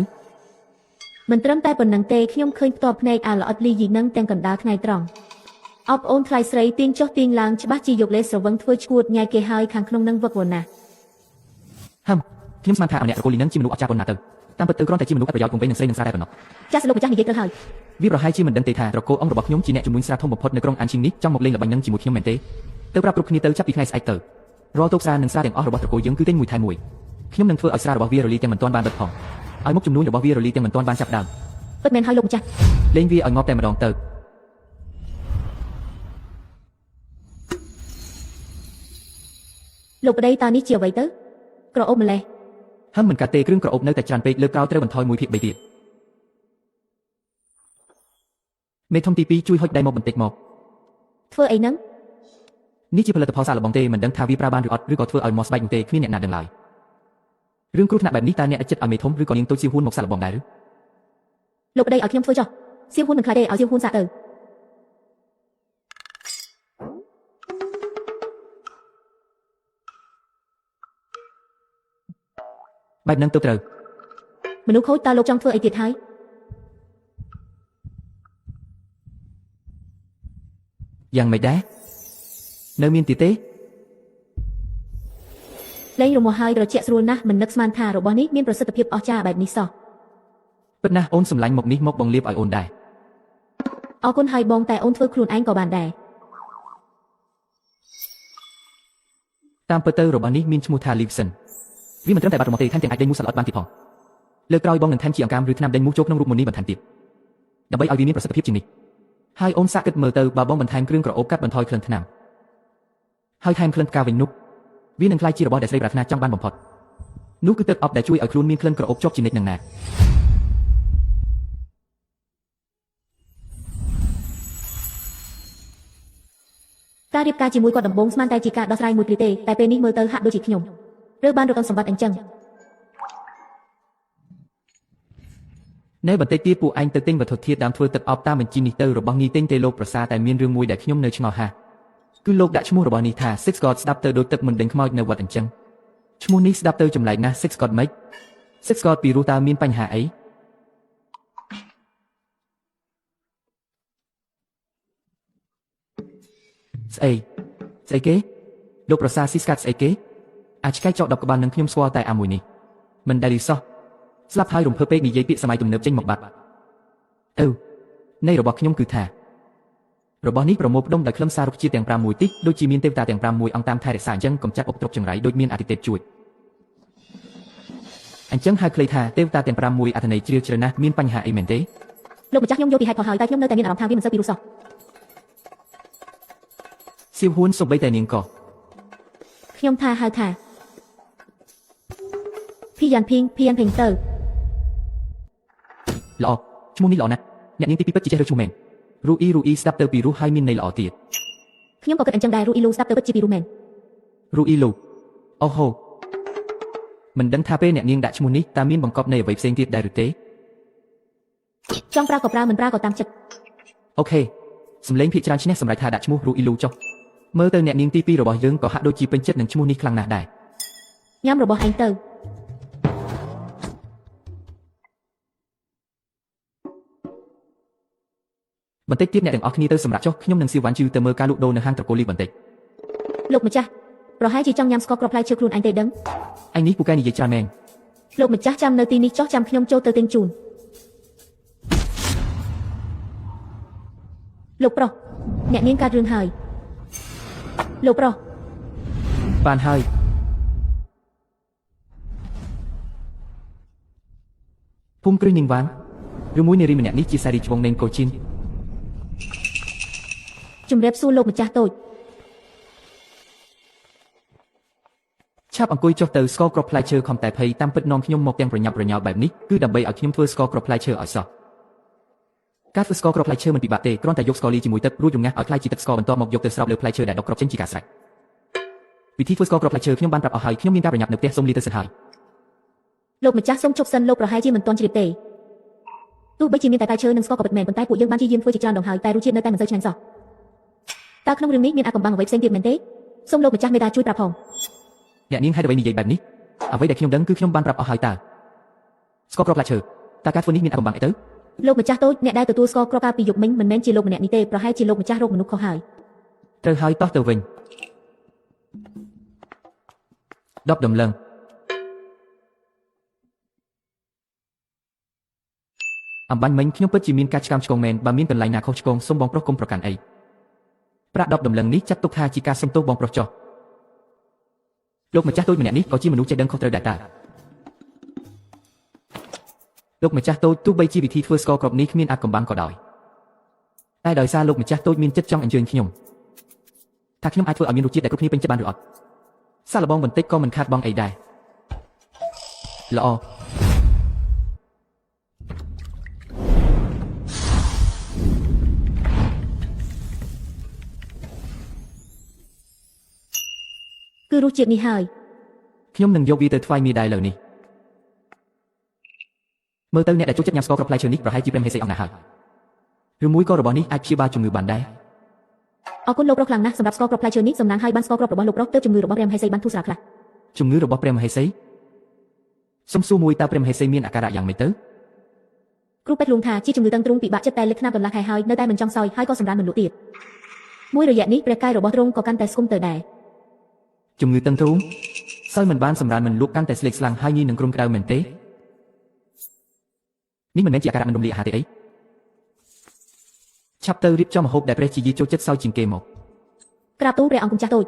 មិនត្រឹមតែប៉ុណ្្នឹងទេខ្ញុំឃើញផ្ទាល់ភ្នែកអាល្អិតលីយីហ្នឹងទាំងកណ្ដាលថ្ងៃត្រង់អបអូនថ្លៃស្រីទាញចុះទាញឡើងច្បាស់ជាយកលេសស្រវឹងធ្វើឈួតញ៉ៃគេហើយខាងក្នុងហ្នឹងវឹកវរណាស់ខ្ញុំស្មានថាអាម្នាក់រកូលីហ្នឹងជាមនុស្សអស្ចារ្យប៉ុណ្ណាទៅតាមពិតទៅគ្រាន់តែជាមនុស្សអត់ប្រយោជន៍គង់វិញនឹងស្រីនឹងស្រាតែប៉ុណ្ណោះចាស់សលោកម្ចាស់និយាយទៅហើយវាប្រហែលជាមិនដឹងទេថាត្រកូលអង្គរបស់ខ្ញុំជាអ្នកជំនួញស្រាធំបំផុតនៅក្រុងអានឈីងនេះចង់មកលេងល្បែងនឹងជាមួយខ្ញុំមែនទេទៅប្រាប់គ្រប់គ្នាទៅចាប់ពីថ្ងៃស្អែកទៅរាល់តូបស្រានិងស្រាទាំងអស់របស់ត្រកូលយើងគឺទិញមួយថែមមួយខ្ញុំនឹងធ្វើឲ្យស្រារបស់វារលាយទាំងមិនទាន់បានបិទផងឲ្យមុខចំនួនរបស់វារលាយទាំងមិនទាន់បានចាប់ដើមពិតមែនហើយលោកម្ចាស់លេងវាឲ្យងាប់តែម្ដងទៅលោកប្តីតើនេះជាអ្វីទៅក្រអូបម្លេះមិនកាត់ទេគ្រឿងក្រអូបនៅតែច្រើនពេកលើកក្រោយត្រូវបន្ថយ1ភាគ3ទៀតមេធំទី2ជួយហុចដៃមកបន្តិចមកធ្វើអីហ្នឹងនេះជាផលិតផលសាកល្បងទេមិនដឹងថាវាប្រើបានឬអត់ឬក៏ធ្វើឲ្យមកស្បែកនោះទេគ្មានអ្នកណាដឹងឡើយរឿងគ្រោះថ្នាក់បែបនេះតើអ្នកចិត្តឲ្យមេធំឬក៏នាងតូចសៀវហ៊ូនមកសាកល្បងដែរឬលោកប្តីឲ្យខ្ញុំធ្វើចុះសៀវហ៊ូនមិនខ្លាចទេឲ្យសៀវហ៊ូនសាកទៅបែបហ្នឹងទៅត្រូវមនុស្សខូចតើលោកចង់ធ្វើអីទៀតហើយយ៉ាងមិនដែរនៅមានទៀតទេលេងរមាស់ហើយត្រជាក់ស្រួលណាស់មិននឹកស្មានថារបស់នេះមានប្រសិទ្ធភាពអស្ចារ្យបែបនេះសោះពិតណាស់អូនសម្លាញ់មកនេះមកបង្លៀបឲ្យអូនដែរអរគុណហើយបងតែអូនធ្វើខ្លួនឯងក៏បានដែរតាមពិតទៅរបស់នេះមានឈ្មោះថា Lipson វាមិនត្រឹមតែបាត់រមាស់ទេថែមទាំងអាចដេញមូសសត្វល្អិតបានទៀតផងលើកក្រោយបងនឹងថែមជាអង្កាមឬថ្នាំដេញមូសចូលក្នុងរូបមន្តនេះបន្ថែមទៀតដើម្បីឲ្យវាមានប្រសិទ្ធភាពជាងនេះហើយអូនសាកគិតមើលទៅបើបងបន្ថែមគ្រឿងក្រអូបកាត់បន្ថយក្លិនថ្នាំហើយថែមក្លិនផ្កាវិញនោះវានឹងក្លាយជារបស់ដែលស្រីប្រាថ្នាចង់បានបំផុតនោះគឺទឹកអប់ដែលជួយឲ្យខ្លួនមានក្លិនក្រអូបជាប់ជានិច្ចនឹងណាការរៀបការជាមួយគាត់ដំបូងស្មានតែជាការដោះស្រាយមួយគ្រាទេតែពេលនេះមើលទៅហាក់ដូចជាខ្ញុំឬបានរកអំសម្បត្តិអញ្ចឹងនៅបន្តិចទៀតពួកឯងទៅទិញវត្ថុធាតុដើមធ្វើទឹកអប់តាមបញ្ជីនេះទៅរបស់នេះទិញទេលោកប្រសាតែមានរឿងមួយដែលខ្ញុំនៅឆ្ងល់ហាគឺលោកដាក់ឈ្មោះរបស់នេះថា Six God ស្ដាប់ទៅដូចទឹកមិនដេញខ្មោចនៅវត្តអញ្ចឹងឈ្មោះនេះស្ដាប់ទៅចម្លែកណាស់ Six God ម៉េច Six God ពីរោះតើមានបញ្ហាអីស្អីគេលោកប្រសាស៊ីស្កាត់ស្អីគេអាចឆ្កែចោក10ក្បាលនឹងខ្ញុំស្គាល់តែអាមួយនេះមិនដែលលីសោះស្លាប់ហើយរំភើបពេកនិយាយពាក្យសម័យទំនើបចេញមកបាត់នៃរបស់ខ្ញុំគឺថារបស់នេះប្រមូលផ្ដុំដោយខ្លឹមសាររុក្ខជាតិទាំង6ទិសដូចជាមានទេវតាទាំង6អង្គតាមថែរក្សាអញ្ចឹងកុំចាត់អុកទ្រពចង្រៃដូចមានអាទិទេពជួយអញ្ចឹងហៅខ្លីថាទេវតាទាំង6អត្ថន័យជ្រាលជ្រៅណាស់មានបញ្ហាអីមែនទេលោកម្ចាស់ខ្ញុំយល់ពីហេតុផលហើយតែខ្ញុំនៅតែមានអារម្មណ៍ថាវាមិនសូវពីរោះសោះសៀវហ៊ួនសូម្បីតែនាងក៏ខ្ញុំថាហៅថាភីយ៉ានភីងទៅល្អឈ្មោះនេះល្អណាស់អ្នកនាងទីពីពិតជាចេះរើសឈ្មោះមែនរូអ៊ីស្ដាប់ទៅពីរោះហើយមានន័យល្អទៀតខ្ញុំក៏គិតអញ្ចឹងដែររូអ៊ីលូស្ដាប់ទៅពិតជាពីរោះមែនរូអ៊ីលូអូហូមិនដឹងថាពេលអ្នកនាងដាក់ឈ្មោះនេះតើមានបង្កប់នៃអ្វីផ្សេងទៀតដែរឬទេចង់ប្រើក៏ប្រើមិនប្រើក៏តាមចិត្តអូខេសំឡេងភាគច្រើនឈ្នះសម្រាប់ថាដាក់ឈ្មោះរូអ៊ីលូចុះមើលទៅអ្នកនាងទី2របស់យើងក៏ហាក់ដូចជាពេញចិត្តនឹងឈ្មោះនេះខ្លាំងណាស់ដែរញ៉ាំរបស់ឯងទៅបន្តិចទៀតអ្នកទាំងអស់គ្នាទៅសម្រាប់ចុះខ្ញុំនឹងស៊ីវ៉ាន់ជឺទៅមើលការលក់ដូរនៅហាងត្រកូលីបន្តិចលោកម្ចាស់ប្រហែលជាចង់ញ៉ាំស្ករគ្រាប់ផ្លែឈើខ្លួនឯងទេដឹងឯងនេះពូកែនិយាយច្រើនមែនលោកម្ចាស់ចាំនៅទីនេះចុះចាំខ្ញុំចូលទៅទិញជូនលោកប្រុសអ្នកនាងកើតរឿងហើយលោកប្រុសបានហើយភូមិគ្រឹះនាងវ៉ានឬមួយនារីម្នាក់នេះជាសារីជ្វងនេនកូជីនជំរាបសួរលោកម្ចាស់តូចឆ ឆាប់អង្គុយចុះទៅស្ករគ្រាប់ផ្លែឈើខំតែភ័យតាមពិតនាំខ្ញុំមកទាំងប្រញាប់ប្រញាល់បែបនេះគឺដើម្បីឲ្យខ្ញុំធ្វើស្ករគ្រាប់ផ្លែឈើឲ្យសោះការធ្វើស្ករគ្រាប់ផ្លែឈើមិនពិបាកទេគ្រាន់តែយកស្ករលីជាមួយទឹករួចរងាស់ឲ្យក្លាយជាទឹកស្ករបន្ទាប់មកយកទៅស្រោបលើផ្លែឈើដែលដុតគ្រាប់ចេញជាការស្រេចវិធីធ្វើស្ករគ្រាប់ផ្លែឈើខ្ញុំបានប្រាប់អស់ហើយខ្ញុំមានការប្រញាប់នៅផ្ទះសូមលាទៅសិនហើយ លោកម្ចាស់សូមជប់សិនលោកប្រហែលជាមិនទាន់ជ្រាបទេទោះបីជាមានតែផ្លែឈើនិងស្ករក៏ពិតមែនប៉ុន្តែពួកយើងបានព្យាយាមធ្វើជាច្រើនដងហើយតែរសជាតិនៅតែមិនសូវឆ្ងាញ់សោះតើក្នុងរឿងនេះមានអាកំបាំងអ្វីផ្សេងទៀតមែនទេសូមលោកម្ចាស់មេត្តាជួយប្រាប់ផងអ្នកនាងហេតុអ្វីនិយាយបែបនេះអ្វីដែលខ្ញុំដឹងគឺខ្ញុំបានប្រាប់អស់ហើយតើស្ករគ្រាប់ផ្លែឈើតើការធ្វើនេះមានអាកំបាំងអីទៅលោកម្ចាស់តូចអ្នកដែលទទួលស្ករគ្រាប់កាលពីយប់មិញមិនមែនជាលោកម្នាក់នេះទេប្រហែលជាលោកម្ចាស់រោគមនុស្សខុសហើយត្រូវហើយតោះទៅវិញ10ដំឡឹងអំបញ្ញមិញខ្ញុំពិតជាមានការឆ្កាមឆ្គងមែនបើមានកន្លែងណាខុសឆ្គងសូមបងប្រុសកុំប្រកាន់អីប្រាក់10ដំឡឹងនេះចាត់ទុកថាជាការសុំទោសបងប្រុសចុះលោកម្ចាស់តូចម្នាក់នេះក៏ជាមនុស្សចេះដឹងខុសត្រូវដែរតើលោកម្ចាស់តូចទោះបីជាវិធីធ្វើស្ករគ្រាប់នេះគ្មានអាកំបាំងក៏ដោយតែដោយសារលោកម្ចាស់តូចមានចិត្តចង់អញ្ជើញខ្ញុំថាខ្ញុំអាចធ្វើឲ្យមានរសជាតិដែលគ្រប់គ្នាពេញចិត្តបានឬអត់សាកល្បងបន្តិចក៏មិនខាតបង់អីដែរល្អគឺរសជាតិនេះហើយខ្ញុំនឹងយកវាទៅថ្វាយមេដាយឥឡូវនេះមើលទៅអ្នកដែលចូលចិត្តញ៉ាំស្ករគ្រាប់ផ្លែឈើនេះប្រហែលជាព្រមហេសីអស់ណាស់ហើយឬមួយក៏របស់នេះអាចព្យាបាលជំងឺបានដែរអរគុណលោកប្រុសខ្លាំងណាស់សម្រាប់ស្ករគ្រាប់ផ្លែឈើនេះសំណាងឲ្យបានស្ករគ្រាប់របស់លោកប្រុសទើបជំងឺរបស់ព្រះមហេសីបានធូរស្រាលខ្លះជំងឺរបស់ព្រះមហេសីសុំសួរមួយតើព្រះមហេសីមានអាការៈយ៉ាងម៉េចទៅគ្រូពេទ្យលួងថាជាជំងឺតឹងទ្រូងពិបាកចិត្តតែលេខខ្នាតកន្លះខែហើយនៅតែមិនចង់សោយហើយក៏សម្រានមិនលក់ទៀតមួយរយៈនេះព្រះកាយរបស់ទ្រង់ក៏កាន់តែស្គមទៅដែរជំងឺតឹងទ្រូងសោយមិនបានសម្រានមិនលក់កាន់តែស្លេកស្លាំងហើយញីនឹងគ្រុនក្តៅមែនទេនេះមិនមែនជាអាការៈមិនរំលាយអាហារទេអីឆាប់ទៅរៀបចំម្ហូបដែលព្រះជាយាចូលចិត្តសោយជាងគេមកក្រាបទូលព្រះអង្គម្ចាស់តូច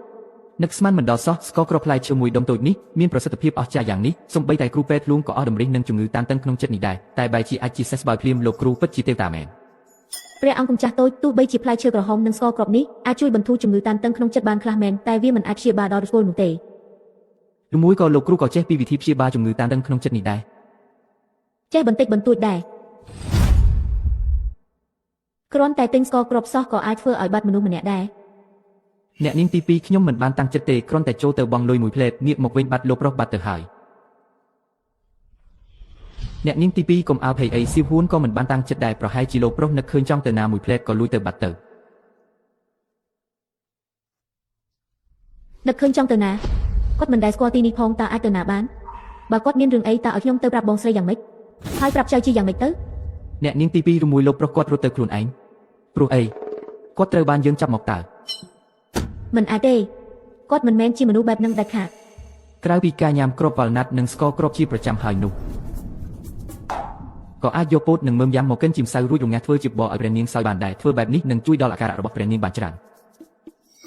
នឹកស្មានមិនដល់សោះស្ករគ្រាប់ផ្លែឈើមួយដុំតូចនេះមានប្រសិទ្ធភាពអស្ចារ្យយ៉ាងនេះសូម្បីតែគ្រូពេទ្យលួងក៏អស់តម្រិះនឹងជំងឺតានតឹងក្នុងចិត្តនេះដែរតែបែរជាអាចជាសេះស្បើយភ្លាមលោកគ្រូពិតជាទេវតាមែនព្រះអង្គម្ចាស់តូចទោះបីជាផ្លែឈើក្រហមនិងស្ករគ្រាប់នេះអាចជួយបន្ធូរជំងឺតានតឹងក្នុងចិត្តបានខ្លះមែនតែវាមិនអាចព្យាបាលដល់រសល់នោះទេឬមួយក៏លោកគ្រូក៏ចេះពីវិធីព្យាបាលជំងឺតានតឹងក្នុងចិត្តនេះដែរចេះបន្តិចបន្តួចដែរគ្រាន់តែទិញស្ករគ្រាប់សោះក៏អាចធ្វើឲ្យបាត់មនុស្សម្នាក់ដែរអ្នកនាងទី2ខ្ញុំមិនបានតាំងចិត្តទេគ្រាន់តែចូលទៅបង់លុយមួយផ្លេតងាកមកវិញបាត់លោកប្រុសបាត់ទៅហើយអ្នកនាងទី2កុំអើភ័យអីសៀវហួនក៏មិនបានតាំងចិត្តដែរប្រហែលជាលោកប្រុសនឹកឃើញចង់ទៅណាមួយផ្លេតក៏លួចទៅបាត់ទៅនឹកឃើញចង់ទៅណាគាត់មិនដែលស្គាល់ទីនេះផងតើអាចទៅណាបានបើគាត់មានរឿងអីតើឲ្យខ្ញុំទៅប្រាប់បងស្រីយ៉ាងម៉េចហើយប្រាប់ចៅជីយ៉ាងម៉េចទៅអ្នកនាងទី2ឬមួយលោកប្រុសគាត់រត់ទៅខ្លួនឯងព្រោះអីគាត់ត្រូវបានយើងចាប់មកតើមិនអាចទេគាត់មិនមែនជាមនុស្សបែបហ្នឹងដាច់ខាតក្រៅពីការញ៉ាំគ្រាប់វ៉ាល់ណាត់និងស្ករគ្រាប់ជាប្រចាំហើយនោះក៏អាចយកពោតនិងមើមយ៉ាំមកកិនជាម្សៅរួចរងាស់ធ្វើជាបបរឲ្យព្រះនាងសោយបានដែរធ្វើបែបនេះនឹងជួយដល់អាការៈរបស់ព្រះនាងបានច្រើន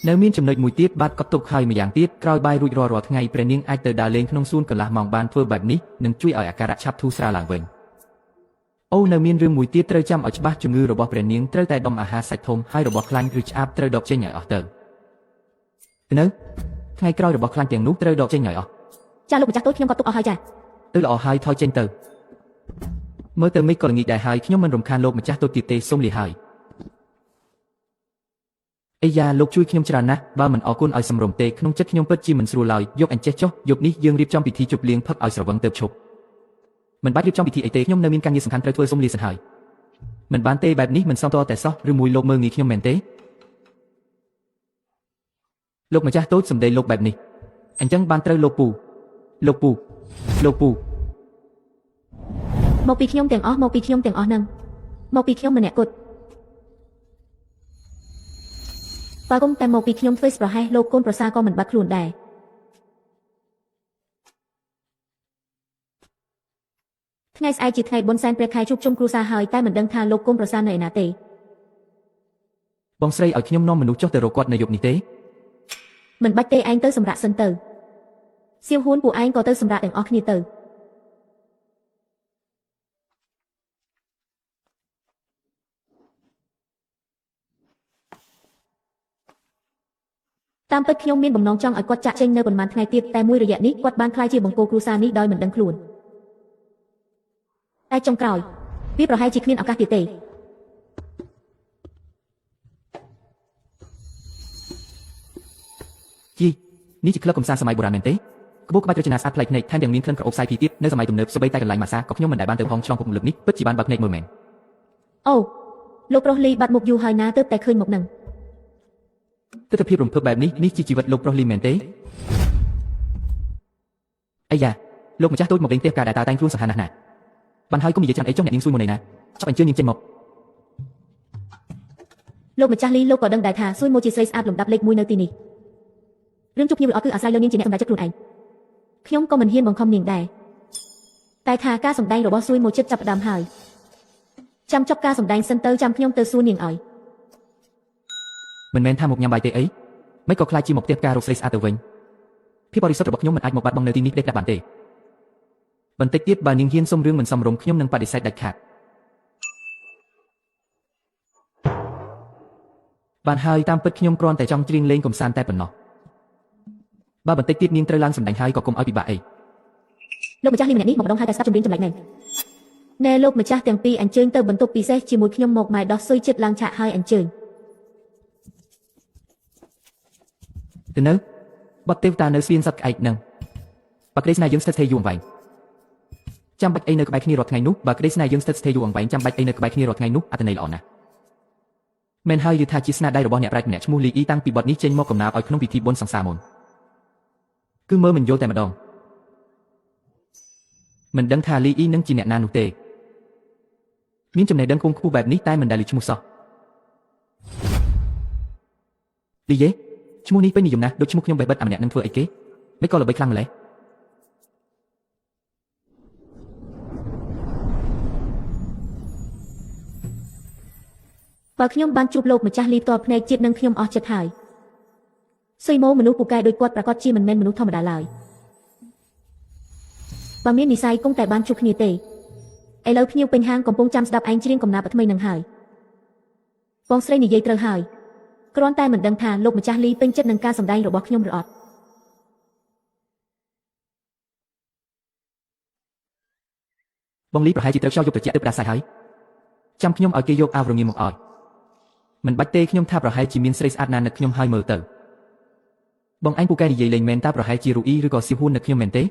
នៅមានចំណុចមួយទៀតបាទកត់ទុកហើយម្យ៉ាងទៀតក្រោយបាយរួចរាល់ថ្ងៃព្រះនាងអាចទៅដើរលេងក្នុងសួនកន្លះម៉ោងបានធ្វើបែបនេះនឹងជួយឲ្យអាការៈឆាប់ធូរស្រាលឡើងវិញអូនៅមានរឿងមួយទៀតត្រូវចាំឲ្យច្បាស់ជំងឺរបស់ព្រះនាងត្រូវតែដុំអាហារសាច់ធំហើយរបស់ខ្លាញ់ឬឆ្អាបត្រូវដកចេញឲ្យអស់ទៅនៅថ្ងៃក្រោយរបស់ខ្លាញ់ទាំងនោះត្រូវដកចេញឲ្យអស់ចាលោកម្ចាស់តូចខ្ញុំក៏ទុកអស់ហើយចាទៅល្អហើយថយចេញទៅមើលទៅមិនក៏ល្ងាចដែរហើយខ្ញុំមិនរំខានលោកម្ចាស់តូចទៀតទេសូមលាហើយអីយ៉ាលោកជួយខ្ញុំច្រើនណាស់បើមិនអរគុណឲ្យសំរុំទេក្នុងចិត្តខ្ញុំពិតជាមិនស្រួលឡើយយកអញ្ចេះចុះយប់នេះយើងរៀបចំពិធីជប់លៀងផឹកឲ្យស្រវឹងទៅឈប់មិនបាច់រៀបចំពិធីអីទេខ្ញុំនៅមានការងារសំខាន់ត្រូវធ្វើសូមលាសិនហើយមិនបានទេបែបនេះមិនសមតតែសោះឬមួយលោកមើលងាយខ្ញុំមែនទេលោកម្ចាស់តូចសំដីលោកបែបនេះអញ្ចឹងបានត្រូវលោកពូមកពីខ្ញុំទាំងអស់មកពីខ្ញុំទាំងអស់នឹងមកពីខ្ញុំម្នាក់គត់បើគុំតែមកពីខ្ញុំធ្វើប្រហែសលោកកូនប្រសាក៏មិនបាត់ខ្លួនដែរថ្ងៃស្អែកជាថ្ងៃបុណ្យសែនព្រះខែជួបជុំគ្រួសារហើយតែមិនដឹងថាលោកកូនប្រសានៅឯណាទេបងស្រីឲ្យខ្ញុំនាំមនុស្សចុះទៅរកគាត់នៅយប់នេះទេមិនបាច់ទេឯងទៅសម្រាប់សិនទៅសៀវហួនពួកឯងក៏ទៅសម្រាប់ទាំងអស់គ្នាទៅ តាមពិតខ្ញុំមានបំណងចង់ឲ្យគាត់ចាក់ចេញនៅប៉ុន្មានថ្ងៃទៀតតែមួយរយៈនេះគាត់បានក្លាយជាបង្គោលគ្រួសារនេះដោយមិនដឹងខ្លួនតែចុងក្រោយវាប្រហែលជាគ្មានឱកាសទៀតទេ ជីនេះជាក្លឹបកំសាន្តសម័យបុរាណមែនទេក្បូរក្បាច់រចនាស្អាតប្លែកភ្នែកថែមទាំងមានក្លិនក្រអូបសាយភីទៀតនៅសម័យទំនើបសូម្បីតែកន្លែងម៉ាស្សាក៏ខ្ញុំមិនដែលបានទៅផងឆ្លងពុកម្លឹកនេះពិតជាបានបើកភ្នែកមើលមែន អូលោកប្រុសលីបាត់មុខយូរហើយណាទើបតែឃើញមុខនឹង ទស្សនភាពរំភើបបែបនេះជាជីវិតលោកប្រុសលីមែនទេអាយ៉ាលោកម្ចាស់ទូចមកលេងផ្ទះការដែលតើតែងខ្លួនសង្ហាណាស់ណាបានហើយកុំនិយាយច្រើនអីចុះអ្នកនាងសួយមុនឯណាចាប់អញ្ជើញនាងចេញមក លោកម្ចាស់លីលោកក៏ដឹងដែរថាសួយម៉ូជាស្រីស្អាតលំដាប់លេខ1នៅទីនេះរឿងជួបភ្ញៀវល្អគឺអាស្រ័យលើនាងជាអ្នកសម្រេចចិត្តខ្លួនឯងខ្ញុំក៏មិនហ៊ានបង្ខំនាងដែរតែថាការសម្ដែងរបស់សួយម៉ូចិត្តចាប់ផ្ដើមហើយចាំចប់ការសម្ដែងសិនទៅចាំខ្ញុំទៅសួរនាងឲ្យ មិនមែនថាមកញ៉ាំបាយទេអីមិនក៏ខ្លាចជាមកផ្ទះការរកស្រីស្អាតទៅវិញភាពបរិសុទ្ធរបស់ខ្ញុំមិនអាចមកបាត់បង់នៅទីនេះដេកដាប់បានទេបន្តិចទៀតបើនាងហ៊ានសុំរឿងមិនសមរម្យខ្ញុំនឹងបដិសេធដាច់ខាតបានហើយតាមពិតខ្ញុំគ្រាន់តែចង់ច្រៀងលេងកំសាន្តតែប៉ុណ្ណោះបើបន្តិចទៀតនាងត្រូវឡើងសម្ដែងហើយក៏កុំឲ្យពិបាកអី លោកម្ចាស់លីម្នាក់នេះមកម្ដងហើយតែស្ដាប់ចម្រៀងចម្លែកមែនណែលោកម្ចាស់ទាំងពីរអញ្ជើញទៅបន្ទប់ពិសេសជាមួយខ្ញុំមកម៉ែដោះស៊ុយចិត្តឡើងឆាកហើយអញ្ជើញ ទៅនៅបတ်ទេវតានៅស្ពានសត្វក្អែកនឹងបើក្តីស្នេហ៍យើងស្ថិតស្ថេរយូរអង្វែងចាំបាច់អីនៅក្បែរគ្នារាល់ថ្ងៃនោះបើក្តីស្នេហ៍យើងស្ថិតស្ថេរយូរអង្វែងចាំបាច់អីនៅក្បែរគ្នារាល់ថ្ងៃនោះអត្ថន័យល្អណាស់មែនហើយឬថាជាស្នាដៃរបស់អ្នកប្រាជ្ញម្នាក់ឈ្មោះលីអ៊ីតាំងពីបទនេះចេញមកកំណើតឲ្យក្នុងពិធីបុណ្យសង្សារមុនគឺមើលមិនយល់តែម្ដងមិនដឹងថាលីអ៊ីនឹងជាអ្នកណានោះទេមានចំណេះដឹងខ្ពង់ខ្ពស់បែបនេះតែមិនដែលឮឈ្មោះសោះលីយេឈ្មោះនេះពេញនិយមណាស់ដូចឈ្មោះខ្ញុំបេះបិទអាម្នាក់នឹងធ្វើអីគេមិនក៏ល្បីខ្លាំងម្ល៉េះ បើខ្ញុំបានជួបលោកម្ចាស់លីផ្ទាល់ភ្នែកជាតិនឹងខ្ញុំអស់ចិត្តហើយស៊ុយម៉ូមនុស្សពូកែដូចគាត់ប្រកាសជាមិនមែនមនុស្សធម្មតាឡើយបើមាននិស័យគង់តែបានជួបគ្នាទេឥឡូវភ្ញៀវពេញហាងកំពុងចាំស្ដាប់ឯងច្រៀងកំណាព្យថ្មីនឹងហើយបងស្រីនិយាយត្រូវហើយគ្រាន់តែមិនដឹងថាលោកម្ចាស់លីពេញចិត្តនឹងការសម្ដែងរបស់ខ្ញុំឬអត់ បងលីប្រហែលជាត្រូវខ្យល់យកត្រជាក់ទៅផ្ដាសាយហើយចាំខ្ញុំឲ្យគេយកអាវរងាមកឲ្យមិនបាច់ទេខ្ញុំថាប្រហែលជាមានស្រីស្អាតណាស់នឹកខ្ញុំហើយមើលទៅបងអញពូកែនិយាយលេងមែនតើប្រហែលជារូអ៊ីឬក៏ស៊ីហ៊ួននឹកខ្ញុំមែនទេ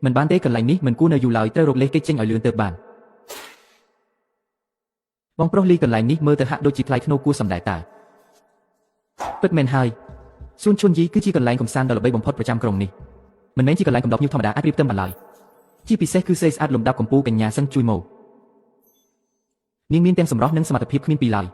មិនបានទេកន្លែងនេះមិនគួរនៅយូរឡើយត្រូវរកលេខគេចេញឲ្យលឿនទៅបានបងប្រុសលីកន្លែងនេះមើលទៅហាក់ដូចជាថ្លៃថ្នូរគួរសម្ដែងតើពិតមែនហើយសួនឈុនយីគឺជាកន្លែងកំសាន្តដ៏ល្បីបំផុតប្រចាំក្រុងនេះមិនមែនជាកន្លែងកំដរភ្ញៀវធម្មតាអាចប្រៀបផ្ទឹមបានឡើយជាពិសេសគឺស្រីស្អាតលំដាប់កំពូលកញ្ញាសឹងជួយម៉ូនាងមានទាំងសម្រស់និងសមត្ថភាពគ្មានពីរឡើយ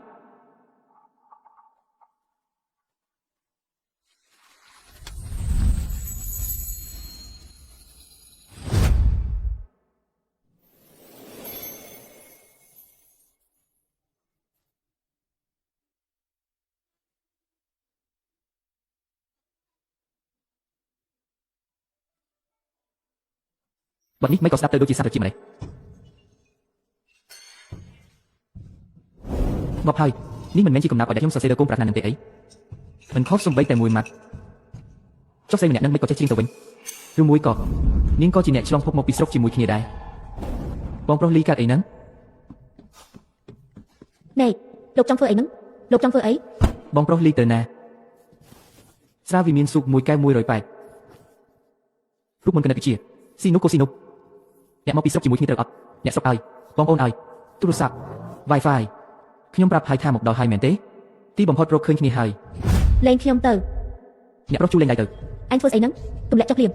បទនេះមិនក៏ស្ដាប់ទៅដូចជាសត្វត្រចៀកម្លេះមកហើយនេះមិនមែនជាកំណាព្យឲ្យខ្ញុំសរសេរដល់កូនប្រាថ្នានឹងទេអីមិនខុសសំបីតែមួយម៉ាត់ចុះស្រីម្នាក់នឹងមិនក៏ចេះច្រៀងទៅវិញឬមួយក៏នាងក៏ជាអ្នកឆ្លងភពមកពីស្រុកជាមួយគ្នាដែរបងប្រុសលីកាត់អីហ្នឹងណែលោកចង់ធ្វើអីហ្នឹងលោកចង់ធ្វើអី បងប្រុសលីទៅណាស្រាវិមានស៊ុបមួយកែ180រូបមិនកណិតវិជាស៊ីនុកក៏ស៊ីនុកអ្នកមកពីស្រុកជាមួយគ្នាត្រូវអត់អ្នកស្រុកឲ្យបងប្អូនឲ្យទូរស័ព្ទ Wi-Fi ខ្ញុំប្រាប់ហើយថាមកដល់ហើយមែនទេទីបំផុតរកឃើញគ្នាហើយលេងខ្ញុំទៅអ្នកប្រុសជួយលេងដៃទៅអញធ្វើស្អីហ្នឹងទម្លាក់ចុះភ្លាម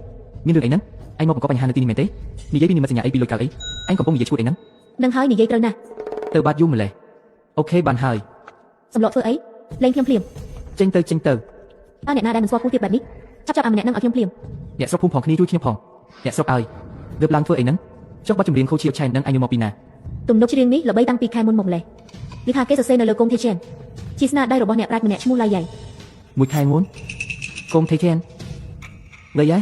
មានរឿងអីហ្នឹងអញមកបង្កបញ្ហានៅទីនេះមែនទេនិយាយពីនិមិត្តសញ្ញាអីពីលុយកៅអីអញកំពុងនិយាយឈួតអីហ្នឹងនឹងហើយនិយាយត្រូវណាស់ទៅបាត់យូរម្លេះអូខេបានហើយសម្លក់ធ្វើអីលេងខ្ញុំភ្លាមចេញទៅតើអ្នកណាដែលមិនស្គាល់គូទៀតបែបនេះចាប់អាម្នាក់ហ្នឹងឲ្យខ្ញុំភ្លាមអ្នកស្រុកភូមិផងគ្នាជួយខ្ញុំផងអ្នកស្រុកឲ្យងើបឡើងធ្វើអីហ្នឹងចុះបတ်ចម្រៀងខូឈៀឆៃហ្នឹងអញយកមកពីណាទំនុកច្រៀងនេះល្បីតាំងពីខែមុនមកម្លេះនិយាយថាគេសរសេរនៅលើកុំថេជែនជាស្នាដៃរបស់អ្នកប្រាជ្ញម្នាក់ឈ្មោះឡៃយ៉ៃមួយខែមុនកុំថេជែនឡៃយ៉ៃ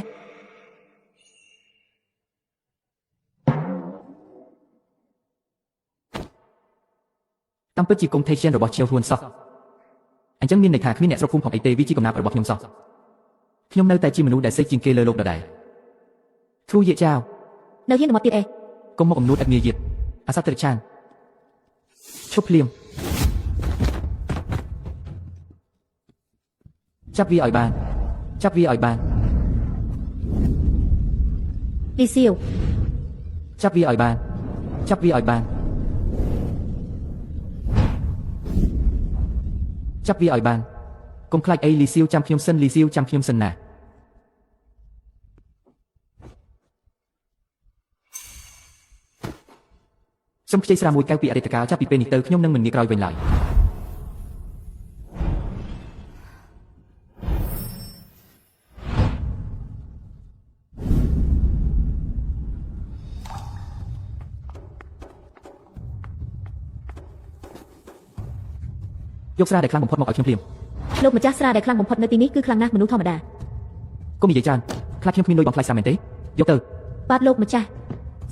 តាមពិតជាកុំថេជែនរបស់ជាវហ៊ួនសោះអញ្ចឹងមានន័យថាគ្មានអ្នកស្រុកភូមិផងអីទេវាជាកំណាព្យរបស់ខ្ញុំសោះ ខ្ញុំនៅតែជាមនុស្សដែលសេះជាងគេលើលោកដដែលគ្រូយាចៅ នៅហ៊ានមកទៀតអេ កុំមកអំនួតឥតងារយៀតអាសត្វត្រឆានឈប់ភ្លាមចាប់វាឲ្យបានចាប់វាឲ្យបាន លីស៊ីវ ចាប់វាឲ្យបានចាប់វាឲ្យបានចាប់វាឲ្យបានកុំខ្លាចអីលីស៊ីវចាំខ្ញុំសិនលីស៊ីវចាំខ្ញុំសិនណាសូមខ្ចីស្រាមួយកៅពីអតីតកាលចាប់ពីពេលនេះទៅខ្ញុំនឹងមិនងាកក្រោយវិញឡើយយកស្រាដែលខ្លាំងបំផុតមកឲ្យខ្ញុំភ្លាម លោកម្ចាស់ស្រាដែលខ្លាំងបំផុតនៅទីនេះគឺខ្លាំងណាស់មនុស្សធម្មតា កុំនិយាយច្រើនខ្លាចខ្ញុំគ្មានលុយបង់ថ្លៃស្រាមែនទេយកទៅ បាទលោកម្ចាស់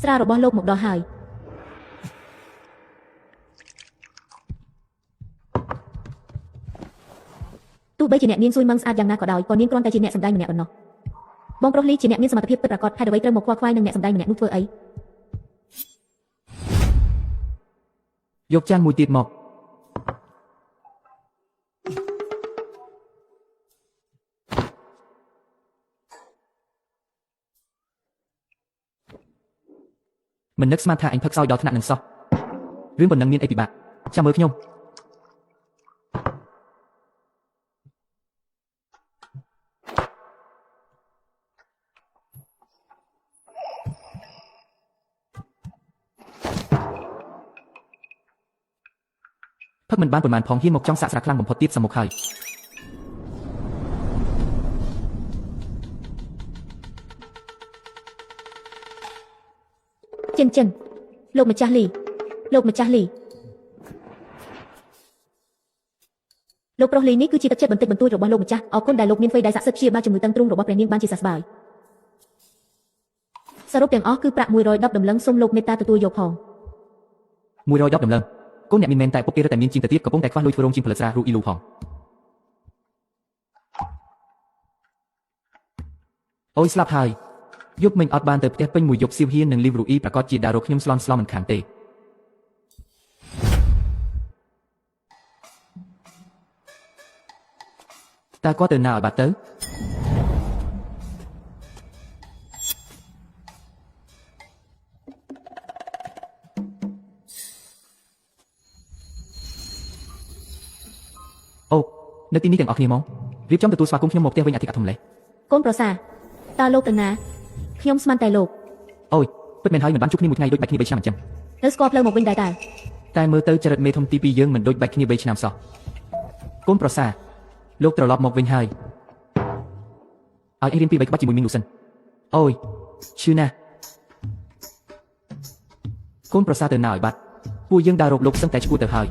ស្រារបស់លោកមកដល់ហើយទោះបីជាអ្នកនាងស៊ុយម៉ឹងស្អាតយ៉ាងណាក៏ដោយក៏នាងគ្រាន់តែជាអ្នកសម្ដែងម្នាក់ប៉ុណ្ណោះបងប្រុសលីជាអ្នកមានសមត្ថភាពពិតប្រាកដហេតុអ្វីត្រូវមកខ្វល់ខ្វាយនឹងអ្នកសម្ដែងម្នាក់នោះធ្វើអី យកចានមួយទៀតមកមិននឹកស្មានថាអញផឹកសោយដល់ថ្នាក់នឹងសោះរឿងប៉ុណ្ណឹងមានអីពិបាកចាំមើលខ្ញុំផឹកមិនបានប៉ុន្មានផងហ៊ានមកចង់សាកស្រាខ្លាំងបំផុតទៀតសមុខហើយ ចិនលោកម្ចាស់លីលោកម្ចាស់លីលោកប្រុសលីនេះគឺជាទឹកចិត្តបន្តិចបន្តួចរបស់លោកម្ចាស់អរគុណដែលលោកមានវ័យដែលស័ក្តិសិទ្ធិព្យាបាលជំងឺតឹងទ្រូងរបស់ព្រះនាងបានជាសះស្បើយសរុបទាំងអស់គឺប្រាក់110ដំឡឹងសូមលោកមេត្តាទទួលយកផង110ដំឡឹងកូនអ្នកមានមែនតែពុកគេរត់តែមានជាងទៅទៀតកំពុងតែខ្វះលុយធ្វើរោងជាងផលិតស្រារូអ៊ីលូផងអូយស្លាប់ហើយយប់មិញអត់បានទៅផ្ទះពេញមួយយប់សៀវហ៊ាននិងលីវរូអ៊ីប្រកាសជាដារោខ្ញុំស្លន់មិនខានទេតើគាត់ទៅណាឲ្យបាត់ទៅអូនៅទីនេះទាំងអស់គ្នាមករៀបចំទទួលស្វាគមន៍ខ្ញុំមកផ្ទះវិញអធិកអធមលេះ កូនប្រសាតើលោកទៅណាខ្ញុំស្មានតែលោក អូយពិតមែនហើយមិនបានជួបគ្នាមួយថ្ងៃដូចបាច់គ្នា3ឆ្នាំអញ្ចឹង នៅស្គាល់ផ្លូវមកវិញដែរតើ តែមើលទៅចរិតមេធំទី2យើងមិនដូចបាច់គ្នា3ឆ្នាំសោះកូនប្រសាលោកត្រឡប់មកវិញហើយឲ្យរៀនពី3ក្បាច់ជាមួយមីងលូសិនអូយឈឺណាស់កូនប្រសាទៅណាឲ្យបាត់ពួកយើងដើររកលោកសឹងតែឈួតទៅហើយ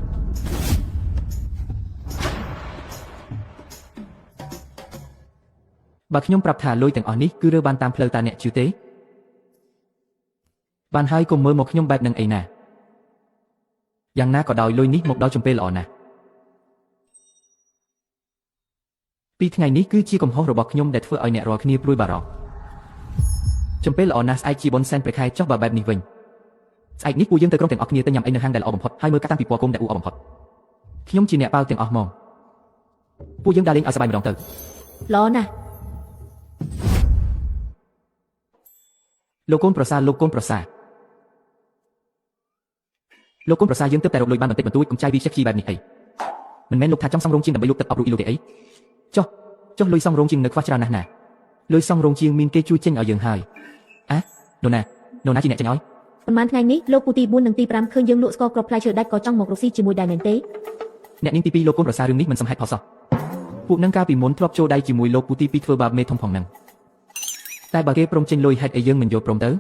បើខ្ញុំប្រាប់ថាលុយទាំងអស់នេះគឺរើបានតាមផ្លូវតាអ្នកជឿទេបានហើយកុំមើលមកខ្ញុំបែបនឹងអីណាយ៉ាងណាក៏ដោយលុយនេះមកដល់ចំពេលល្អណាស់ពីថ្ងៃនេះគឺជាកំហុសរបស់ខ្ញុំដែលធ្វើឲ្យអ្នករាល់គ្នាព្រួយបារម្ភចំពេលល្អណាស់ស្អែកជាបុនសែនព្រះខែចុះបើបែបនេះវិញស្អែកនេះពួកយើងទៅក្រុមទាំងអស់គ្នាទៅញ៉ាំអីនៅហាងដែលល្អបំផុតហើយមើលកាតាំងពីពណ៌គុំដែលអ៊ូអរបំផុតខ្ញុំជាអ្នកប៉ាវទាំងអស់ហ្មងពួកយើងដើរលេងឲ្យសប្បាយម្ដងទៅ ល្អណាស់ លោកកូនប្រសាលោកកូនប្រសាយើងទើបតែរកលុយបានបន្តិចបន្តួចកុំចាយវាខ្ជិះខ្ជីបែបនេះអីមិនមែនលោកថាចង់សង់រោងជាងដើម្បីយកទឹកអប់រូអ៊ីលូទេអីចុះលុយសង់រោងជាងនៅខ្វះច្រើនណាស់ណាលុយសង់រោងជាងមានគេជួយចេញឲ្យយើងហើយនរណាជាអ្នកចេញឲ្យ ប៉ុន្មានថ្ងៃនេះលោកពូទី4និងទី5ឃើញយើងលក់ស្ករគ្រាប់ផ្លែឈើដាច់ក៏ចង់មករកស៊ីជាមួយដែរមែនទេ អ្នកនាងទី2លោកកូនប្រសារឿងនេះមិនសមហេតុផលសោះពួកនឹងកាលពីមុនធ្លាប់ចូលដៃជាមួយលោកពូទី2ធ្វើបាបមេធំផងហ្នឹងតែបើគេព្រមចេញលុយហេតុអីយើងមិនយកព្រមទៅ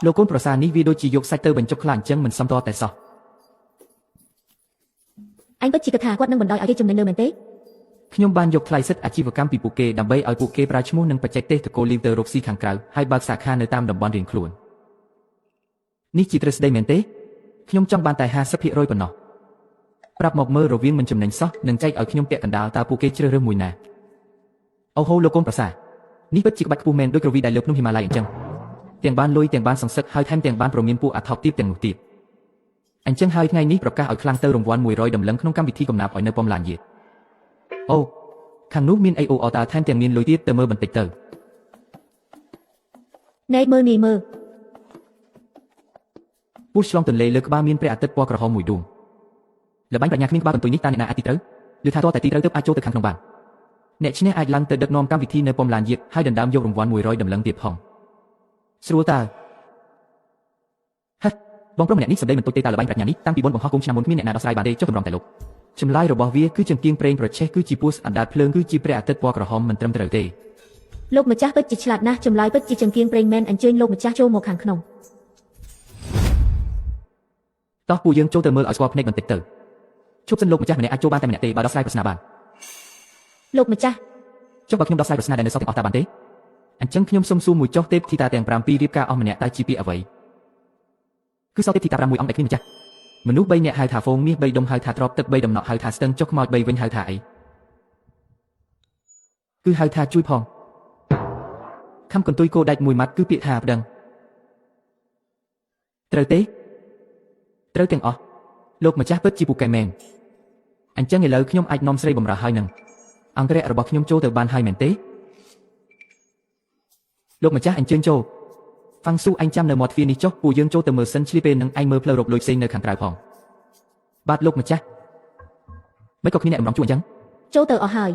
លោកកូនប្រសានេះវាដូចជាយកសាច់ទៅបញ្ចុកខ្លាអញ្ចឹងមិនសមតតែសោះ អញពិតជាគិតថាគាត់នឹងបណ្ដោយឲ្យគេចំណេញលើមែនទេ ខ្ញុំបានយកថ្លៃសិទ្ធិអាជីវកម្មពីពួកគេដើម្បីឲ្យពួកគេប្រើឈ្មោះនិងបច្ចេកទេសតកូលីវទៅរកស៊ីខាងក្រៅហើយបើកសាខានៅតាមតំបន់រៀងខ្លួននេះជាទ្រឹស្ដីមែនទេខ្ញុំចង់បានតែ 50% ប៉ុណ្ណោះប្រាប់មកមើលរវាងមិនចំណេញសោះនិងចែកឲ្យខ្ញុំពាក់កណ្ដាលតើពួកគេជ្រើសរើសមួយណា អូហូលោកកូនប្រសានេះពិតជាក្បាច់ខ្ពស់មែនដូចក្រវីដែលលើភ្នំហិមាល័យអញ្ចឹងទាំងបានលុយទាំងបានសង្សឹកហើយថែមទាំងបានប្រមានពួកអាថោកទាបទាំងនោះទៀតអញ្ចឹងហើយថ្ងៃនេះប្រកាសឲ្យខ្លាំងទៅរង្វាន់100ដំឡឹងក្នុងកម្មវិធីកំណាព្យឲ្យនៅពំឡានយេអូខាងនោះមាន AOR តាថែមទាំងមានលុយទៀតទៅមើលបន្តិចទៅណែមើលនេះមើលពូឆ្លងទន្លេលើក្បាលមានព្រះអាទិត្យពណ៌ក្រហមមួយដួងល្បែងប្រាជ្ញាគ្មានក្បាលកន្ទុយនេះតើអ្នកណាអាចទីត្រូវឬថាតើតែទីត្រូវទើបអាចចូលទៅខាងក្នុងបានអ្នកឈ្នះអាចឡើងទៅដឹកនាំកម្មវិធីនៅពំឡានយេហើយដណ្ដើមយករង្វាន់100ដំឡឹងទៀតផងស្រួលតើហេបងប្រុសម្នាក់នេះសម្ដីមិនតូចទេតើល្បែងប្រាជ្ញានេះតាំងពីបុណ្យបង្ហោះគង់ឆ្នាំមុនគ្មានអ្នកណាដោះស្រាយបានទេចុះតម្រង់តែលោកចម្លើយរបស់វាគឺចង្គៀងប្រេងប្រឆេះគឺជាពស់អណ្ដាតភ្លើងគឺជាព្រះអាទិត្យពណ៌ក្រហមមិនត្រឹមត្រូវទេលោកម្ចាស់ពិតជាឆ្លាតណាស់ចម្លើយពិតជាចង្គៀងប្រេងមែនអញ្ជើញលោកម្ចាស់ចូលមកខាងក្នុងតោះពួកយើងចូលទៅមើលឲ្យស្គាល់ភ្នែកបន្តិចទៅជប់សិនលោកម្ចាស់ម្នាក់អាចចូលបានតែម្នាក់ទេបើដោះស្រាយប្រស្នាបានលោកម្ចាស់ចុះបើខ្ញុំដោះស្រាយប្រស្នាដែលនៅសល់ទាំងអស់តើបានទេអញ្ចឹងខ្ញុំសុំសួរមួយចុះទេពធីតាទាំង7ពីររៀបការអស់ម្នាក់តើជាពាក្យអ្វីគឺសល់ទេពធីតា6អង្គដែលគ្មានម្ចាស់មនុស្ស3នាក់ហៅថាហ្វូងមាស3ដុំហៅថាទ្របទឹក3ដំណក់ហៅថាស្ទឹងចុះខ្មោច3វិញហៅថាអីគឺហៅថាជួយផងខំកន្ទុយគោដាច់មួយម៉ាត់គឺពាក្យថាប្តឹងត្រូវទេត្រូវទាំងអស់លោកម្ចាស់ពិតជាពូកែមែនអញ្ចឹងឥឡូវខ្ញុំអាចនាំស្រីបំរើហើយនឹងអង្គរៈរបស់ខ្ញុំចូលទៅបានហើយមែនទេលោកម្ចាស់អញ្ជើញចូលហ្វាំងស៊ូអញចាំនៅមាត់ទ្វារនេះចុះពួកយើងចូលទៅមើលសិនឆ្លៀពេលនឹងឯងមើលផ្លូវរកលុយផ្សេងនៅខាងក្រៅផងបាទលោកម្ចាស់មិនក៏គ្នាអ្នកអំរំជួអញ្ចឹងចូលទៅអស់ហើយ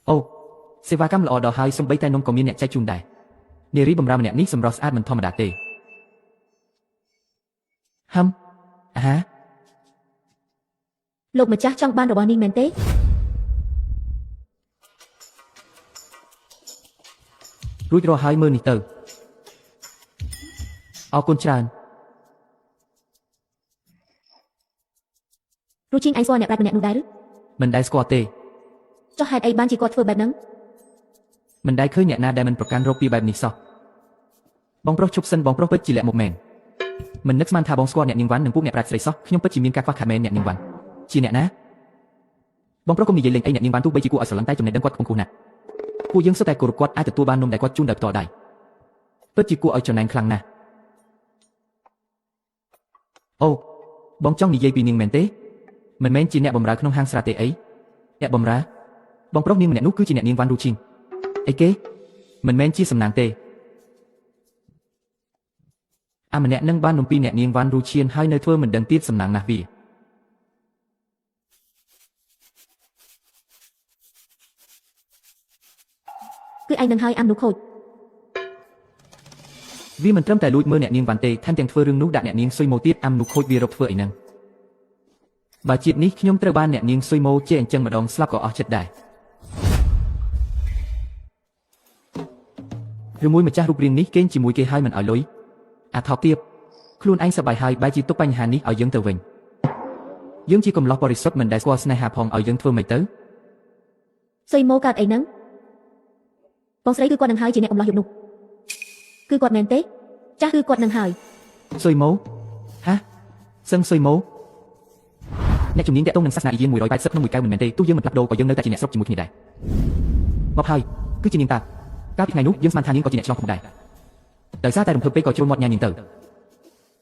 អូសេវាកម្មល្អដល់ហើយសំបីតែនំក៏មានអ្នកចែកជូនដែរនារីបម្រើម្នាក់នេះសម្រស់ស្អាតមិនធម្មតាទេហឹមអាហាលោកម្ចាស់ចង់បានរបស់នេះមែនទេរួចរាល់ហើយមើលនេះទៅអរគុណច្រើនរូជីងឯងស្គាល់អ្នកប្រាជ្ញម្នាក់នោះដែរឬមិនដែលស្គាល់ទេចុះហេតុអីបានជាគាត់ធ្វើបែបហ្នឹងមិនដែលឃើញអ្នកណាដែលមិនប្រកាន់រោគពីបែបនេះសោះបងប្រុសជប់សិនបងប្រុសពិតជាលាក់មុខមែនមិននឹកស្មានថាបងស្គាល់អ្នកនាងវ៉ាន់និងពួកអ្នកប្រាជ្ញស្រីសោះខ្ញុំពិតជាមានការខ្វះខាតមែនអ្នកនាងវ៉ាន់ជាអ្នកណាបងប្រុសកុំនិយាយលេងអីអ្នកនាងវ៉ាន់ទោះបីជាគួរឲ្យស្រឡាញ់តែចំណេះដឹងគាត់ខ្ពង់ខ្ពស់ណាស់ពួកយើងសុទ្ធតែគោរពគាត់អាចទទួលបាននំដែលគាត់ជូនដោយផ្ទាល់ដៃពិតជាគួរឲ្យចំណែនខ្លាំងណាស់អូបងចង់និយាយពីនាងមែនទេមិនមែនជាអ្នកបម្រើក្នុងហាងស្រាទេអីអ្នកបម្រើបងប្រុសនាងម្នាក់នោះគឺជាអ្នកនាងវ៉ាន់រូឈីងអីគេមិនមែនជាសំណាងទេអាម្នាក់នឹងបាននំពីអ្នកនាងវ៉ាន់រូឈៀនហើយនៅធ្វើមិនដឹងទៀតសំណាងណាស់វាគឺឯងនឹងហើយអាំនោះខូចវាមិនត្រឹមតែលួចមើលអ្នកនាងវ៉ាន់ទេថែមទាំងធ្វើរឿងនោះដាក់អ្នកនាងស៊ុយម៉ូទៀតអាំនោះខូចវារកធ្វើអីហ្នឹងបើជាតិនេះខ្ញុំត្រូវបានអ្នកនាងស៊ុយម៉ូជាអញ្ចឹងម្ដងស្លាប់ក៏អស់ចិត្តដែរឬមួយម្ចាស់រូបរាងនេះគេងជាមួយគេហើយមិនឲ្យលុយអាថោកទៀតខ្លួនឯងសប្បាយហើយបែរជាទុកបញ្ហានេះឲ្យយើងទៅវិញយើងជាកំឡោះបរិសុទ្ធមិនដែលស្គាល់ស្នេហាផងឲ្យយើងធ្វើមិនទៅស៊ុយម៉ូកើតអីហ្នឹងបងស្រីគឺគាត់នឹងហើយជាអ្នកកំឡោះយប់នោះគឺគាត់មែនទេចាស់គឺគាត់នឹងហើយស៊ុយម៉ូហាសឹងស៊ុយម៉ូអ្នកជំនាញតាក់ទងនឹងសាសនាអ៊ីយ៉ាន180ក្នុងមួយកៅមិនមែនទេទោះយើងមិនផ្លាស់ប្ដូរក៏យើងនៅតែជាអ្នកស្រុកជាមួយគ្នាដែរមកហើយគឺជានាងតាកាលពីថ្ងៃនោះយើងស្មានថានាងក៏ជាអ្នកឆ្លងផងដែរដោយសារតែរំភើបពេកក៏ជ្រុលមាត់ញ៉ាំនាងទៅ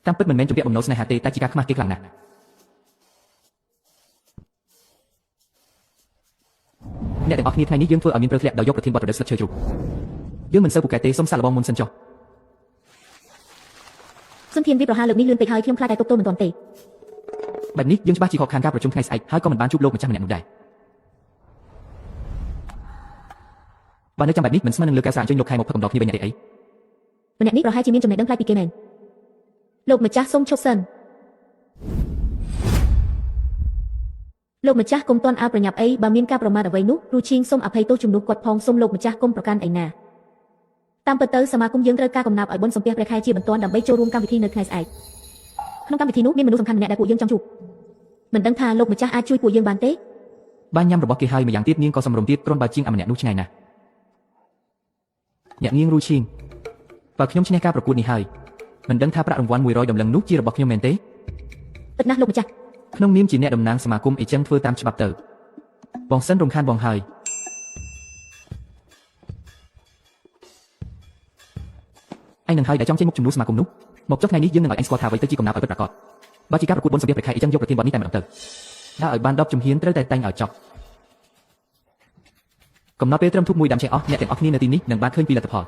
តាមពិតមិនមែនជំពាក់បំណុលស្នេហាទេតែជាការខ្មាស់គេខ្លាំងណាស់អ្នកទាំងអស់គ្នាថ្ងៃនេះយើងធ្វើឲ្យមានព្រឹកធ្លាក់ដោយយកប្រធានបទរដូវស្លឹកឈើជ្រូកយើងមិនសូវពូកែទេសុំសាកល្បងមុនសិនចុះសុនធានវាប្រហែលលើកនេះលឿនពេកហើយខ្ញុំខ្លាចតែទប់ទល់មិនទាន់ទេបែបនេះយើងច្បាស់ជាខកខានការប្រជុំថ្ងៃស្អែកហើយក៏មិនបានជួបលោកម្ចាស់ម្នាក់នោះដែរបើនៅចាំបែបនេះមិនស្មើនឹងលើកៅសារអញ្ជើញលោកខែមកផឹកកំដរគ្នាវិញទេអីម្នាក់នេះប្រហែលជាមានចំណេះដឹងប្លែកពីគេមែនលោកម្ចាស់សូមឈប់សិនលោកម្ចាស់កុំទាន់អើប្រញាប់អីបើមានការប្រមាថអ្វីនោះគ្រូឈីងសូមអភ័យទោសជំនួសគាត់ផងសូមលោកម្ចាស់កុំប្រកាន់អីណាតាមពិតទៅសមាគមយើងត្រូវការកំណាព្យឲ្យបុណ្យសំពះព្រះខែជាបន្ទាន់ដើម្បីចូលរួមកម្មវិធីនៅថ្ងៃស្អែកក្នុងកម្មវិធីនោះមានមនុស្សសំខាន់ម្នាក់ដែលពួកយើងចង់ជួបមិនដឹងថាលោកម្ចាស់អាចជួយពួកយើងបានទេបានញ៉ាំរបស់គេហើយម្យ៉ាងទៀតនាងក៏សម្រុំទៀតគ្រាន់បើជាងអាម្នាក់នោះឆ្ងាយណាស់អ្នកនាងរូឈីងបើខ្ញុំឈ្នះការប្រកួតនេះហើយ មិនដឹងថាប្រាក់រង្វាន់100ដំឡឹងនោះជារបស់ខ្ញុំមែនទេ ពិតណាស់លោកម្ចាស់ ក្នុងនាមជាអ្នកតំណាងសមាគមអីចឹងធ្វើតាមច្បាប់ទៅបងសិនរំខានបងហើយឯងនឹងហើយដែលចង់ចេញមុខជំនួសសមាគមនោះមកចុះថ្ងៃនេះយើងនឹងឲ្យឯងស្គាល់ថាអ្វីទៅជាកំណាព្យឲ្យពិតប្រាកដបើជាការប្រកួតបុណ្យសម្ភារប្រខែអីចឹងយកប្រធានបទនេះតែម្ដងទៅដើរឲ្យបាន10ជំហានត្រូវតែតែងឲ្យចប់កំណត់ពេលត្រឹមធូបមួយដាំឆេះអស់អ្នកទាំងអស់គ្នានៅទីនេះនឹងបានឃើញពីលទ្ធផល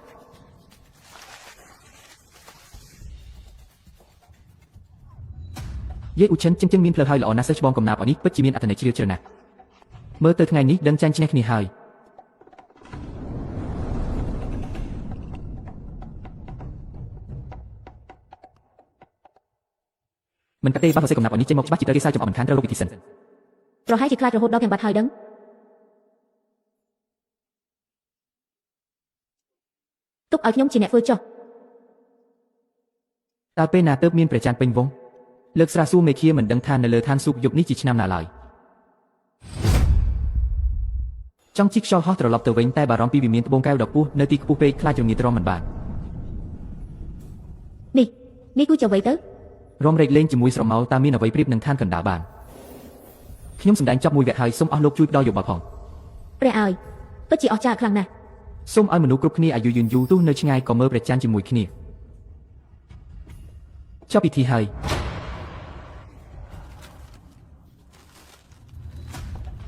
យេអ៊ូឈិនចឹងមានផ្លូវហើយល្អណាស់សិស្សច្បងកំណាព្យនេះពិតជាមានអត្ថន័យជ្រាលជ្រៅណាស់មើលទៅថ្ងៃនេះដឹងចាញ់ឈ្នះគ្នាហើយមិនកាត់ទេបើសរសេរកំណាព្យនេះចេញមកច្បាស់ជាត្រូវគេសើចំអកមិនខានត្រូវរកវិធីសិន ប្រហែលជាខ្លាចរហូតដល់ទាំងបាត់ហើយដឹងទុកឲ្យខ្ញុំជាអ្នកធ្វើចុះ តើពេលណាទើបមានព្រះច័ន្ទពេញវងលើកស្រាសួរមេឃាមិនដឹងថានៅលើឋានសួគ៌យប់នេះជាឆ្នាំណាឡើយចង់ជីកខ្យល់ហោះត្រឡប់ទៅវិញតែបារម្ភពីវិមានត្បូងកែវដ៏ខ្ពស់នៅទីខ្ពស់ពេកខ្លាចរងាទ្រាំមិនបាន នេះគឺជាអ្វីទៅ រំរែកលេងជាមួយស្រមោលតើមានអ្វីប្រៀបនឹងឋានកណ្ដាលបានខ្ញុំសម្ដែងចប់មួយវគ្គហើយសូមអស់លោកជួយផ្ដល់យោបល់ផង ព្រះអើយពិតជាអស្ចារ្យខ្លាំងណាស់ សូមឲ្យមនុស្សគ្រប់គ្នាអាយុយឺនយូរទោះនៅឆ្ងាយក៏មើលព្រះច័ន្ទជាមួយគ្នាចប់ពិធីហើយ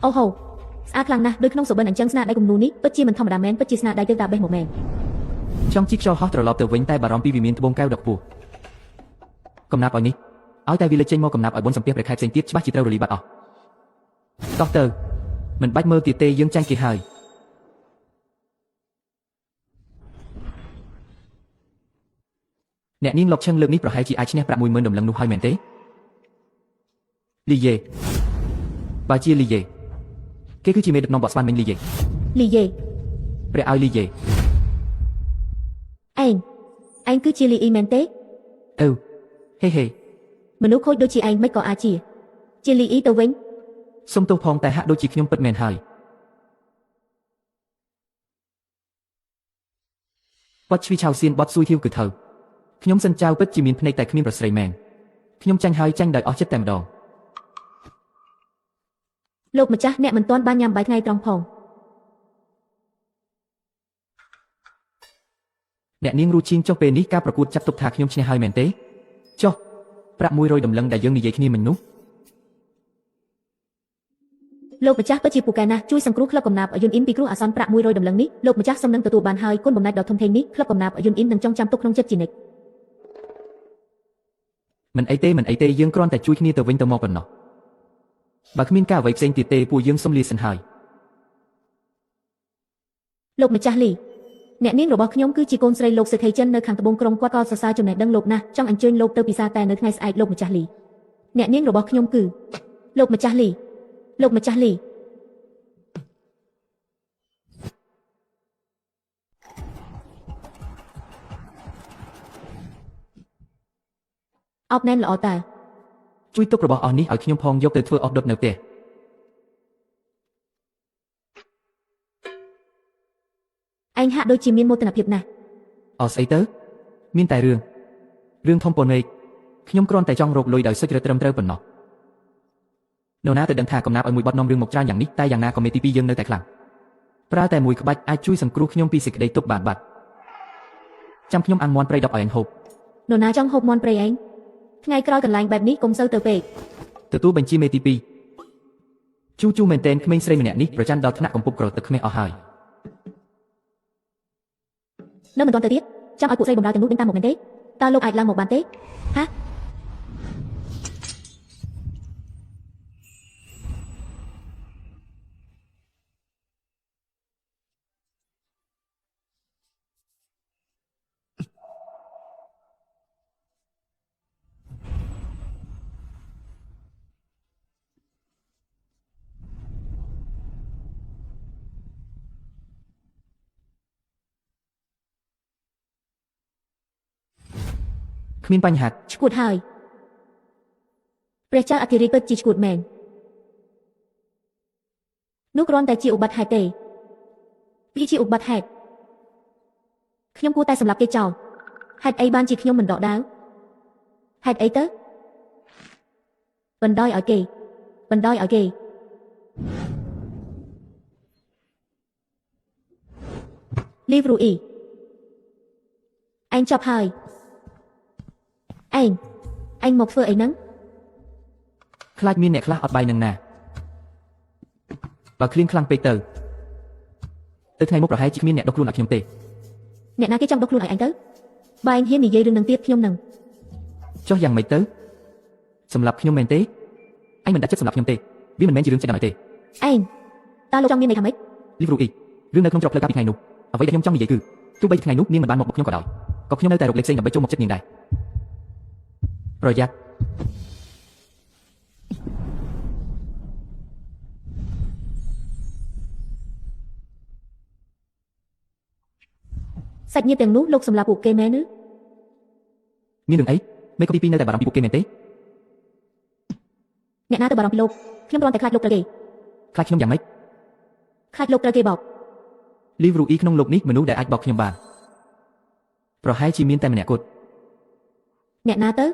អូហូស្អាតខ្លាំងណាស់ដូចក្នុងសុបិនអញ្ចឹងស្នាដៃគំនូរនេះពិតជាមិនធម្មតាមែនពិតជាស្នាដៃទើបតាបេះមកមែន ចង់ជីកខ្យល់ហោះត្រឡប់ទៅវិញតែបារម្ភពីវិមានត្បូងកែវដ៏ខ្ពស់កំណាប់ឲ្យនេះឲ្យតែវាលេចចេញមកកំណាប់ឲ្យបុណ្យសម្ភារព្រះខែផ្សេងទៀតច្បាស់ជាត្រូវរលីបាត់អស់តោះទៅមិនបាច់មើលទៀតទេយើងចាញ់គេហើយអ្នកនាងលោកឈឹងលើកនេះប្រហែលជាអាចឈ្នះប្រាក់10000ដំឡឹងនោះហើយមែនទេលីយេបើជាលីយេគេគឺជាមេដឹកនាំបកស្វានមិញលីយេ លីយេ ព្រះឲ្យលីយេ ឯងគឺជាលីអ៊ីមែនទេ អឺហេហេ មនុស្សខូចដូចជាឯងមិនក៏អាចជាលីអ៊ីទៅវិញ សុំទោសផងតែហាក់ដូចជាខ្ញុំពិតមែនហើយបទឈ្វីឆៅសៀនបទស៊ួយធៀវគឺថៅខ្ញុំសិនចៅពិតជាមានភ្នែកតែគ្មានប្រស្រីមែនខ្ញុំចាញ់ហើយចាញ់ដោយអស់ចិត្តតែម្ដង លោកម្ចាស់អ្នកមិនទាន់បានញ៉ាំបាយថ្ងៃត្រង់ផង អ្នកនាងរូឈីងចុះពេលនេះការប្រកួតចាត់ទុកថាខ្ញុំឈ្នះហើយមែនទេចុះប្រាក់100ដំឡឹងដែលយើងនិយាយគ្នាមិញនោះ លោកម្ចាស់ពិតជាពូកែណាស់ជួយសង្គ្រោះក្លឹបកំណាព្យអយុនអ៊ីនពីគ្រោះអាសន្នប្រាក់100ដំឡឹងនេះលោកម្ចាស់សំនឹងទទួលបានហើយគុណបំណាច់ដ៏ធំធេងនេះក្លឹបកំណាព្យអយុនអ៊ីននឹងចងចាំទុកក្នុងចិត្តជានិច្ច មិនអីទេយើងគ្រាន់តែជួយគ្នាទៅវិញទៅមកប៉ុណ្ណោះបើគ្មានការអ្វីផ្សេងទៀតទេពួកយើងសុំលាសិនហើយ លោកម្ចាស់លីអ្នកនាងរបស់ខ្ញុំគឺជាកូនស្រីលោកសេដ្ឋីចិននៅខាងត្បូងក្រុងគាត់ក៏សរសើរចំណេះដឹងលោកណាស់ចង់អញ្ជើញលោកទៅពិសាតែនៅថ្ងៃស្អែកលោកម្ចាស់លីអ្នកនាងរបស់ខ្ញុំគឺលោកម្ចាស់លីអបណែនល្អតើ ជួយទុករបស់អស់នេះឲ្យខ្ញុំផងយកទៅធ្វើអស់ដុតនៅផ្ទះ ឯងហាក់ដូចជាមានមោទនភាពណាស់ អស្អីទៅមានតែរឿងធំប៉ុណ្ណេះខ្ញុំគ្រាន់តែចង់រកលុយដោយសុចរិតត្រឹមត្រូវប៉ុណ្ណោះនរណាទៅដឹងថាកំណាព្យឲ្យមួយបត់នាំរឿងមកច្រើនយ៉ាងនេះតែយ៉ាងណាក៏មេទី2យើងនៅតែខ្លាំងប្រើតែមួយក្បាច់អាចជួយសង្គ្រោះខ្ញុំពីសេចក្តីទុក្ខបានបាត់ចាំខ្ញុំអាំងមាន់ព្រៃ10ឲ្យឯងហូប នរណាចង់ហូបមាន់ព្រៃឯងថ្ងៃក្រោយកន្លែងបែបនេះកុំសូវទៅពេក ទទួលបញ្ជាមេទី2ជូមែនតែនក្មេងស្រីម្នាក់នេះប្រច័ណ្ឌដល់ថ្នាក់កំពុកក្រទឹកខ្មេះអស់ហើយ នៅមិនទាន់ទៅទៀតចាំឲ្យពួកស្រីបំរើទាំងនោះដេញតាមមកមែនទេតើលោកអាចឡើងមកបានទេហា គ្មានបញ្ហា ឈួតហើយព្រះចៅអធិរាជពិតជាឈួតមែននោះគ្រាន់តែជាឧបត្តិហេតុទេវាជាឧបត្តិហេតុខ្ញុំគួរតែសម្លាប់គេចោលហេតុអីបានជាខ្ញុំមិនដកដាវ ហេតុអីទៅបណ្ដោយឲ្យគេបណ្ដោយឲ្យគេលីវរូអ៊ីឯងចប់ហើយឯងមកធ្វើអីហ្នឹង ខ្លាចមានអ្នកខ្លះអត់បាយនឹងណាបើឃ្លៀងខ្លាំងពេកទៅថ្ងៃមុខប្រហែលជាគ្មានអ្នកដុសខ្លួនឲ្យខ្ញុំទេ អ្នកណាគេចង់ដុសខ្លួនឲ្យឯងទៅបើឯងហ៊ាននិយាយរឿងនឹងទៀតខ្ញុំនឹង ចុះយ៉ាងម៉េចទៅសម្រាប់ខ្ញុំមែនទេអញមិនដាក់ចិត្តសម្រាប់ខ្ញុំទេវាមិនមែនជារឿងចិត្តដល់ទេ ឯងតើលោកចង់មានន័យថាម៉េច លីវរូអ៊ីរឿងនៅក្នុងច្រកផ្លូវកាលពីថ្ងៃនោះអ្វីដែលខ្ញុំចង់និយាយគឺទោះបីថ្ងៃនោះនាងមិនបានមកបុកខ្ញុំក៏ដោយក៏ខ្ញុំនៅតែរកលេខផ្សេងដើម្បីចូលមកចិត្តនាងដែរប្រយ័ត្ន សាច់ញាតិទាំងនោះលោកសម្លាប់ពួកគេមែនឬ មានរឿងអីមេកូទី2នៅតែបារម្ភពីពួកគេមែនទេ អ្នកណាទៅបារម្ភពីលោកខ្ញុំគ្រាន់តែខ្លាចលោកត្រូវគេ ខ្លាចខ្ញុំយ៉ាងម៉េច ខ្លាចលោកត្រូវគេបោក លីវរូអ៊ីក្នុងលោកនេះមនុស្សដែលអាចបោកខ្ញុំបានប្រហែលជាមានតែម្នាក់គត់ អ្នកណាទៅ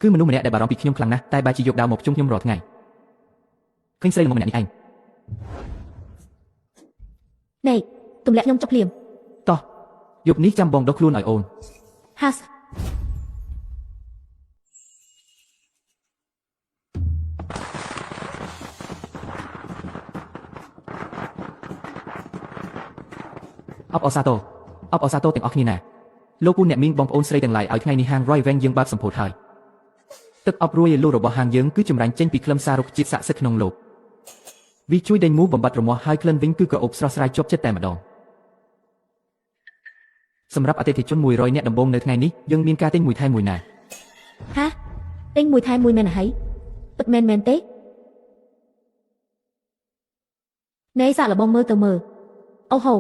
គឺមនុស្សម្នាក់ដែលបារម្ភពីខ្ញុំខ្លាំងណាស់តែបែរជាយកដាវមកជុំខ្ញុំរាល់ថ្ងៃឃើញស្រីល្មមម្នាក់នេះឯង ណែទម្លាក់ខ្ញុំចុះភ្លាម តោះយប់នេះចាំបងដុសខ្លួនឲ្យអូន ហាស អបអសាទរអបអសាទរទាំងអស់គ្នាណាលោកពូអ្នកមីងបងប្អូនស្រីទាំងឡាយឲ្យថ្ងៃនេះហាង Roy Wang យើងបើកសម្ពោធហើយទឹកអប់រួយលោរបស់ហាងយើងគឺចម្រាញ់ចេញពីក្លឹមសាររុក្ខជាតិស័ក្តិសិទ្ធិក្នុងលោកវាជួយដេញមូសបំបត្តិរមាស់ហើយក្លិនវិញគឺក្រអូបស្រស់ស្រាយជាប់ចិត្តតែម្ដងសម្រាប់អតិថិជន100នាក់ដំបូងនៅថ្ងៃនេះយើងមានការទិញមួយថែមមួយណា ហាទិញមួយថែមមួយមែនហើយពិតមែនទេណែសាកល្បងមើលទៅមើលអូហូ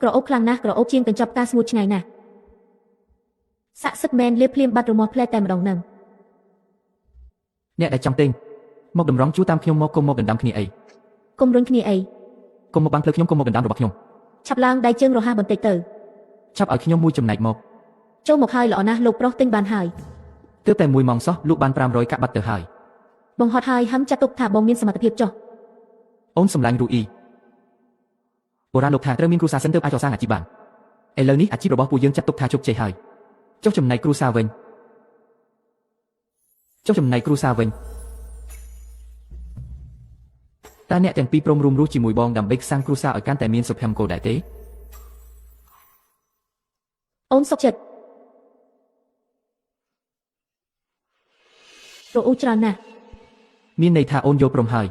ក្រអូបខ្លាំងណាស់ក្រអូបជាងកញ្ចប់ការស្ងួតឆ្ងាយណាស់ស័ក្តិសិទ្ធិមែនលាបភ្លាមបាត់រមាស់ផ្លែតែម្ដងហ្នឹង អ្នកដែលចង់ទិញមកតម្រង់ជួតាមខ្ញុំមកគុំមកដណ្ដើមគ្នាអី កុំរុញគ្នាអី គុំមកបាំងផ្លូវខ្ញុំគុំមកដណ្ដើមរបស់ខ្ញុំ ឆាប់ឡើងដៃជើងរហ័សបន្តិចទៅ ឆាប់ឲ្យខ្ញុំមួយចំណែកមក ចូលមកហើយល្អណាស់លោកប្រុសទិញបានហើយ ទើបតែ1ម៉ោងសោះលក់បាន500កាក់បាត់ទៅហើយ បងហត់ហើយហឹមចាត់ទុកថាបងមានសមត្ថភាពចុះ អូនសម្លាញ់រូអ៊ីបុរាណលោកថាត្រូវមានគ្រួសារសិនទើបអាចកសាងអាជីពបានឥឡូវនេះអាជីពរបស់ពួកយើងចាត់ទុកថាជោគជ័យហើយចុះចំណែកគ្រួសារវិញតើអ្នកទាំងពីរព្រមរួមរស់ជាមួយបងដើម្បីសាងគ្រួសារឲ្យកាន់តែមានសុភមង្គលដែរទេ អូនសុខចិត្តរអ៊ូច្រើនណាស់ មានន័យថាអូនយល់ព្រមហើយ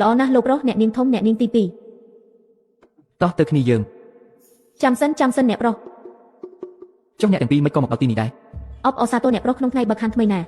ល្អណាស់លោកប្រុសអ្នកនាងធំអ្នកនាងទី2 តោះទៅគ្នាយើង ចាំសិនអ្នកប្រុស ចុះអ្នកទាំងពីរមិនក៏មកដល់ទីនេះដែរ អបអសាទរអ្នកប្រុសក្នុងថ្ងៃបើកខានថ្មីណា